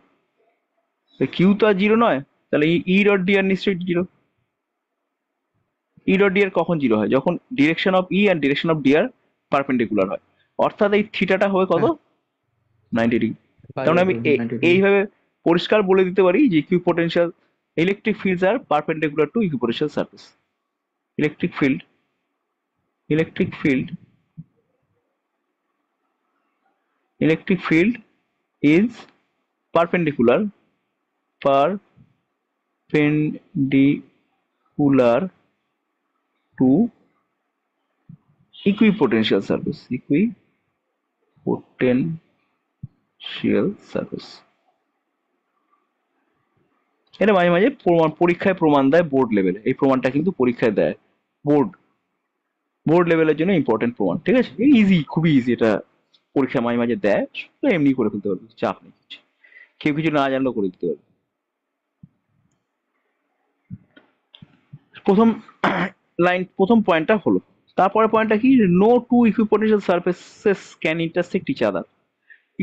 কিউ তো আর 0 নয়, তাহলে ই ডট ডিআর নিশ্চয়ই 0। ই ডট ডিআর কখন 0 হয়? যখন direction of E and direction of DR perpendicular হয়, অর্থাৎ এই থিটাটা হবে কত, হ্যাঁ 90 ডিগ্রি। পাই তার মানে বাই আমি 2 90 ডিগ্রি। এইভাবে পরিষ্কার বলে দিতে পারি যে equipotential electric fields are perpendicular to equipotential surface. Electric field, electric field, electric field is perpendicular, perpendicular to equipotential surface, equipotential surface। এটা মাঝে মাঝে পরীক্ষায় প্রমাণ দেয় বোর্ড লেভেলে, এই প্রমাণটা কিন্তু পরীক্ষায় দেয় বোর্ড, বোর্ড লেভেলের জন্য ইম্পর্টেন্ট প্রমাণ, ঠিক আছে? ইজি, খুবই ইজি, এটা পরীক্ষা মাঝে মাঝে দেয়, তো এমনি করে ফেলতে পারবে, চাপ নেই কিছু, কেউ কিছু না জানলেও করে দিতে পারবে। প্রথম লাইন, প্রথম পয়েন্টটা হলো। তারপরে পয়েন্টটা কি, no two equipotential surfaces can intersect each other.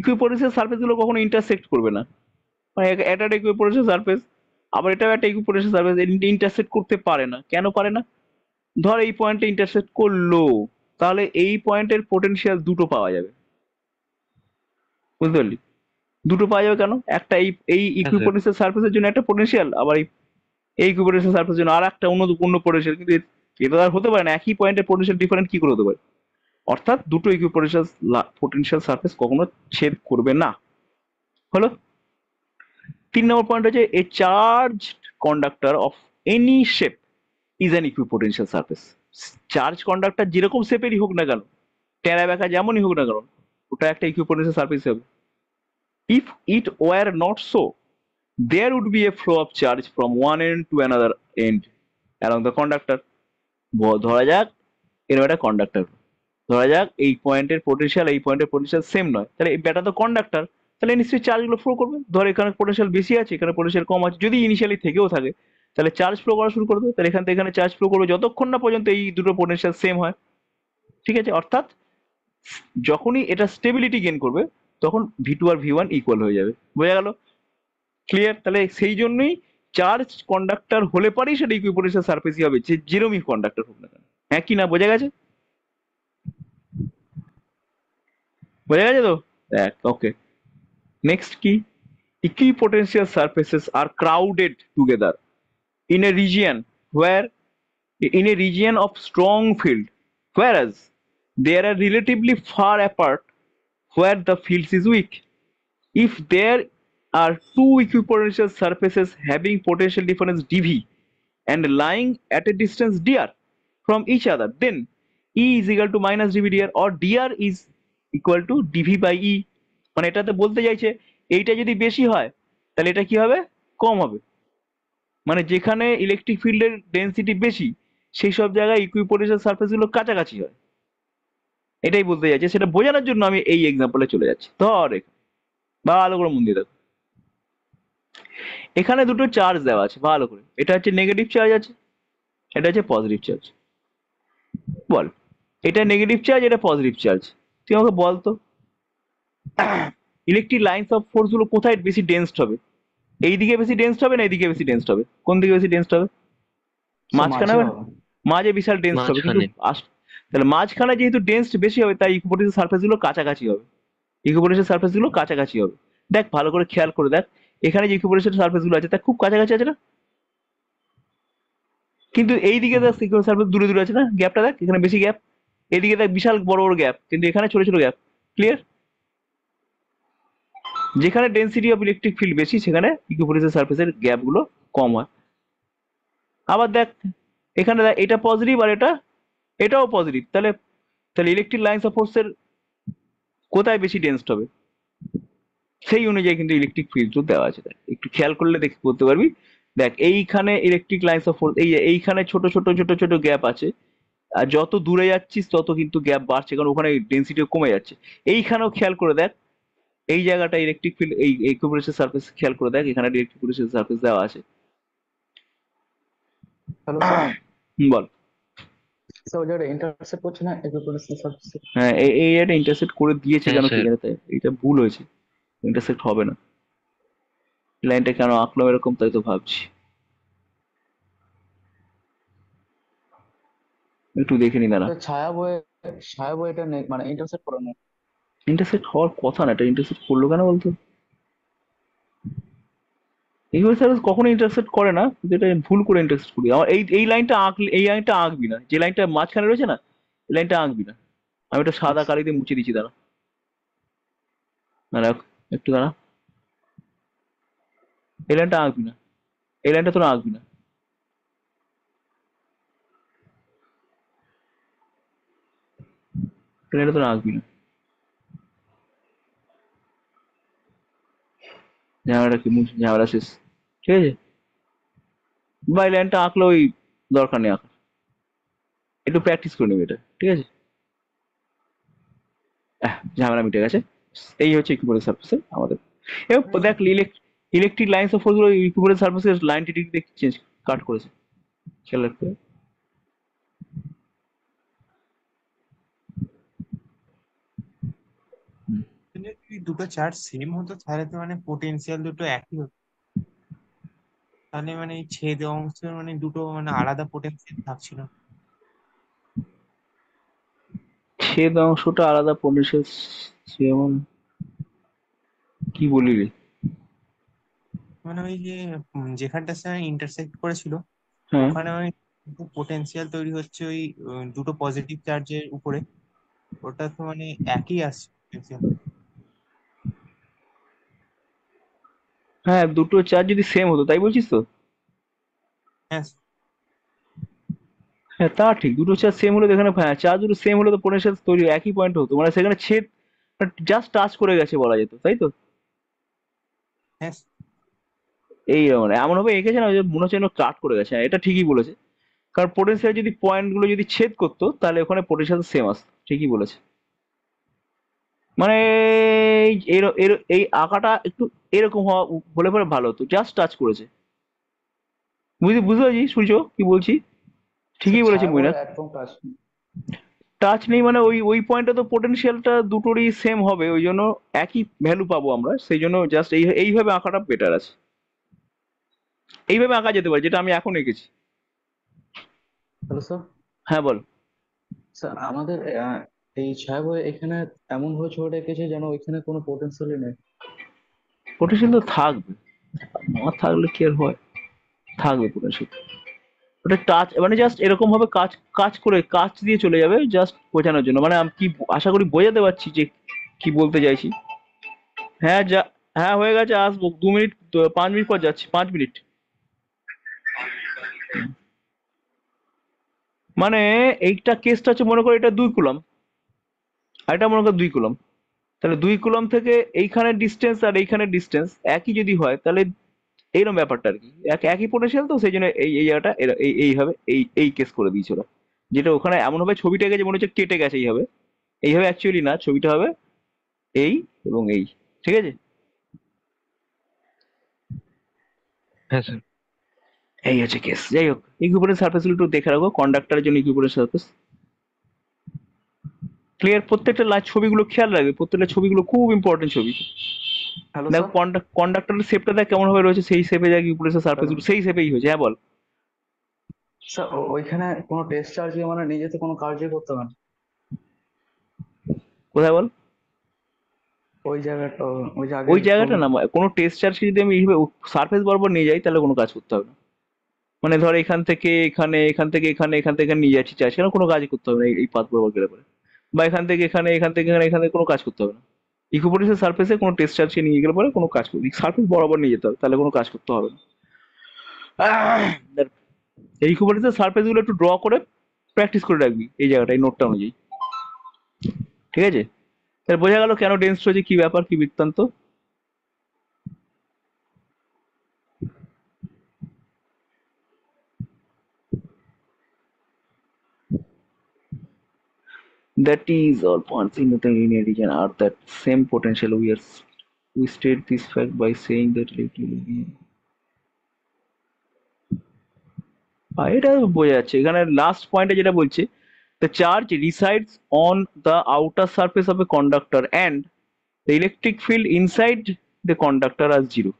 Equipotential surface গুলো কখনো ইন্টারসেক্ট করবে না, মানে এটা একটা ইকুইপোটেনশিয়াল সারফেস, আবার এটাও একটা ইকুইপোটেনশিয়াল সারফেস, ইন্টারসেক্ট করতে পারে না। কেন পারে না? ধর এই পয়েন্টে ইন্টারসেক্ট করলো, তাহলে এই পয়েন্টের পোটেনশিয়াল দুটো পাওয়া যাবে, বুঝতে পারলি? দুটো পাওয়া যাবে কেন? একটা এই এই হ্যাঁ স্যার। ইকুইপোটেনশিয়াল সারফেসের জন্য একটা পোটেনশিয়াল, আবার এই ইকুইপোটেনশিয়াল সারফেসের জন্য আর একটা অন্য পোটেনশিয়াল, কিন্তু এটা আর হতে পারে না, একই পয়েন্টের পোটেনশিয়াল ডিফারেন্ট কি করে হতে পারে? অর্থাৎ দুটো ইকুইপোটেনশিয়াল পোটেনশিয়াল সারফেস কখনো ছেদ করবে না। হলো 3 নম্বর পয়েন্ট হচ্ছে a charge conductor of any shape is an equipotential surface. Charge conductor যেরকম শেপেরই হোক না কেন, টেরা বেঁকা যেমনই হোক না কেন, ওটা একটা ইকুইপোটেনশিয়াল সারফেস হবে। If it were not so, there would be a flow of charge from one end to another end along the conductor। ধরা যাক এরকম একটা কন্ডাক্টর, ধরা যাক এই পয়েন্টের পোটেনশিয়াল এই পয়েন্টের পোটেনশিয়াল সেম নয়, তাহলে এই ব্যাটা তো কন্ডাক্টর, তাহলে নিশ্চয়ই চার্জগুলো ফ্লো করবে। ধর এখানে পোটেনশিয়াল বেশি আছে, এখানে পোটেনশিয়াল কম আছে, যদি ইনিশিয়ালি থেকেও থাকে, তাহলে চার্জ ফ্লো করা শুরু করবে। তাহলে এখান থেকে এখানে চার্জ ফ্লো করবে যতক্ষণ না পর্যন্ত এই দুটো পোটেনশিয়াল সেম হয়, ঠিক আছে? অর্থাৎ যখনই এটা স্টেবিলিটি গেইন করবে, তখন ভি2 আর ভি1 ইকুয়াল হয়ে যাবে। বোঝা গেল? ক্লিয়ার? তাহলে সেই জন্যই চার্জ কন্ডাক্টর হলে পরেই সেটা ইকুইপোটেনশিয়াল সারফেসই হবে, যে যেরমই কন্ডাক্টর হোক না কেন। হ্যাঁ কি না, বোঝা গেছে? বোঝা গেছে তো? দেখ, ওকে। নেক্সট কি, equipotential surfaces are crowded together in a region where in a region of strong field, whereas they are relatively far apart where the field is weak. If there are two equipotential surfaces having potential difference dV and lying at a distance dr from each other, then E is equal to minus dV dr, or dr is equal to dV by E। মানে এটাতে বলতে চাইছে এইটা যদি বেশি হয় তাহলে এটা কি হবে, কম হবে। মানে যেখানে ইলেকট্রিক ফিল্ডের ডেন্সিটি বেশি, সেই সব জায়গায় ইকুইপোটেনশিয়াল সারফেস গুলো কাছাকাছি হয়, এটাই বলতে চাইছে। সেটা বোঝানোর জন্য আমি এই এক্সাম্পলে চলে যাচ্ছি। ধর ভালো করে মন দিয়ে দেখো, এখানে দুটো চার্জ দেওয়া আছে ভালো করে, এটা হচ্ছে নেগেটিভ চার্জ আছে, এটা হচ্ছে পজিটিভ চার্জ। বল, এটা নেগেটিভ চার্জ, এটা পজিটিভ চার্জ, তুই আমাকে বল তো ইলেকট্রিক লাইন্স অফ ফোর্স গুলো কোথায় বেশি ডেন্সড হবে? এইদিকে বেশি ডেন্সড হবে না এইদিকে বেশি ডেন্সড হবে? কোন দিকে বেশি ডেন্সড হবে? সে মাঝখানে মাঝে হবে না? হবে। মাঝে বিশাল ডেন্সড হবে, কিন্তু মাঝখানে। তাহলে মাঝখানে যেহেতু ডেন্সড বেশি হবে, তাই ইকুইপোটেনশিয়াল সারফেস গুলো কাছাকাছি হবে, ইকুইপোটেনশিয়াল সারফেস গুলো কাছাকাছি হবে। দেখ ভালো করে খেয়াল করে দেখ, এখানে যে ইকুইপোটেনশিয়াল সারফেস গুলো আছে তা খুব কাছাকাছি আছে না? কিন্তু এইদিকে দেখ ইকুইপোটেনশিয়াল সারফেস দূরে দূরে আছে না, গ্যাপটা দেখ, এখানে বেশি গ্যাপ, এদিকে দেখ বিশাল বড় বড় গ্যাপ, কিন্তু এখানে ছোট ছোট গ্যাপ। ক্লিয়ার? যেখানে ডেন্সিটি অফ ইলেকট্রিক ফিল্ড বেশি, সেখানে ইকুইপোটেনশিয়াল সারফেসের গ্যাপ গুলো কম হয়। আবার দেখ এখানে দেখ, এটা পজিটিভ আর এটাও পজিটিভ, তাহলে তাহলে ইলেকট্রিক লাইন্স অফ ফোর্সের কোথায় বেশি ডেন্সড হবে সেই অনুযায়ী কিন্তু ইলেকট্রিক ফিল্ডও দেওয়া আছে। দেখ একটু খেয়াল করলে বলতে পারবি। দেখ এইখানে ইলেকট্রিক লাইন্স অফ ফোর্স, এইখানে ছোট ছোট ছোট ছোট গ্যাপ আছে, আর যত দূরে যাচ্ছিস তত কিন্তু গ্যাপ বাড়ছে, কারণ ওখানে ডেন্সিটি কমে যাচ্ছে। এইখানেও খেয়াল করে দেখ, এই জায়গাটা ইলেকট্রিক ফিল্ড, এই ইকুইপোটেন্সিয়াল সারফেস খেয়াল করে দেখ, এখানে ইকুইপোটেন্সিয়াল সারফেস দেওয়া আছে। হ্যালো স্যার, বল। স্যার ওই জায়গাটা ইন্টারসেপ্ট করছে না ইকুইপোটেন্সিয়াল সারফেস? হ্যাঁ, এই এটা ইন্টারসেক্ট করে দিয়েছে হ্যাঁ কেন কি স্যার। জানে, তাই এটা ভুল হয়েছে, ইন্টারসেক্ট হবে না। লাইনটা কেন আঁকলাম এরকম তাই তো ভাবছি, একটু দেখে নি দাঁড়া। স্যার ছায়া বয়ে এটা মানে ইন্টারসেপ্ট করে না। ইন্টারসেক্ট হওয়ার কথা না, এটা ইন্টারসেক্ট করলো কেন বলতো? এইভাবে স্যার কখনো ইন্টারসেক্ট করে না, কিন্তু এটা ভুল করে ইন্টারসেক্ট করি। আমার এই লাইনটা আঁকলে, এই লাইনটা আঁকবি না, যে লাইনটা মাঝখানে রয়েছে না, এই লাইনটা আঁকবি না। আমি এটা সাদা আচ্ছা, কালি দিয়ে মুছে দিচ্ছি, দাঁড়া দাঁড়া একটু দাঁড়া। এই লাইনটা আঁকবি না, এই লাইনটা তোরা আঁকবি না, এই লাইনটা তোরা আঁকবি না। ঝামেলাটা কি মুছে, ঝামেলা শেষ, ঠিক আছে? বা এই লাইনটা আঁকলে ওই দরকার নেই আঁকার, একটু প্র্যাকটিস করে নেবে এটা, ঠিক আছে? ঝামেলা মিটে গেছে। এই হচ্ছে ইকুইপোটেন্স সারফেসের আমাদের। এবার দেখ ইলেকট্রিক লাইন্স অফ ফোর্স গুলো ইকুইপোটেন্স সারফেসের লাইন টিটি চেঞ্জ কাট করেছে, খেয়াল রাখতে হবে। হুম। যদি দুটো চার্জ সেম হতো তাহলে তো মানে পোটেনশিয়াল দুটো একই হতো। তাহলে মানে এই ছেদ অংশের মানে দুটো মানে আলাদা পোটেনশিয়াল থাকছিল। ছেদ অংশটা আলাদা পটেনশিয়াল, যেমন কি বলি রে? মানে ওই যে যেখানটার সঙ্গে ইন্টারসেক্ট করেছিল হ্যাঁ ওখানে ওই পোটেনশিয়াল তৈরি হচ্ছে ওই দুটো পজিটিভ চার্জের উপরে, ওটা তো মানে একই আসছে potential। হ্যাঁ, দুটো চার্জ যদি সেম হতো, তাই বলছিস তো? হ্যাঁ হ্যাঁ তা ঠিক, দুটো চার্জ সেম হলে তো এখানে, হ্যাঁ চার্জ দুটো সেম হলে তো পোটেনশিয়াল তৈরি একই পয়েন্ট হতো, মানে সেখানে ছেদ জাস্ট টাচ করে গেছে বলা যেত, তাই তো? হ্যাঁ এই মানে এমন ভাবে এঁকেছে না যে মনে হচ্ছে যেন কাট করে গেছে। হ্যাঁ, এটা ঠিকই বলেছে, কারণ পোটেনশিয়াল যদি পয়েন্ট গুলো যদি ছেদ করতো তাহলে ওখানে পোটেনশিয়াল সেম আসতো, ঠিকই বলেছে। মানে এই আঁকাটা একটু এরকম হওয়া হলে পরে ভালো হতো, জাস্ট টাচ করেছে। বুঝতে পারছি সূর্য কি বলছি? স্যার ঠিকই বলেছে ছায়া বয়ে মৈনাক। একদম টাচ নেই। টাচ নেই মানে ওই ওই পয়েন্টে তো পোটেনশিয়ালটা দুটোরই সেম হবে, ওই জন্য একই ভ্যালু পাবো আমরা, সেই জন্য জাস্ট এইভাবে আঁকাটা বেটার আছে। এইভাবে আঁকা যেতে পারে, যেটা আমি এখন এঁকেছি। হ্যালো স্যার, হ্যাঁ বল। স্যার আমাদের এই ছায়া বয়ে এখানে এমন ভাবে ছবিটা এঁকেছে যেন ওইখানে কোনো পোটেনশিয়ালই নেই। পোটেনশিয়াল তো থাকবে, না থাকলে কি আর হয়, থাকবে পোটেনশিয়াল। ওটা টাচ মানে জাস্ট এরকম ভাবে কাজ কাজ করে কাজ দিয়ে চলে যাবে, জাস্ট বোঝানোর জন্য। মানে আমি কি আশা করি বোঝাতে পারছি যে কি বলতে চাইছি। হ্যাঁ যা, হ্যাঁ হয়ে গেছে, আসবো 2 মিনিট, 5 মিনিট পর যাচ্ছি, 5 মিনিট। মানে এইটা কেসটা হচ্ছে, মনে করো এটা 2 কুলম, আর এটা মনে করো 2 কুলম। তাহলে 2 কুলম থেকে এইখানের ডিস্টেন্স আর এইখানের ডিস্টেন্স একই যদি হয়, তাহলে এইরকম ব্যাপারটা আর কি, একই পোটেনশিয়াল, তো সেই জন্য এই জায়গাটা এইভাবে এই কেস করে দিয়েছে ওরা। যেটা ওখানে এমন ভাবে ছবিটা গেছে মনে হচ্ছে কেটে গেছে এইভাবে, এইভাবে অ্যাকচুয়ালি না, ছবিটা হবে এই এবং এই, ঠিক আছে? হ্যাঁ স্যার। এই হচ্ছে কেস। যাই হোক, ইকুইপোটেন্স সারফেস গুলো একটু দেখে রাখো, কন্ডাক্টরের জন্য ইকুইপোটেন্স সারফেস ক্লিয়ার। প্রত্যেকটা ছবিগুলো খেয়াল রাখবে, প্রত্যেকটা ছবিগুলো খুব ইম্পর্টেন্ট ছবি। হ্যালো দেখো স্যার। কন্ডাক্টরের শেপটা দেখ কেমন ভাবে রয়েছে, সেই শেপে দেখ ইকুইপোটেন্স সারফেস হ্যালো গুলো সেই শেপেই হয়েছে। হ্যাঁ বল। স্যার, ওইখানে কোনো টেস্ট চার্জ মানে নিজেতে কোনো কার্যই করতে হবে না। কোথায় বল? ওই জায়গাটা, ওই যে ওই আগের জায়গাটা ছবি। না, কোনো টেস্ট চার্জকে যদি আমি এইভাবে সারফেস বরাবর নিয়ে যাই, তাহলে কোনো কাজ করতে হবে না। মানে ধর এখান থেকে এখানে, এখান থেকে এখানে, এখান থেকে এখানে নিয়ে যাচ্ছি চার্জ, কেন কোনো কাজই করতে হবে না এই পাথ বরাবর গেলে পরে। বা এখান থেকে এখানে, এখান থেকে এখানে, এখান থেকে কোনো কাজ করতে হবে না। ইকুইপোটেন্সের সারফেসে কোনো টেস্ট চার্জকে নিয়ে গেলে পরে কোনো কাজ করবে, সারফেস বরাবর নিয়ে যেতে হবে, তাহলে কোনো কাজ করতে হবে না। এই ইকুইপোটেন্সের সারফেস গুলো একটু ড্র করে প্র্যাকটিস করে রাখবি এই জায়গাটা, এই নোটটা অনুযায়ী। ঠিক আছে, তাহলে বোঝা গেল কেন ডেন্স রয়েছে, কি ব্যাপার, কি বৃত্তান্ত। That is, all points in the linear region are that same potential. We state this fact by saying that এটা বোঝা যাচ্ছে এখানে লাস্ট পয়েন্টে যেটা বলছে, the charge resides on the outer surface of a conductor and the electric field inside the conductor are zero.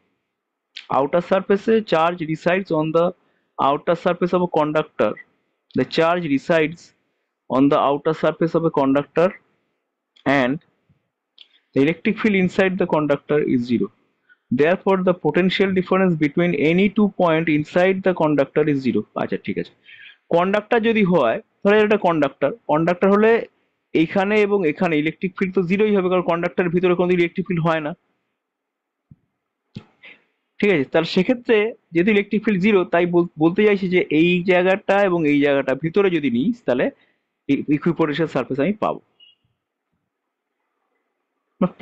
Outer surface charge resides on the outer surface of a conductor. The charge resides on the outer surface of a conductor and the electric field inside the conductor is zero. Therefore, the potential difference between any 2 points inside the conductor is zero. আচ্ছা ঠিক আছে, কন্ডাক্টর যদি হয়, ধরো এটা কন্ডাক্টর, কন্ডাক্টর হলে এইখানে এবং এখানে ইলেকট্রিক ফিল্ড তো জিরোই হবে, কারণ কন্ডাক্টরের ভিতরে কোনো ইলেকট্রিক ফিল্ড হয় না। ঠিক আছে, তাহলে সেক্ষেত্রে যেহেতু ইলেকট্রিক ফিল্ড জিরো, তাই বলতে চাইছি যে এই জায়গাটা এবং এই জায়গাটা ভিতরে যদি নিই, তাহলে ইকুইপোটেনশিয়াল সারফেস আমি পাবো।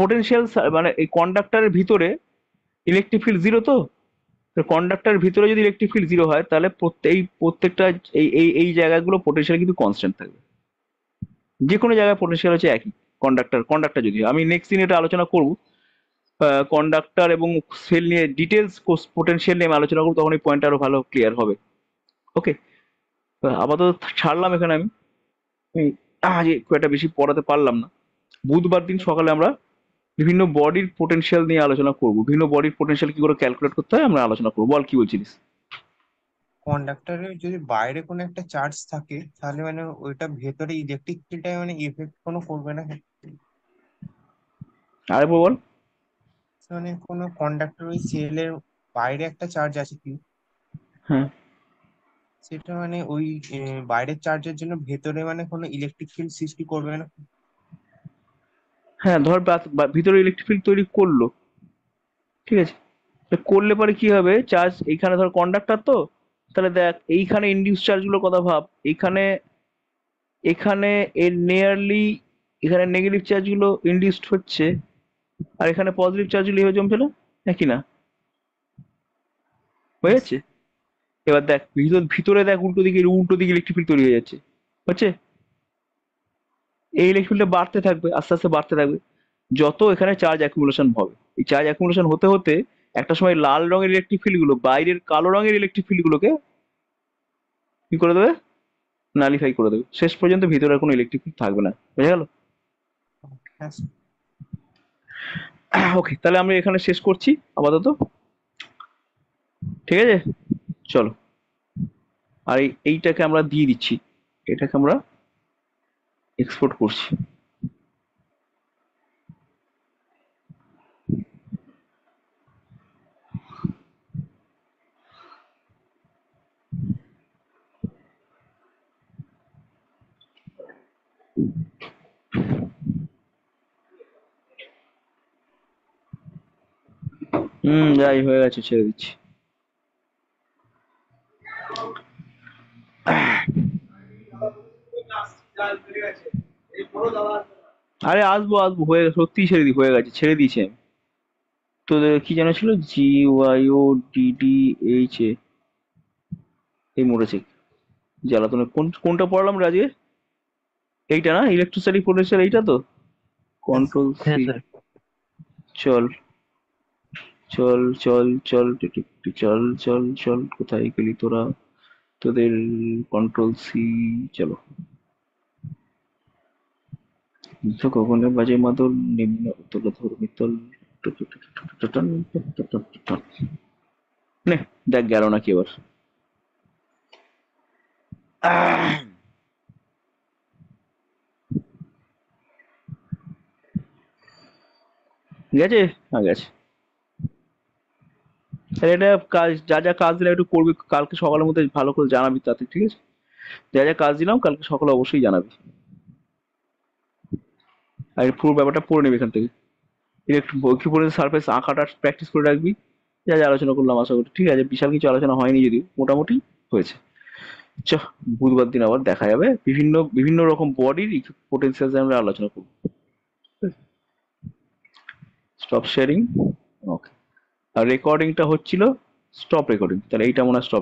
পোটেনশিয়াল মানে এই কন্ডাক্টরের ভিতরে ইলেকট্রিক ফিল্ড জিরো, তো কন্ডাক্টরের ভিতরে যদি ইলেকট্রিক ফিল্ড জিরো হয়, তাহলে প্রত্যেকটা এই এই এই জায়গাগুলো পোটেনশিয়াল কিন্তু কনস্ট্যান্ট থাকবে। যে কোনো জায়গায় পোটেনশিয়াল হচ্ছে একই। কন্ডাক্টর যদি হয়, আমি নেক্সট দিন এটা আলোচনা করব, কন্ডাক্টর এবং সেল নিয়ে ডিটেলস পোটেনশিয়াল নিয়ে আমি আলোচনা করবো, তখন এই পয়েন্ট আরো ভালো ক্লিয়ার হবে। ওকে, আপাতত ছাড়লাম এখানে আমি। আজ খুব একটা বেশি পড়াতে পারলাম না। বুধবার দিন সকালে আমরা বিভিন্ন বডির পোটেনশিয়াল নিয়ে আলোচনা করব, বিভিন্ন বডির পোটেনশিয়াল কি করে ক্যালকুলেট করতে হয় আমরা আলোচনা করবো। বল কি বলছিলিস? কন্ডাক্টরের যদি বাইরে কোনো একটা চার্জ থাকে তাহলে মানে ওইটা ভেতরে ইলেকট্রিক ফিল্ডটা মানে এফেক্ট কোনো করবে না? আরেকবার বল। মানে কোনো কন্ডাক্টর ওই সেলের বাইরে একটা চার্জ আছে কি, হ্যাঁ সেটা মানে ওই বাইরের চার্জের জন্য ভেতরে মানে কোনো ইলেকট্রিক ফিল্ড সৃষ্টি করবে না? হ্যাঁ, ধর ভিতরে ইলেকট্রিক ফিল্ড তৈরি করলো, ঠিক আছে, তো করলে পরে কি হবে, চার্জ এইখানে ধর কন্ডাক্টর, তো তাহলে দেখ এইখানে ইনডিউস চার্জগুলোর কথা ভাব, এইখানে এখানে এর নিয়ারলি এখানে নেগেটিভ চার্জগুলো ইনডিউসড হচ্ছে, আর এখানে পজিটিভ চার্জগুলো এভাবে জমছে না, একই না, হয়ে যাচ্ছে। এবার দেখ ভিতরে দেখ উল্টো দিকে ইলেকট্রিক ফিল্ড তৈরি হয়ে যাচ্ছে, হচ্ছে। এই ইলেকট্রিক ফিল্ডটা বাড়তে থাকবে, আস্তে আস্তে বাড়তে থাকবে, যত এখানে চার্জ অ্যাকুমুলেশন হবে। এই চার্জ অ্যাকুমুলেশন হতে হতে একটা সময় লাল রঙের ইলেকট্রিক ফিল্ড গুলো বাইরের কালো রঙের ইলেকট্রিক ফিল্ড গুলোকে কি করে দেবে, নালিফাই করে দেবে, শেষ পর্যন্ত ভিতরে আর কোনো ইলেকট্রিক ফিল্ড থাকবে না। বুঝে গেল? হ্যাঁ ওকে, তাহলে আমরা এখানে শেষ করছি আপাতত, ঠিক আছে, চলো। আর এইটাকে আমরা দিয়ে দিচ্ছি, এটাকে আমরা এক্সপোর্ট করছি। যাই হয়ে গেছে, ছেড়ে দিচ্ছি। আরে আসবো আসবো, হয়ে সত্যি হয়ে গেছে, ছেড়ে দিয়েছি আমি। তো কি যেন ছিল, GYODDH এই মরেছে জ্বালাতনে। কোনটা পড়লাম রে আজকে? এইটা না, ইলেকট্রোস্ট্যাটিক পোটেনশিয়াল, এইটা তো। কন্ট্রোল হ্যাঁ সি। স্যার। চল চল চল চল চল চল চল, কোথায় গেলি তোরা? তোদের কন্ট্রোল সি, চলো। গগনে বাজে মাদল, নিম্ন উতল ধর্মিতল, নে দেখ গেল নাকি এবার। গেছে? হ্যাঁ গেছে। তাহলে এটা কাজ, যা যা কাজ দিলে একটু করবি, কালকে সকালের মধ্যে ভালো করে জানাবি তাতে, ঠিক আছে? যা যা কাজ দিলাম কালকে সকালে অবশ্যই জানাবি, আর এই পুরো ব্যাপারটা পড়ে নেবে এখান থেকে। ইলেকট্রিক সারফেস আঁকাটা প্র্যাকটিস করে রাখবি, যা যা আলোচনা করলাম আশা করি, ঠিক আছে? বিশাল কিছু আলোচনা হয়নি যদিও, মোটামুটি হয়েছে। বুধবার দিন আবার দেখা যাবে, বিভিন্ন বিভিন্ন রকম বডির পোটেনশিয়াল আমরা আলোচনা করবো। স্টপ শেয়ারিং, ওকে। আর রেকর্ডিংটা হচ্ছিল স্টপ রেকর্ডিং, তাহলে এইটা মনে হয় স্টপ